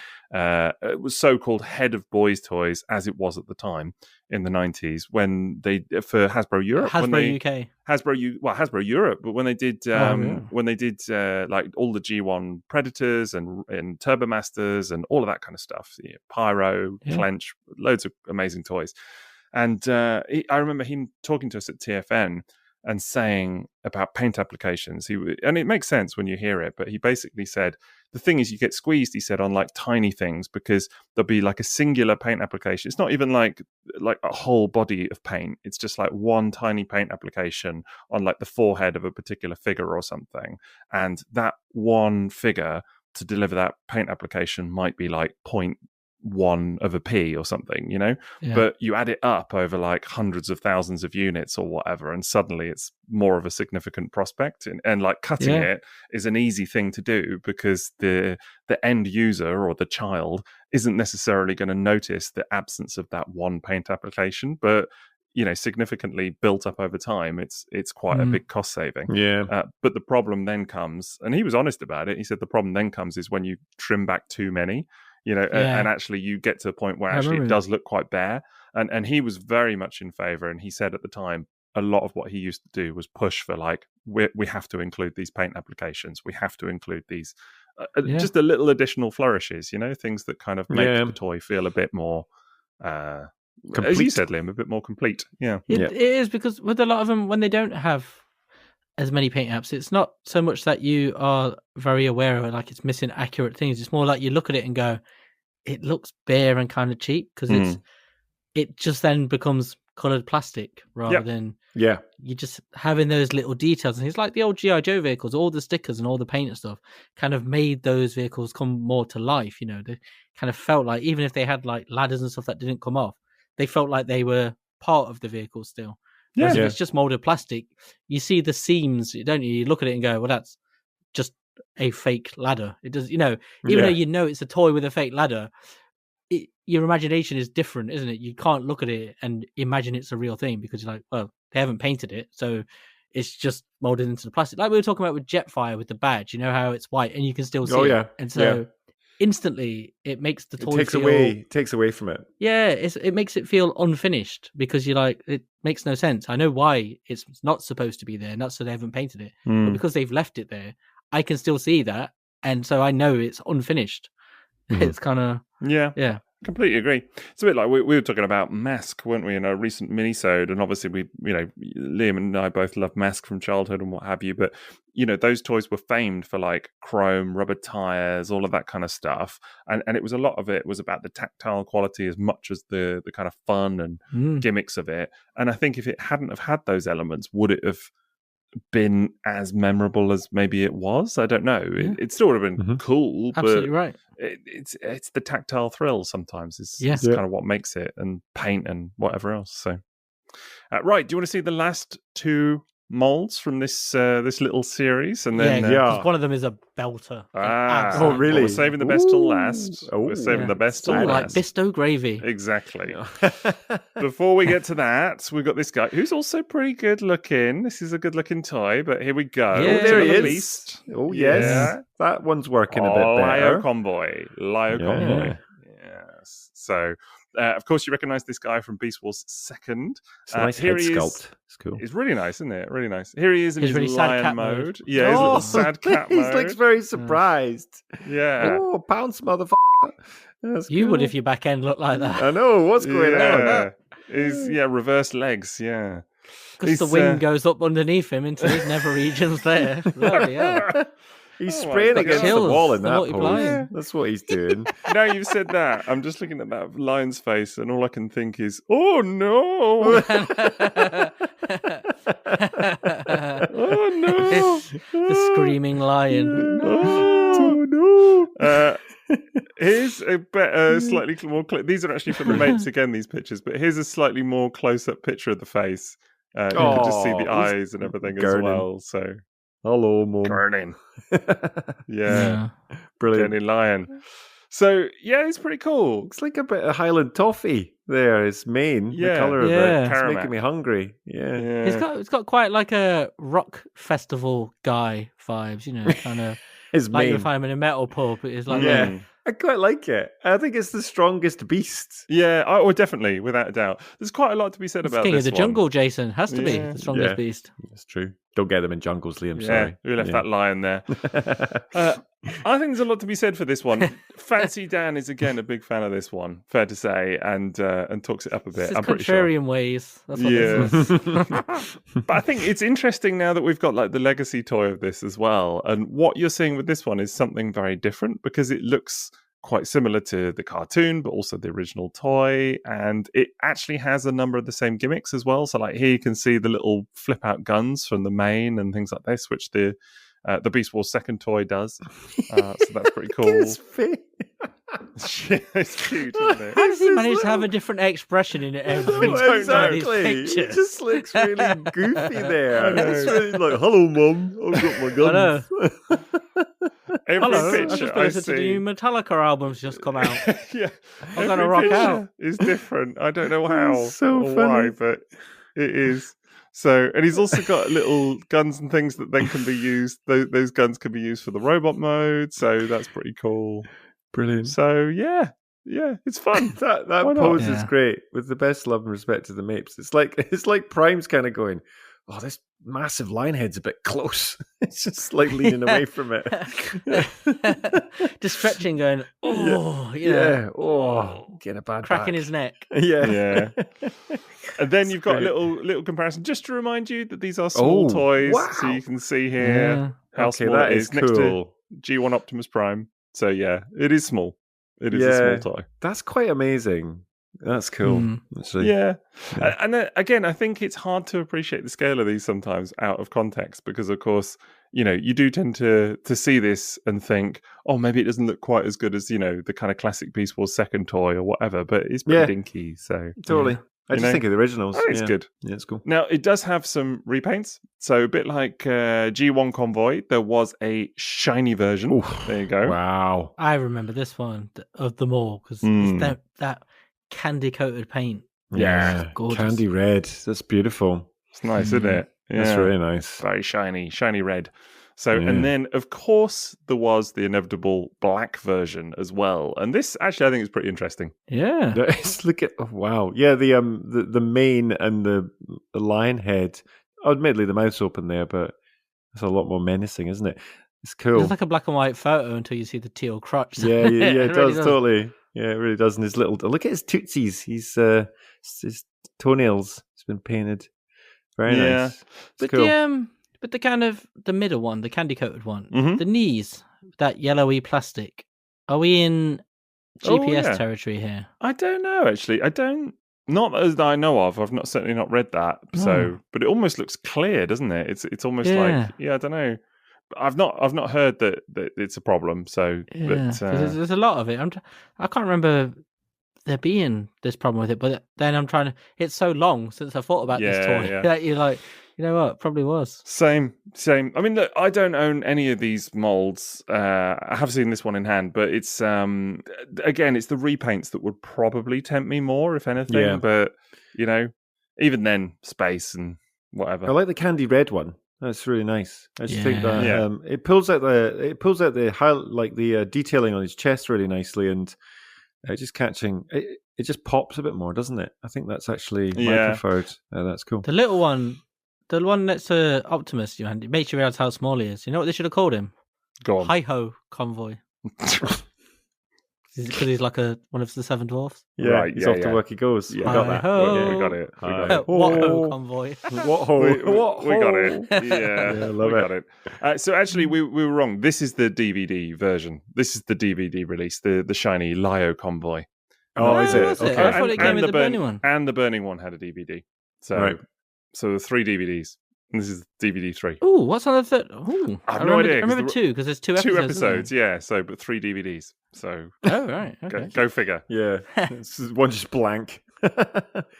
so-called head of boys' toys, as it was at the time in the 90s, when they for Hasbro Europe, UK. Hasbro Europe, but when they did like all the G1 Predators and Turbomasters and all of that kind of stuff, Pyro, Clench, loads of amazing toys. And I remember him talking to us at TFN and saying about paint applications. And it makes sense when you hear it, but he basically said, the thing is you get squeezed, he said, on like tiny things, because there'll be like a singular paint application. It's not even like a whole body of paint. It's just like one tiny paint application on like the forehead of a particular figure or something. And that one figure to deliver that paint application might be like 0.1 of a p or something, but you add it up over like hundreds of thousands of units or whatever, and suddenly it's more of a significant prospect, and like cutting it is an easy thing to do, because the end user or the child isn't necessarily going to notice the absence of that one paint application, but significantly built up over time, it's quite a big cost saving. But the problem then comes, and he was honest about it, he said the problem then comes is when you trim back too many, and actually you get to a point where actually it does look quite bare. And he was very much in favor, and he said at the time a lot of what he used to do was push for like, we have to include these paint applications, we have to include these just a little additional flourishes, things that kind of make the toy feel a bit more as you said, Liam, a bit more complete. Yeah, it is, because with a lot of them, when they don't have as many paint apps, it's not so much that you are very aware of it, like it's missing accurate things. It's more like you look at it and go, it looks bare and kind of cheap, because it just then becomes coloured plastic rather than you just having those little details. And it's like the old G.I. Joe vehicles, all the stickers and all the paint and stuff kind of made those vehicles come more to life. You know, they kind of felt like, even if they had like ladders and stuff that didn't come off, they felt like they were part of the vehicle still. Whereas if it's just molded plastic, you see the seams, don't you? You look at it and go, well, that's just a fake ladder. It does, even though you know it's a toy with a fake ladder, your imagination is different, isn't it? You can't look at it and imagine it's a real thing, because you're like, well, they haven't painted it, so it's just molded into the plastic. Like we were talking about with Jetfire, with the badge, you know how it's white and you can still see it. And so instantly it makes the toy takes away from it. Yeah, it makes it feel unfinished, because you're like, it makes no sense. I know why it's not supposed to be there, not so they haven't painted it, but because they've left it there, I can still see that, and so I know it's unfinished. It's kind of completely agree. It's a bit like we were talking about Mask, weren't we, in a recent minisode? And obviously, Liam and I both love Mask from childhood and what have you. But those toys were famed for like chrome, rubber tires, all of that kind of stuff. And it was, a lot of it was about the tactile quality as much as the kind of fun and gimmicks of it. And I think if it hadn't have had those elements, would it have been as memorable as maybe it was? I don't know. It still would have been cool. Absolutely but right. It's the tactile thrill sometimes is kind of what makes it, and paint and whatever else. So, right, do you want to see the last two molds from this little series? And then because one of them is a belter. Oh, really? Well, we're saving the best till last. We're saving the best till last. Like Bisto gravy. Exactly. Before we get to that, we've got this guy who's also pretty good looking. This is a good looking toy, but here we go. Yeah, there he is. Beast. Oh, yes. Yeah. That one's working a bit better. Lio Convoy. Yes. So, of course, you recognise this guy from Beast Wars 2nd. It's a nice head sculpt. It's cool. It's really nice, isn't it? Really nice. Here he is in his really lion mode. Yeah, his little sad cat mode. He looks very surprised. Yeah. Oh, pounce, motherfucker. You would if your back end looked like that. I know. What's going on? He's, reversed legs, yeah. Because the wing goes up underneath him into his nether regions there. Bloody hell. He's spraying against the wall in that pose. Yeah. That's what he's doing. Now you've said that, I'm just looking at that lion's face, and all I can think is, oh no! Oh no! The screaming lion. Oh no! Here's a better, slightly more. These are actually from the Mapes again. These pictures, but here's a slightly more close-up picture of the face. You can just see the eyes and everything as well. So. Hello, Mum. Burning. Yeah. Brilliant. Burning lion. So, it's pretty cool. Looks like a bit of Highland toffee there, his mane. The colour of it. It's making me hungry. Yeah. It's got quite like a rock festival guy vibes, kind of. His like mane. if I'm in a metal pub, it's like I quite like it. I think it's the strongest beast. Yeah, definitely, without a doubt. There's quite a lot to be said about King this of the Jungle, Jason. Has to be the strongest beast. That's true. Don't get them in jungles, Liam. Sorry. We left that lion there. I think there's a lot to be said for this one. Fancy Dan is, again, a big fan of this one, fair to say, and talks it up a bit. I'm pretty sure. Contrarian ways. That's what this is. But I think it's interesting now that we've got like the legacy toy of this as well. And what you're seeing with this one is something very different, because it looks quite similar to the cartoon, but also the original toy. And it actually has a number of the same gimmicks as well. So like here you can see the little flip out guns from the main and things like this, which the Beast Wars 2nd toy does. So that's pretty cool. It's cute, isn't it? How does he manage to have a different expression in it every exactly. It just looks really goofy there. It's really like, hello, Mum. I've got my guns. Every picture I just listened to the new Metallica albums just come out. I'm going to rock out. It's different. I don't know how so or funny. why, but it is. So, and he's also got little guns and things that then can be used. Those guns can be used for the robot mode. So that's pretty cool. Brilliant. So yeah, it's fun. that pose is great. With the best love and respect to the Mapes, it's like Prime's kind of going, oh, this massive lion head's a bit close. It's just like leaning away from it. Just stretching, going, getting a bad cracking back. his neck. Yeah. And then you've got a little comparison just to remind you that these are small toys. Wow. So you can see here how small that it is cool. next to G1 Optimus Prime. So yeah, it is small. It is a small toy. That's quite amazing. That's cool. Actually. Yeah. And then, again, I think it's hard to appreciate the scale of these sometimes out of context because, of course, you do tend to see this and think, oh, maybe it doesn't look quite as good as, the kind of classic Beast Wars second toy or whatever, but it's pretty dinky. So totally. I just think of the originals. I think it's good. Yeah, it's cool. Now, it does have some repaints. So a bit like G1 Convoy, there was a shiny version. Ooh, there you go. Wow. I remember this one of them all because that candy-coated paint. Yeah, candy red. That's beautiful. It's nice, isn't it? Yeah. That's really nice. Very shiny red. So, and then, of course, there was the inevitable black version as well. And this, actually, I think is pretty interesting. Yeah. Look at, wow. Yeah, the mane and the lion head. Admittedly, the mouth's open there, but it's a lot more menacing, isn't it? It's cool. It's like a black and white photo until you see the teal crotch. Yeah, it does, totally. Yeah, it really does. And his little, look at his tootsies. His toenails. It's been painted. Very nice. But cool. But the kind of the middle one, the candy coated one, the knees, that yellowy plastic. Are we in GPS territory here? I don't know. Actually, not as I know of. I've certainly not read that. So, but it almost looks clear, doesn't it? It's almost like I don't know. I've not heard that it's a problem. So, but there's a lot of it. I can't remember there being this problem with it, but then I'm trying to. It's so long since I thought about this toy that you're like, you know what? Probably was. Same. I mean, look, I don't own any of these molds. I have seen this one in hand, but it's again, it's the repaints that would probably tempt me more, if anything. Yeah. But even then, space and whatever. I like the candy red one. That's really nice. I just think that it pulls out the detailing on his chest really nicely, and just catching it just pops a bit more, doesn't it? I think that's actually my preferred. That's cool. The little one. The one next to Optimus, it makes you realize how small he is. You know what they should have called him? Go on. Hi-Ho Convoy. Because he's like one of the Seven Dwarfs. Yeah, right, he's off to work he goes. Yeah, we got that. We got it. What-Ho Convoy. What-Ho. We got it. Yeah, I love it. Got it. So actually, we were wrong. This is the DVD version. This is the DVD release, the shiny Lio Convoy. Oh, is it? Okay. I thought it came with the burning one. And the burning one had a DVD. So the 3 DVDs. And this is DVD 3. Oh, what's on the third? Ooh, I have no idea. I remember 2 because there's 2 episodes. 2 episodes, yeah. So, but 3 DVDs. So, right. Okay. Go figure. Yeah, one just blank.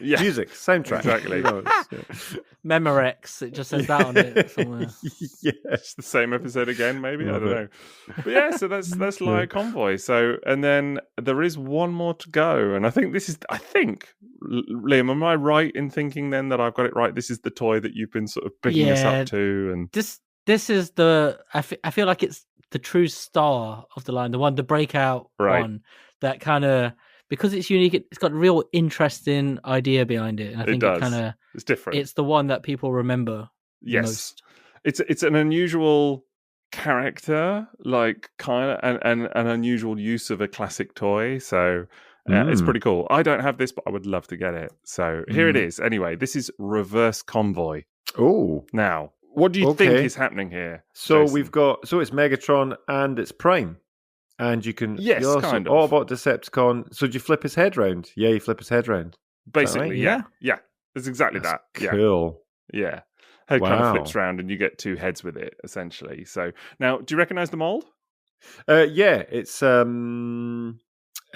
Music, soundtrack. Exactly. Memorex. It just says that on it somewhere. It's the same episode again, maybe. I don't know. But yeah, so that's Lio Convoy. So, and then there is one more to go, and I think Liam, am I right in thinking then that I've got it right? This is the toy that you've been sort of picking us up to, and this is the I feel like it's the true star of the line, the breakout one that kind of. Because it's unique, it's got a real interesting idea behind it, and I think it's different. It's the one that people remember. Yes, it's an unusual character, like kind of an unusual use of a classic toy. So it's pretty cool. I don't have this, but I would love to get it. So here it is. Anyway, this is Reverse Convoy. Oh, now what do you think is happening here? So Jason? it's Megatron and it's Prime. And you can... Yes, kind of. Autobot Decepticon. So do you flip his head round? Yeah, you flip his head round. Basically, right? Yeah. It's exactly that. Cool. Yeah. Head kind of flips round and you get 2 heads with it, essentially. So, now, do you recognise the mould? Yeah, it's a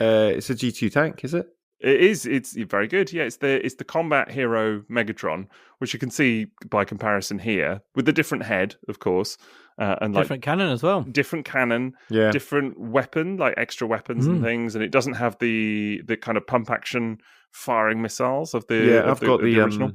G2 tank, is it? It is. It's very good. Yeah, it's the combat hero Megatron, which you can see by comparison here, with the different head, of course. And different cannon as well. Different cannon, different weapon, like extra weapons and things, and it doesn't have the kind of pump action firing missiles of the I've got the original.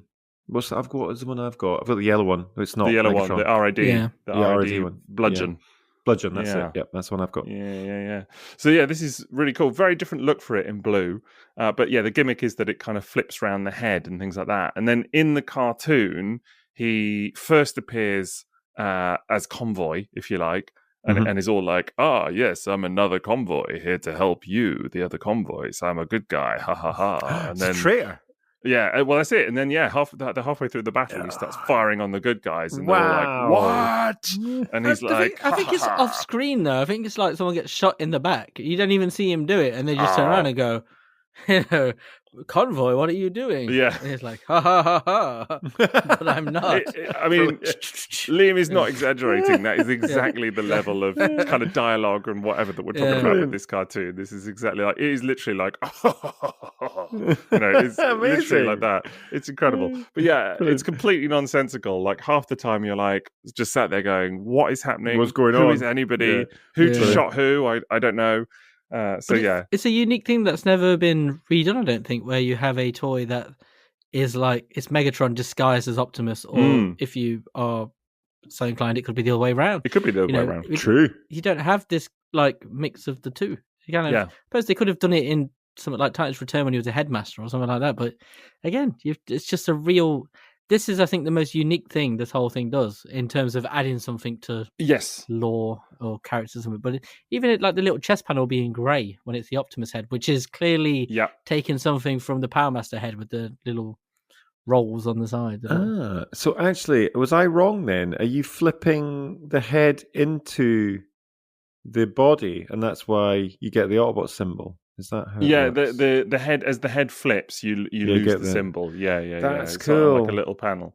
What's the one I've got? I've got the yellow one. It's not the yellow Megatron. one, the RID, the RID one, bludgeon. Yeah. Bludgeon, that's it. Yep, that's the one I've got. Yeah. So this is really cool. Very different look for it in blue. But the gimmick is that it kind of flips around the head and things like that. And then in the cartoon, he first appears as Convoy, if you like, and is all like, yes, I'm another convoy here to help you, the other convoys. I'm a good guy, ha ha ha. And then traitor. Yeah, well, that's it. And then, halfway through the battle, he starts firing on the good guys, and they're all like, "What?" And he's like, I think it's off screen though. I think it's like someone gets shot in the back. You don't even see him do it, and they just turn around and go, "Convoy, what are you doing?" Yeah, and it's like, "Ha ha ha ha!" But I'm not. I mean, Liam is not exaggerating. That is exactly the level of kind of dialogue and whatever that we're talking about with this cartoon. This is exactly like it is. Literally like, it's literally like that. It's incredible. But yeah, it's completely nonsensical. Like half the time, you're like just sat there going, "What is happening? What's going on? Who is anybody? Who just shot who? I don't know." It's a unique thing that's never been redone, I don't think, where you have a toy that is like it's Megatron disguised as Optimus, or if you are so inclined, it could be the other way around. It could be the other way around. True. You don't have this like mix of the two. You kind of suppose they could have done it in something like Titan's Return when he was a headmaster or something like that. But again, it's just a real. This is, I think, the most unique thing this whole thing does in terms of adding something to lore or characters or something. But even like the little chest panel being grey when it's the Optimus head, which is clearly taking something from the Power Master head with the little rolls on the side. So actually, was I wrong then? Are you flipping the head into the body, and that's why you get the Autobot symbol? Is that how it works? the head, as the head flips, you lose the symbol. That's it's cool. like a little panel.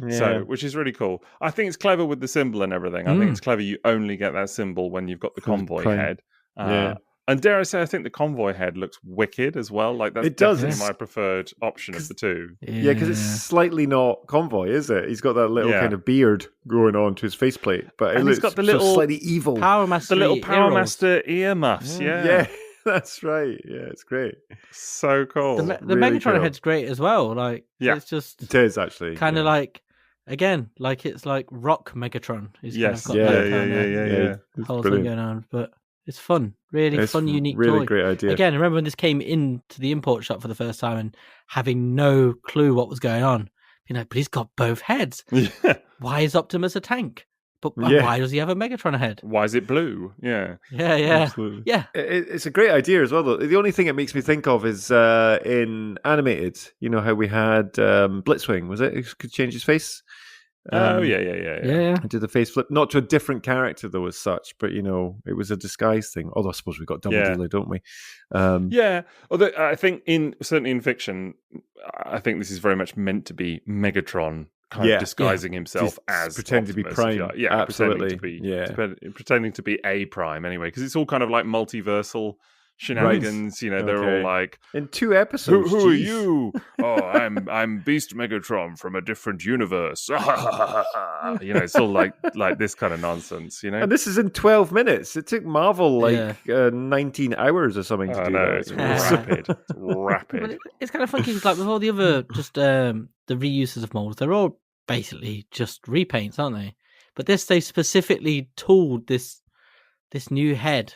So, which is really cool. I think it's clever with the symbol and everything. I think it's clever you only get that symbol when you've got the convoy head. And dare I say, I think the convoy head looks wicked as well. Like that's definitely my preferred option of the two. Yeah, because it's slightly not convoy, is it? He's got that little kind of beard growing on to his faceplate, but it looks got the little slightly evil Power Master, the little Power Master ear muffs. Yeah. That's right. Yeah, it's great. So cool. The really Megatron head's great as well. Like, it's just it is actually kind of like again, like it's like Rock Megatron. He's kind of got yeah. Whole thing going on, but it's fun, really fun, unique, really toy. Great idea. Again, I remember when this came into the import shop for the first time and having no clue what was going on. But he's got both heads. Yeah. Why is Optimus a tank? But why does he have a Megatron head? Why is it blue? Yeah. Absolutely. Yeah. It's a great idea as well, though. The only thing it makes me think of is in animated, you know how we had Blitzwing, was it? He could change his face. Yeah. And do the face flip. Not to a different character, though, as such, but, it was a disguise thing. Although I suppose we've got Double Dealer, don't we? Although I think certainly in fiction, I think this is very much meant to be Megatron kind of disguising himself as pretending to be Prime. Yeah, absolutely. Pretending to be a Prime anyway, because it's all kind of like multiversal shenanigans. Right. They're all like in 2 episodes. Who are you? Oh, I'm Beast Megatron from a different universe. It's all like this kind of nonsense. And this is in 12 minutes. It took Marvel 19 hours or something to do that. It's rapid. It's rapid. But it's kind of funky because like with all the other just the reuses of molds, they're all basically just repaints, aren't they? But they specifically tooled this new head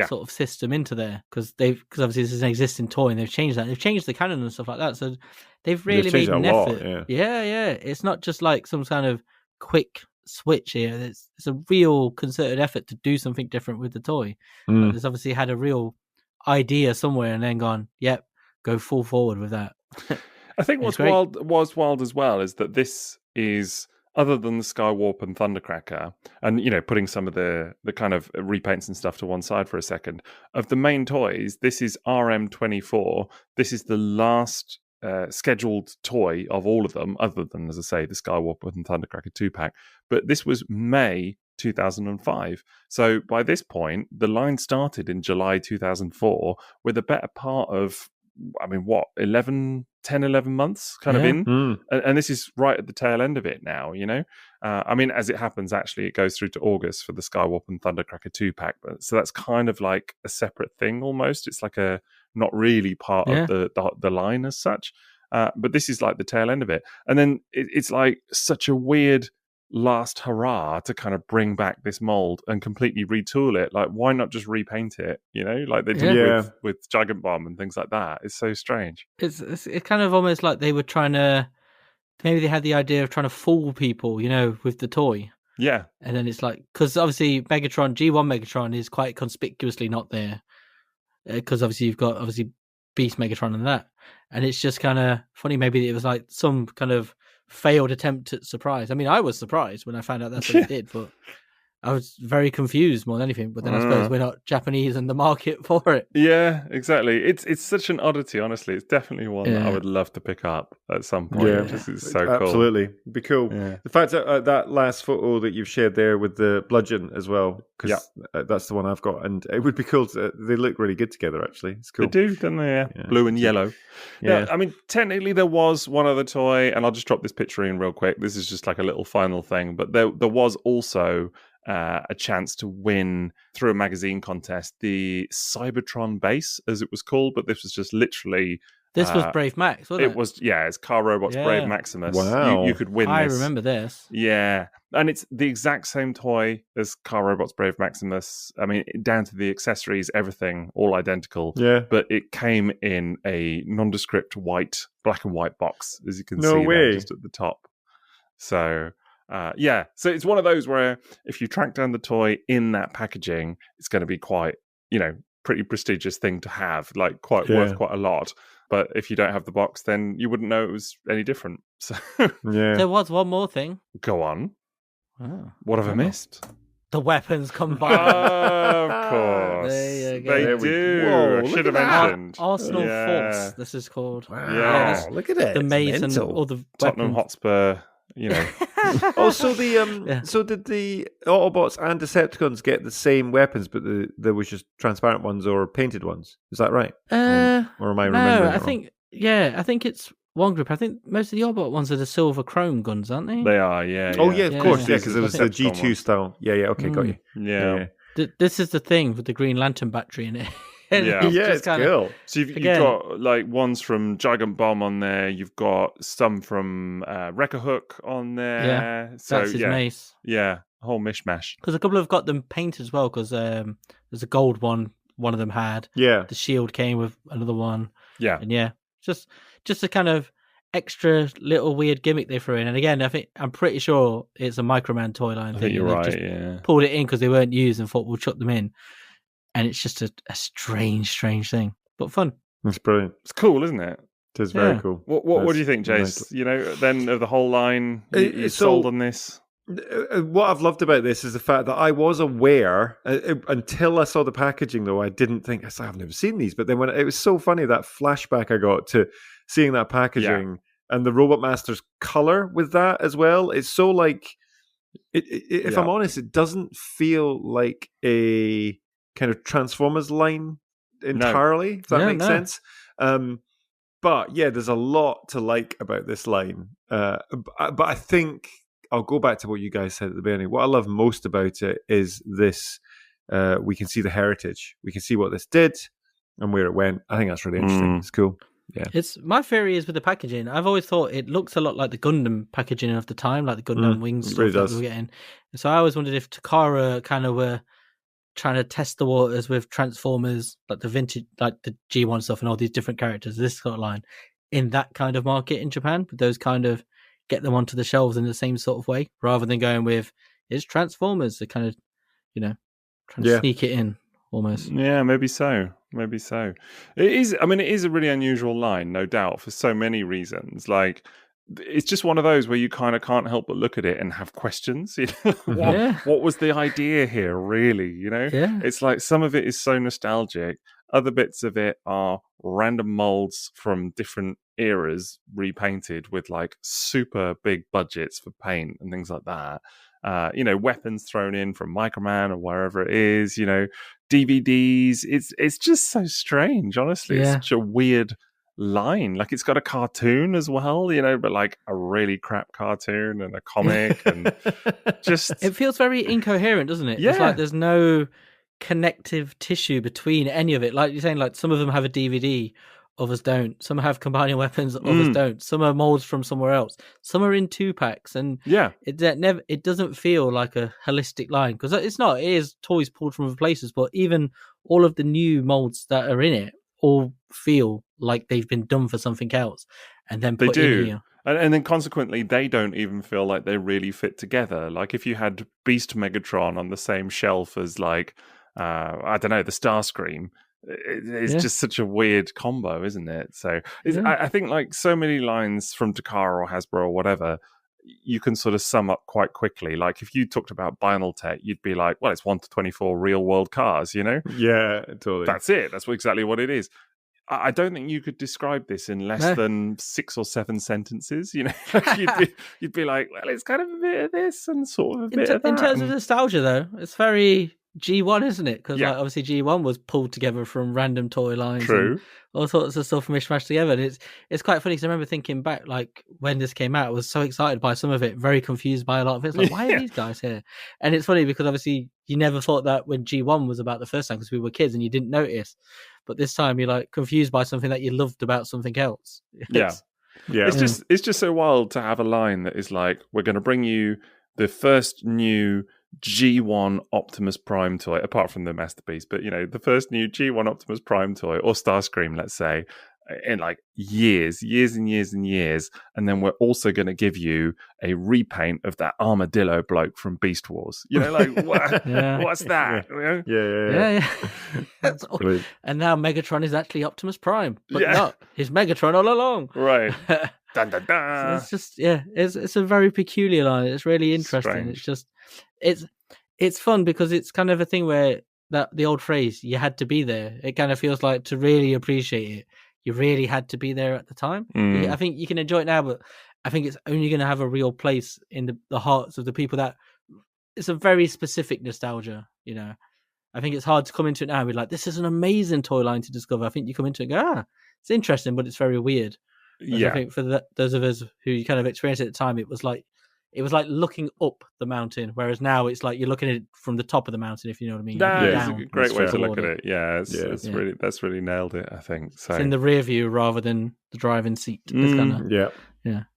sort of system into there because obviously this is an existing toy and they've changed that. They've changed the canon and stuff like that. So they've really made an effort. Yeah. It's not just like some kind of quick switch here. It's a real concerted effort to do something different with the toy. There's obviously had a real idea somewhere and then gone, go full forward with that. I think what's wild as well is that this is, other than the Skywarp and Thundercracker, and putting some of the kind of repaints and stuff to one side for a second, of the main toys, this is RM24. This is the last scheduled toy of all of them, other than, as I say, the Skywarp and Thundercracker 2-pack. But this was May 2005. So by this point, the line started in July 2004 with a better part of, 11 months kind of in. And this is right at the tail end of it now, as it happens, actually, it goes through to August for the Skywarp and Thundercracker 2-pack. So that's kind of like a separate thing almost. It's like a not really part of the line as such. But this is like the tail end of it. And then it's like such a weird last hurrah to kind of bring back this mold and completely retool it. Like, why not just repaint it? Like they did with Gigant Bomb and things like that. It's so strange. It's kind of almost like they were trying to maybe they had the idea of trying to fool people, with the toy. Yeah. And then it's like, because obviously Megatron, G1 Megatron is quite conspicuously not there. Because obviously you've got Beast Megatron and that. And it's just kind of funny. Maybe it was like some kind of failed attempt at surprise. I mean, I was surprised when I found out that's what it did, but I was very confused more than anything. But then I suppose we're not Japanese in the market for it. Yeah, exactly. It's such an oddity, honestly. It's definitely one that I would love to pick up at some point. Yeah, It's so cool. Absolutely. It'd be cool. Yeah. The fact that last photo that you've shared there with the bludgeon as well, because that's the one I've got, and it would be cool. They look really good together, actually. It's cool. They do, don't they? Yeah. Blue and yellow. Yeah. Now, I mean, technically there was one other toy, and I'll just drop this picture in real quick. This is just like a little final thing, but there was also a chance to win through a magazine contest the Cybertron base, as it was called, but this was just literally... This was Brave Max, wasn't it? It was, it's Car Robots Brave Maximus. Wow. You could win this. I remember this. Yeah. And it's the exact same toy as Car Robots Brave Maximus. I mean, down to the accessories, everything, all identical. Yeah. But it came in a nondescript black and white box, as you can see way. there, just at the top. So... so it's one of those where if you track down the toy in that packaging, it's going to be quite, pretty prestigious thing to have, like worth quite a lot. But if you don't have the box, then you wouldn't know it was any different. So there was one more thing. Go on. Oh, what have I missed? The weapons combined. Of course. There you go. They do. Whoa, I should have mentioned. Arsenal Force, this is called. Wow. Yeah. Look at it. The mace and mental. all the Tottenham weapons. Hotspur, So so did the Autobots and Decepticons get the same weapons, but there was just transparent ones or painted ones? Is that right? Or am I remembering? No, I think it's one group. I think most of the Autobot ones are the silver chrome guns, aren't they? They are, yeah. Oh yeah, of course, yeah. because it was the Decepticon G2 ones. style. Yeah, okay, got you. Yeah. This is the thing with the Green Lantern battery in it. Yeah. It's cool. So you've got like ones from Gigant Bomb on there. You've got some from Wrecker Hook on there. Yeah, so that's his mace. Yeah, a whole mishmash. Because a couple have got them painted as well. Because there's a gold one of them had. Yeah. The shield came with another one. Yeah, and just a kind of extra little weird gimmick they threw in. And again, I'm pretty sure it's a Microman toy line I thing. think you're They've right. just Yeah, pulled it in because they weren't used and thought we'll chuck them in. And it's just a strange thing, but fun. That's brilliant. it's cool, isn't it? It is very cool. What do you think, Jace? Then of the whole line, you sold on this. What I've loved about this is the fact that I was aware until I saw the packaging. Though I didn't think I've never seen these, but then when it was so funny that flashback I got to seeing that packaging and the Robotmasters color with that as well. It's so like, if I'm honest, it doesn't feel like a kind of Transformers line entirely. If that makes sense. But yeah, there's a lot to like about this line. But I think I'll go back to what you guys said at the beginning. What I love most about it is this. We can see the heritage. We can see what this did and where it went. I think that's really interesting. It's cool. Yeah. It's my theory is with the packaging. I've always thought it looks a lot like the Gundam packaging of the time, like the Gundam wings stuff that we were getting. And so I always wondered if Takara kind of were trying to test the waters with Transformers, like the vintage, like the G1 stuff and all these different characters, this sort of line, in that kind of market in Japan, but those kind of get them onto the shelves in the same sort of way, rather than going with, it's Transformers, to kind of, trying to sneak it in almost. Yeah, maybe so. It is a really unusual line, no doubt, for so many reasons. Like, it's just one of those where you kind of can't help but look at it and have questions. What was the idea here, really? It's like some of it is so nostalgic. Other bits of it are random molds from different eras repainted with like super big budgets for paint and things like that. Weapons thrown in from Microman or wherever it is, DVDs. It's just so strange, honestly. It's such a weird line. Like, it's got a cartoon as well, but like a really crap cartoon and a comic and just... It feels very incoherent, doesn't it? Yeah. It's like there's no connective tissue between any of it. Like you're saying, like some of them have a DVD, others don't. Some have combining weapons, others don't. Some are molds from somewhere else. Some are in 2-packs, and it doesn't feel like a holistic line, because it's not. It is toys pulled from other places, but even all of the new molds that are in it all feel like they've been done for something else and then put in here. And then consequently, they don't even feel like they really fit together. Like if you had Beast Megatron on the same shelf as like, I don't know, the Starscream, it's just such a weird combo, isn't it? So I think like so many lines from Takara or Hasbro or whatever, you can sort of sum up quite quickly. Like if you talked about Binaltech, you'd be like, well, it's 1/24 real world cars, you know? Yeah, totally. That's it. That's exactly what it is. I don't think you could describe this in less than 6 or 7 sentences. You know, you'd be like, well, it's kind of a bit of this and sort of a bit of that. In terms of nostalgia, though, it's very G1, isn't it? Because like, obviously G1 was pulled together from random toy lines. True. And all sorts of stuff mishmashed together. And it's quite funny because I remember thinking back, like when this came out, I was so excited by some of it, very confused by a lot of it. It's like, why are these guys here? And it's funny because obviously you never thought that when G1 was about the first time because we were kids and you didn't notice. But this time you're like confused by something that you loved about something else. Yeah. It's just so wild to have a line that is like, we're going to bring you the first new G1 Optimus Prime toy, apart from the Masterpiece, but you know, the first new G1 Optimus Prime toy, or Starscream, let's say, in like years and years, and then we're also going to give you a repaint of that armadillo bloke from Beast Wars. You know, like what? What's that? Yeah. That's and now Megatron is actually Optimus Prime, but not. He's Megatron all along. Right. Dun, dun, dun. So it's just it's a very peculiar line. It's really interesting. Strange. It's just it's fun because it's kind of a thing where that the old phrase "you had to be there." It kind of feels like to really appreciate it, you really had to be there at the time. I think you can enjoy it now, but I think it's only going to have a real place in the hearts of the people that. It's a very specific nostalgia, you know. I think it's hard to come into it now and be like, "This is an amazing toy line to discover." I think you come into it and go, it's interesting, but it's very weird. I think for those of us who kind of experienced it at the time, it was like looking up the mountain, whereas now it's like you're looking at it from the top of the mountain, if you know what I mean. It's a great way to look at it. Really that's really nailed it, I think. So it's in the rear view rather than the driving seat. Yeah.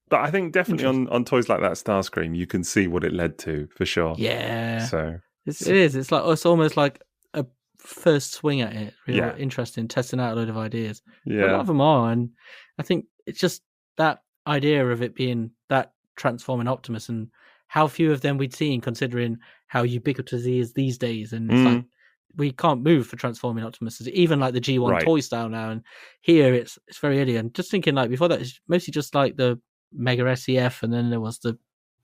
But I think definitely on toys like that Starscream, you can see what it led to for sure. Yeah. So it is. It's almost like a first swing at it. Really interesting, testing out a load of ideas. Yeah. But a lot of them are, and I think it's just that idea of it being that transforming Optimus and how few of them we'd seen, considering how ubiquitous he is these days. And it's like we can't move for transforming Optimus, even like the G1 toy style now. And here it's very early. And just thinking like before that, it's mostly just like the Mega SEF, and then there was the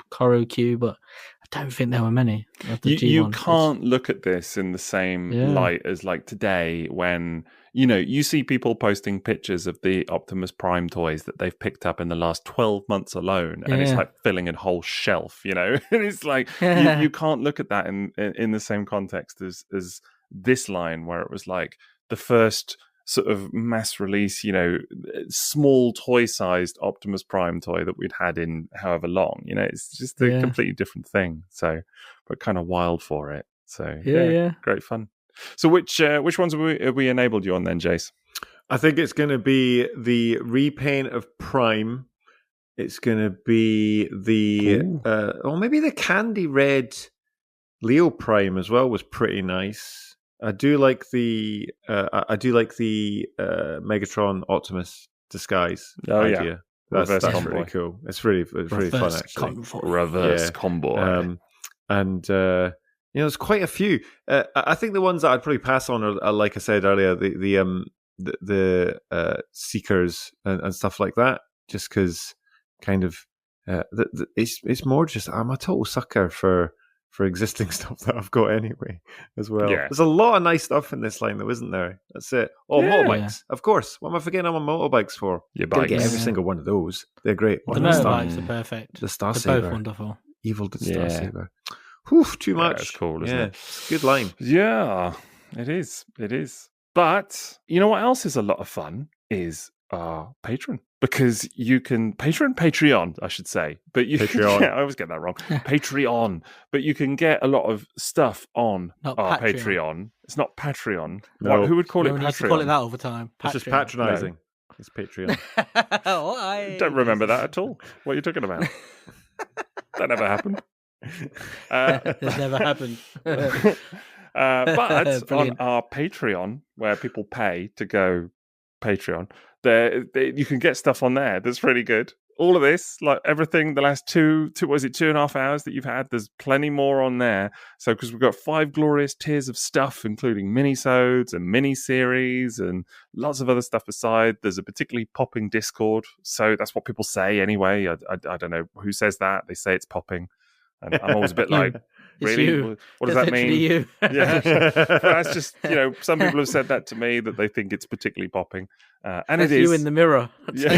Koro Q, but I don't think there were many. You can't look at this in the same light as like today when, you know, you see people posting pictures of the Optimus Prime toys that they've picked up in the last 12 months alone, and it's like filling a whole shelf, you know? And it's like, you can't look at that in the same context as this line where it was like the first sort of mass release, you know, small toy-sized Optimus Prime toy that we'd had in however long. You know, it's just a completely different thing. So, but kind of wild for it. So, great fun. So, which ones have we enabled you on then, Jace? I think it's going to be the repaint of Prime. It's going to be the, or maybe the candy red Lio Prime as well was pretty nice. I do like the Megatron Optimus disguise idea. That's really cool. It's really fun actually. Reverse Convoy. And you know, there's quite a few. I think the ones that I'd probably pass on are like I said earlier, the Seekers and stuff like that. Just because, kind of, it's more just I'm a total sucker for existing stuff that I've got anyway as well. Yeah. There's a lot of nice stuff in this line though, isn't there? That's it. Oh, motorbikes. Of course. What am I forgetting on my motorbikes for? Your bikes. Get every single one of those. They're great. The motorbikes are perfect. The Star Saber. They're both wonderful. Evil Star Saber. Whew, too much. It's cool, isn't it? Good line. Yeah, it is. It is. But you know what else is a lot of fun is Patreon. Because you can Patreon, I should say. But you Patreon. I always get that wrong. Patreon. But you can get a lot of stuff on our Patreon. It's not Patreon. No. Who would call it Patreon? You have to call it that all the time. It's just patronising. No. It's Patreon. I don't remember that at all. What are you talking about? That never happened. It's never happened. But on our Patreon, where people pay to go Patreon, you can get stuff on there that's really good. all of this, like everything, the last 2.5 hours that you've had, there's plenty more on there. So, because we've got 5 glorious tiers of stuff, including minisodes and mini-series and lots of other stuff aside. There's a particularly popping Discord. So that's what people say anyway. I don't know who says that. They say it's popping. And I'm always a bit like, really? You. What does that mean? You. Yeah, that's just, some people have said that to me, that they think it's particularly popping, and that's it is. You in the mirror. Yeah.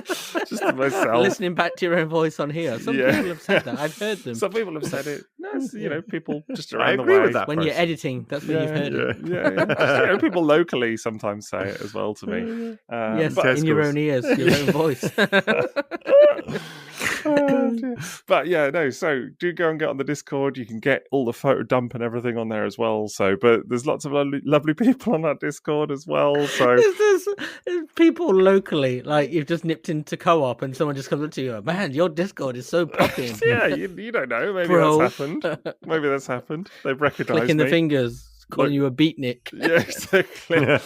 Just to myself, listening back to your own voice on here. Some people have said that. I've heard them. Some people have said it. No, people just around I the agree way. with that when person. you're editing, that's when you've heard it. Yeah. Just, people locally sometimes say it as well to me. Yes, but in your own ears, your own voice. But yeah, no. So do go and get on the Discord. You can get all the photo dump and everything on there as well. So, but there's lots of lovely people on that Discord as well. So there's people locally, like you've just nipped into co-op and someone just comes up to you, man, your Discord is so popping. Yeah, you don't know. Maybe Bro. that's happened. They've recognised Clicking me. the fingers, calling you a beatnik. Yeah, exactly.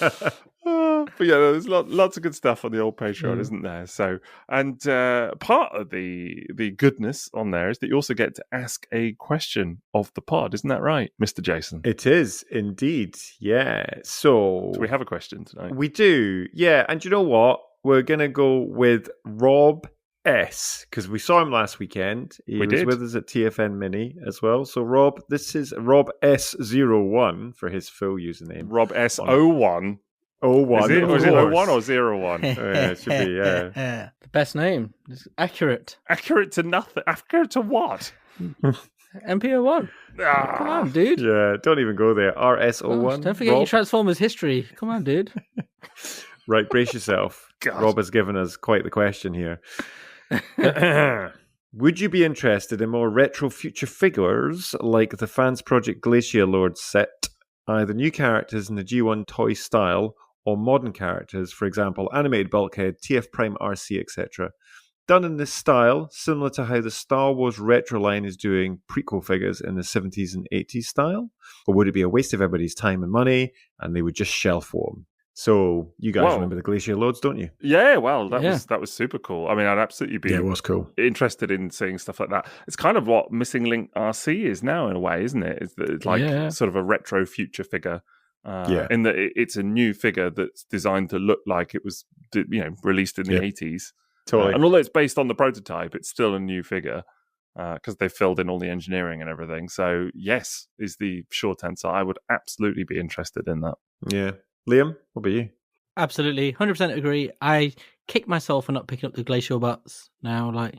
But yeah, there's lots of good stuff on the old Patreon, isn't there? So, and part of the goodness on there is that you also get to ask a question of the pod. Isn't that right, Mr. Jason? It is indeed. Yeah. So Do we have a question tonight? we do. Yeah. And you know what? We're going to go with Rob S, because we saw him last weekend. He was with us at TFN Mini as well. So Rob, this is Rob S01 for his full username. Rob S01. 01. Is it? Or is it 01 or 01? Yeah, it should be, yeah. The best name. It's accurate. Accurate to nothing. Accurate to what? MP01. Come on, dude. Yeah, don't even go there. RS01. Don't forget your Transformers history. Come on, dude. Right, brace yourself. God. Rob has given us quite the question here. Would you be interested in more retro future figures like the Fans Project Glacier Lord set, either new characters in the G1 toy style or modern characters, for example, animated Bulkhead, TF Prime RC, etc., done in this style, similar to how the Star Wars retro line is doing prequel figures in the 70s and 80s style? Or would it be a waste of everybody's time and money and they would just shelf them? So you guys remember the Glacier Lords, don't you? Yeah, well, that was super cool. I mean, I'd absolutely be it was cool. interested in seeing stuff like that. It's kind of what Missing Link RC is now in a way, isn't it? It's like sort of a retro future figure. In that it's a new figure that's designed to look like it was, released in the 80s. Totally. And although it's based on the prototype, it's still a new figure because they filled in all the engineering and everything. So yes, is the short answer. I would absolutely be interested in that. Yeah. Liam, what about you? Absolutely. 100% agree. I kick myself for not picking up the Glacial Butts now. Like,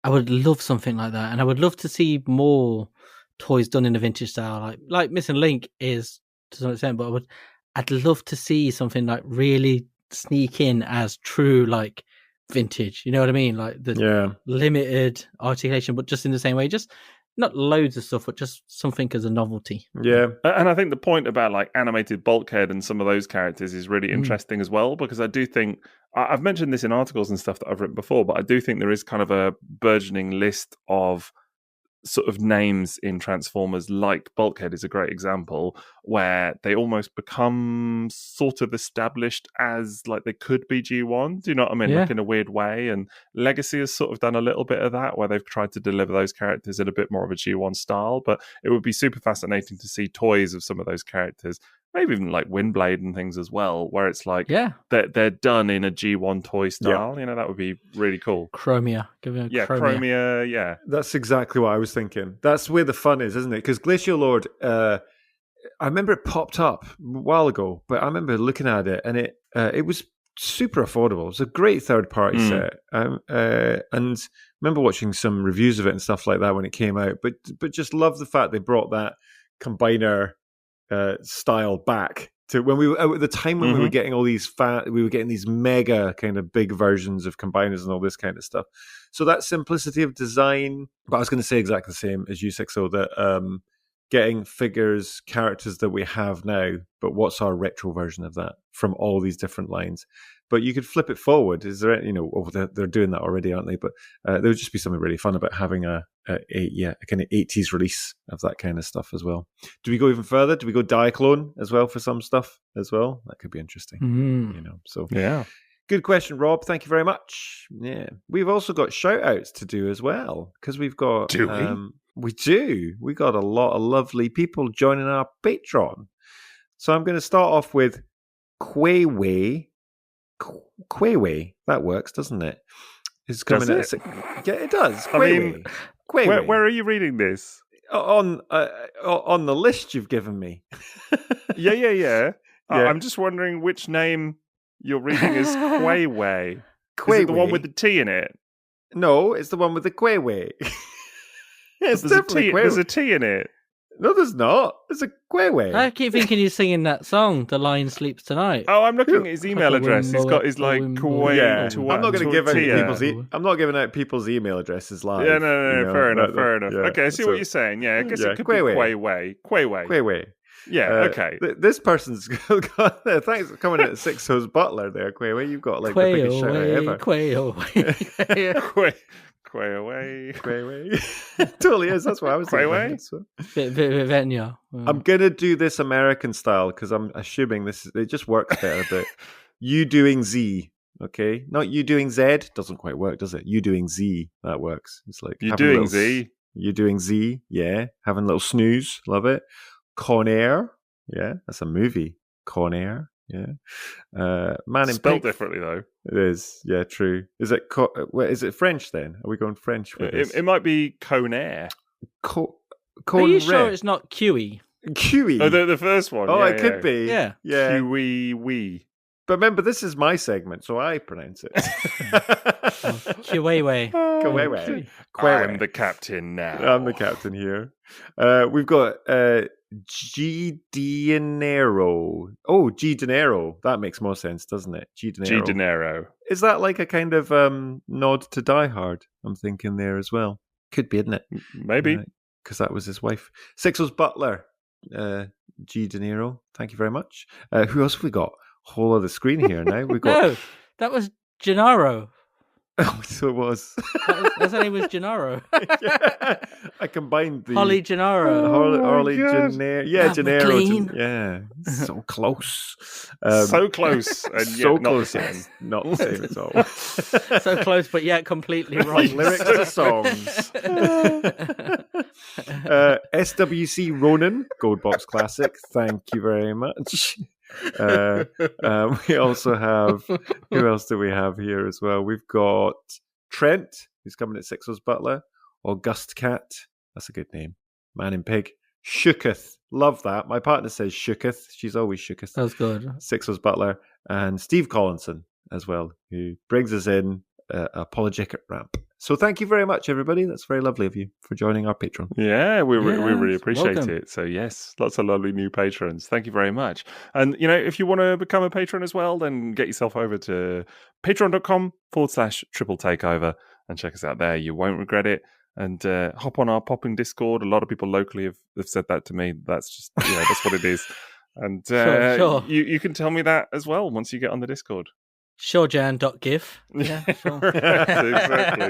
I would love something like that. And I would love to see more toys done in a vintage style. Like Missing Link is to some extent, but I'd love to see something like really sneak in as true, like, vintage. You know what I mean? Like the limited articulation, but just in the same way. Just not loads of stuff, but just something as a novelty. Yeah. And I think the point about like animated Bulkhead and some of those characters is really interesting as well, because I do think, I've mentioned this in articles and stuff that I've written before, but I do think there is kind of a burgeoning list of sort of names in Transformers, like Bulkhead is a great example, where they almost become sort of established as like they could be G1. Do you know what I mean? Like in a weird way. And Legacy has sort of done a little bit of that, where they've tried to deliver those characters in a bit more of a G1 style. But it would be super fascinating to see toys of some of those characters, maybe even like Windblade and things as well, where it's like they're done in a G1 toy style. You know, that would be really cool. Chromia. Give me a Chromia, yeah. That's exactly what I was thinking. That's where the fun is, isn't it? Because Glacial Lord, I remember it popped up a while ago, but I remember looking at it and it was super affordable. It was a great third-party set. And remember watching some reviews of it and stuff like that when it came out, but just love the fact they brought that combiner style back to when we were at the time when we were getting all these we were getting these mega kind of big versions of combiners and all this kind of stuff. So that simplicity of design, but I was going to say exactly the same as you, Sixo, that getting figures, characters that we have now, but what's our retro version of that from all these different lines? But you could flip it forward. Is there, they're doing that already, aren't they? But there would just be something really fun about having a kind of 80s release of that kind of stuff as well. Do we go even further? Do we go Diaclone as well for some stuff as well? That could be interesting. So Good question, Rob. Thank you very much. Yeah. We've also got shout-outs to do as well, because we've got... Do we? We do. We got a lot of lovely people joining our Patreon. So I'm going to start off with Quayway. Quayway. That works, doesn't it? It's coming Does at yeah, it does. I mean, Quayway. where are you reading this? On the list you've given me. Yeah. Yeah. I'm just wondering which name you're reading is Quayway. Quayway. Is it the one with the T in it? No, it's the one with the Quayway. It's There's definitely Quayway. There's a T in it. No, there's not. It's a Quayway. I keep thinking he's singing that song, "The Lion Sleeps Tonight." Oh, I'm looking at his email address. He's got his like Quay. Yeah, I'm not going to give out people's. I'm not giving out people's email addresses live. Yeah, no. You know, fair enough. Yeah, Okay, I see what you're saying. Yeah, I guess it could Quayway. be Quayway. Yeah, okay. This person's got. Thanks for coming at Sixo's butler there, Quayway. You've got like the biggest shout out ever. Quayway. Quayway. Totally is. That's what I was thinking. Venya. I'm gonna do this American style because I'm assuming it just works better. But you doing Z, okay? Not you doing Z. Doesn't quite work, does it? You doing Z, that works. It's like you doing Z. You doing Z, yeah. Having a little snooze, love it. Con Air, yeah. That's a movie. Con Air. Yeah, Man in Spelled Pink. differently though. It is, yeah, true. Is it? Is it French then? Are we going French with this? It might be Conair. Are you sure it's not QE? QE. Oh, the first one. Oh, yeah, it could be. Yeah. QE wee. But remember, this is my segment, so I pronounce it. Quayway. Quayway. I'm the captain now. I'm the captain here. We've got G. Dinero. Oh, G. Dinero. That makes more sense, doesn't it? G. Dinero. Is that like a kind of nod to Die Hard? I'm thinking there as well. Could be, isn't it? Maybe. Because that was his wife. Sixo's butler, G. Dinero. Thank you very much. Who else have we got? Whole other screen here now. We got. No, that was Gennaro. Oh, so it was. His name was Gennaro. Yeah. I combined the Holly Gennaro. Holly Gennaro. Yeah, Gennaro. Yeah, so close. So close, and yet so not close. the Yes, not the same at all. So close, but yet completely wrong. Lyrics to songs. SWC Ronan, Gold Box Classic. Thank you very much. We also have, who else do we have here as well? We've got Trent, who's coming at Sixo's butler. August Cat, that's a good name. Man in Pig. Shooketh, love that. My partner says Shooketh. She's always Shooketh. That's good. Sixo's butler. And Steve Collinson as well, who brings us in apologetic ramp. So thank you very much, everybody. That's very lovely of you for joining our Patreon. Yeah, we really appreciate welcome. it. So yes, lots of lovely new patrons. Thank you very much. And if you want to become a patron as well, then get yourself over to patreon.com/Triple Takeover and check us out there. You won't regret it. And hop on our popping Discord. A lot of people locally have said that to me. That's just that's what it is. And sure. You can tell me that as well once you get on the Discord. Surejan.gif. Yeah, sure. Exactly.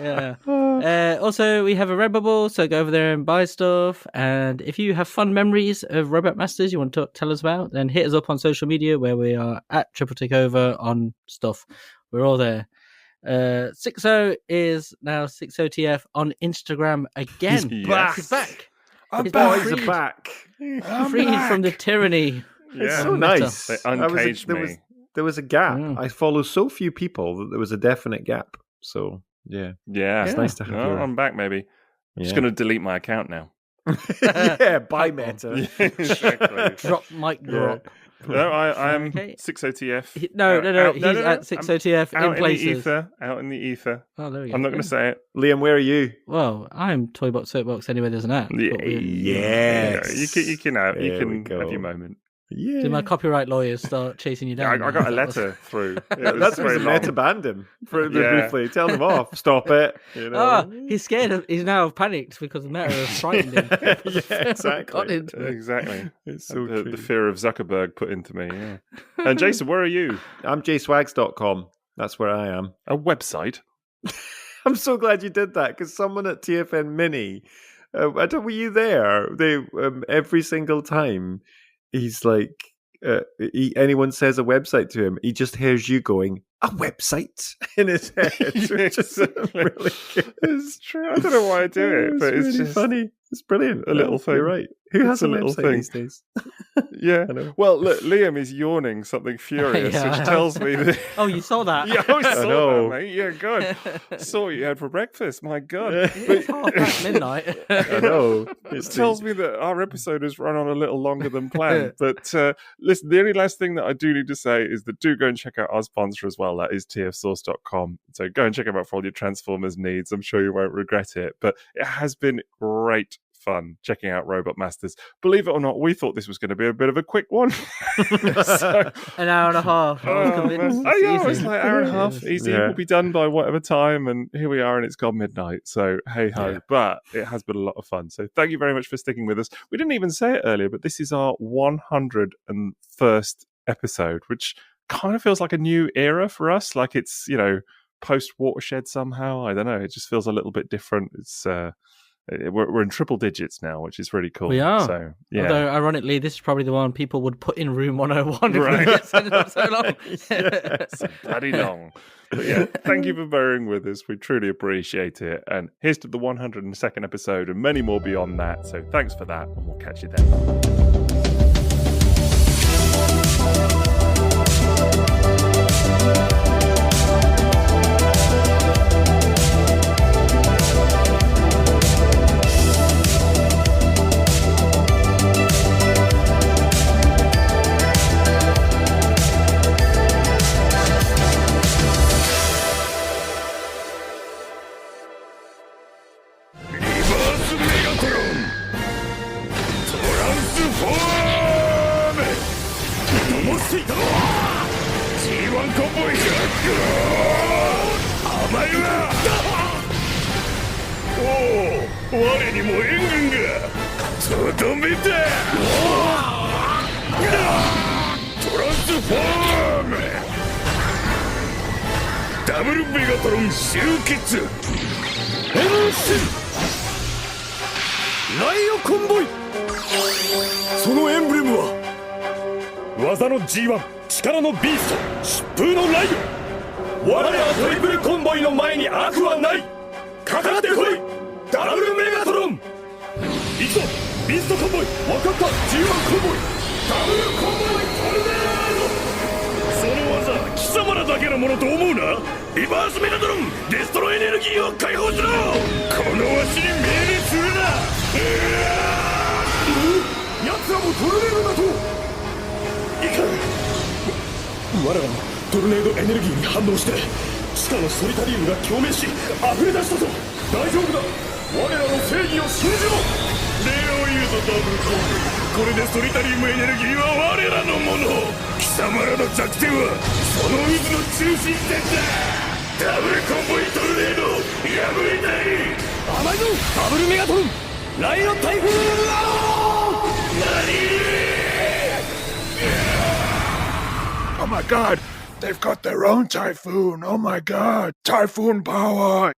Yeah. Also, we have a Redbubble, so go over there and buy stuff. And if you have fun memories of Robotmasters you want to tell us about, then hit us up on social media where we are at Triple Takeover on stuff. We're all there. Sixo is now SixoTF on Instagram again. He's back. He's back. Our He's boys are back. Freed from the tyranny. It's so nice. They uncaged me. There was a gap. I follow so few people that there was a definite gap. So, yeah. It's nice to have you. I'm back, maybe. I'm just going to delete my account now. Yeah, bye, Meta. Exactly. Drop, mic drop. No, I am SixoTF. No, he's at SixoTF in places. Out in the ether. Oh, there we go. I'm not going to say it. Liam, where are you? Well, I'm Toybox Soapbox anywhere there's an app. Yes. You can have your moment. Yeah. Did my copyright lawyers start chasing you down? I got a letter through. That's the Meta banned him briefly. Tell them off. Stop it. He's scared. He's now panicked because the Meta has frightened him. Yeah, exactly. Exactly. It's so the fear of Zuckerberg put into me. Yeah. And Jason, where are you? I'm jswags.com. That's where I am. A website. I'm so glad you did that because someone at TFN Mini, were you there? They every single time. He's like, anyone says a website to him, he just hears you going, a website in his head. Really it's true. I don't know why I do it, but it's really just funny. It's brilliant. A little thing. You're right. Who has a little website thing these days? Yeah. Well, look, Liam is yawning something furious, which tells me that. Oh, you saw that? Yeah, I saw that, mate. Yeah, God. Saw what you had for breakfast. My God. It's half past midnight. I know. It tells me that our episode has run on a little longer than planned. But listen, the only last thing that I do need to say is that do go and check out our sponsor as well. That is tfsource.com. So go and check them out for all your Transformers needs. I'm sure you won't regret it. But it has been great fun checking out Robotmasters. Believe it or not, we thought this was going to be a bit of a quick one. An hour and a half. I was convinced. It's like an hour and a half. Easy. Yeah. We'll be done by whatever time, and here we are, and it's gone midnight. So hey ho. Yeah. But it has been a lot of fun. So thank you very much for sticking with us. We didn't even say it earlier, but this is our 101st episode, which kind of feels like a new era for us. Like it's, post Watershed somehow. I don't know. It just feels a little bit different. It's we're in triple digits now, which is really cool. We are. So, yeah. Although, ironically, this is probably the one people would put in room 101 Right. if we ended up so long. It's bloody long. But yeah, thank you for bearing with us. We truly appreciate it. And here's to the 102nd episode and many more beyond that. So thanks for that, and we'll catch you then. G1 コンボイ甘いわおお我にも援軍がとどめだトランスフォームダブルメガトロン集結変身ライオコンボイそのエンブレムは技の G1 力のビースト疾風のライオン我らトリプルコンボイの前に悪はないかかってこいダブルメガトロン行くぞビーストコンボイ分かった G1 コンボイダブルコンボイトルネードその技貴様らだけのものと思うなリバースメガトロンデストロエネルギーを解放しろこのわしに命令するな奴らもトルネードだといかん我らもトルネードエネルギーに反応して地下のソリタリウムが共鳴し溢れ出したぞ大丈夫だ我らの正義を信じろ礼を言うぞダブルコンボイこれでソリタリウムエネルギーは我らのもの貴様らの弱点はその渦の中心点だダブルコンボイトルネード破りたい甘いぞダブルメガトロンライオン台風何Oh my god, they've got their own typhoon. Oh my god, typhoon power.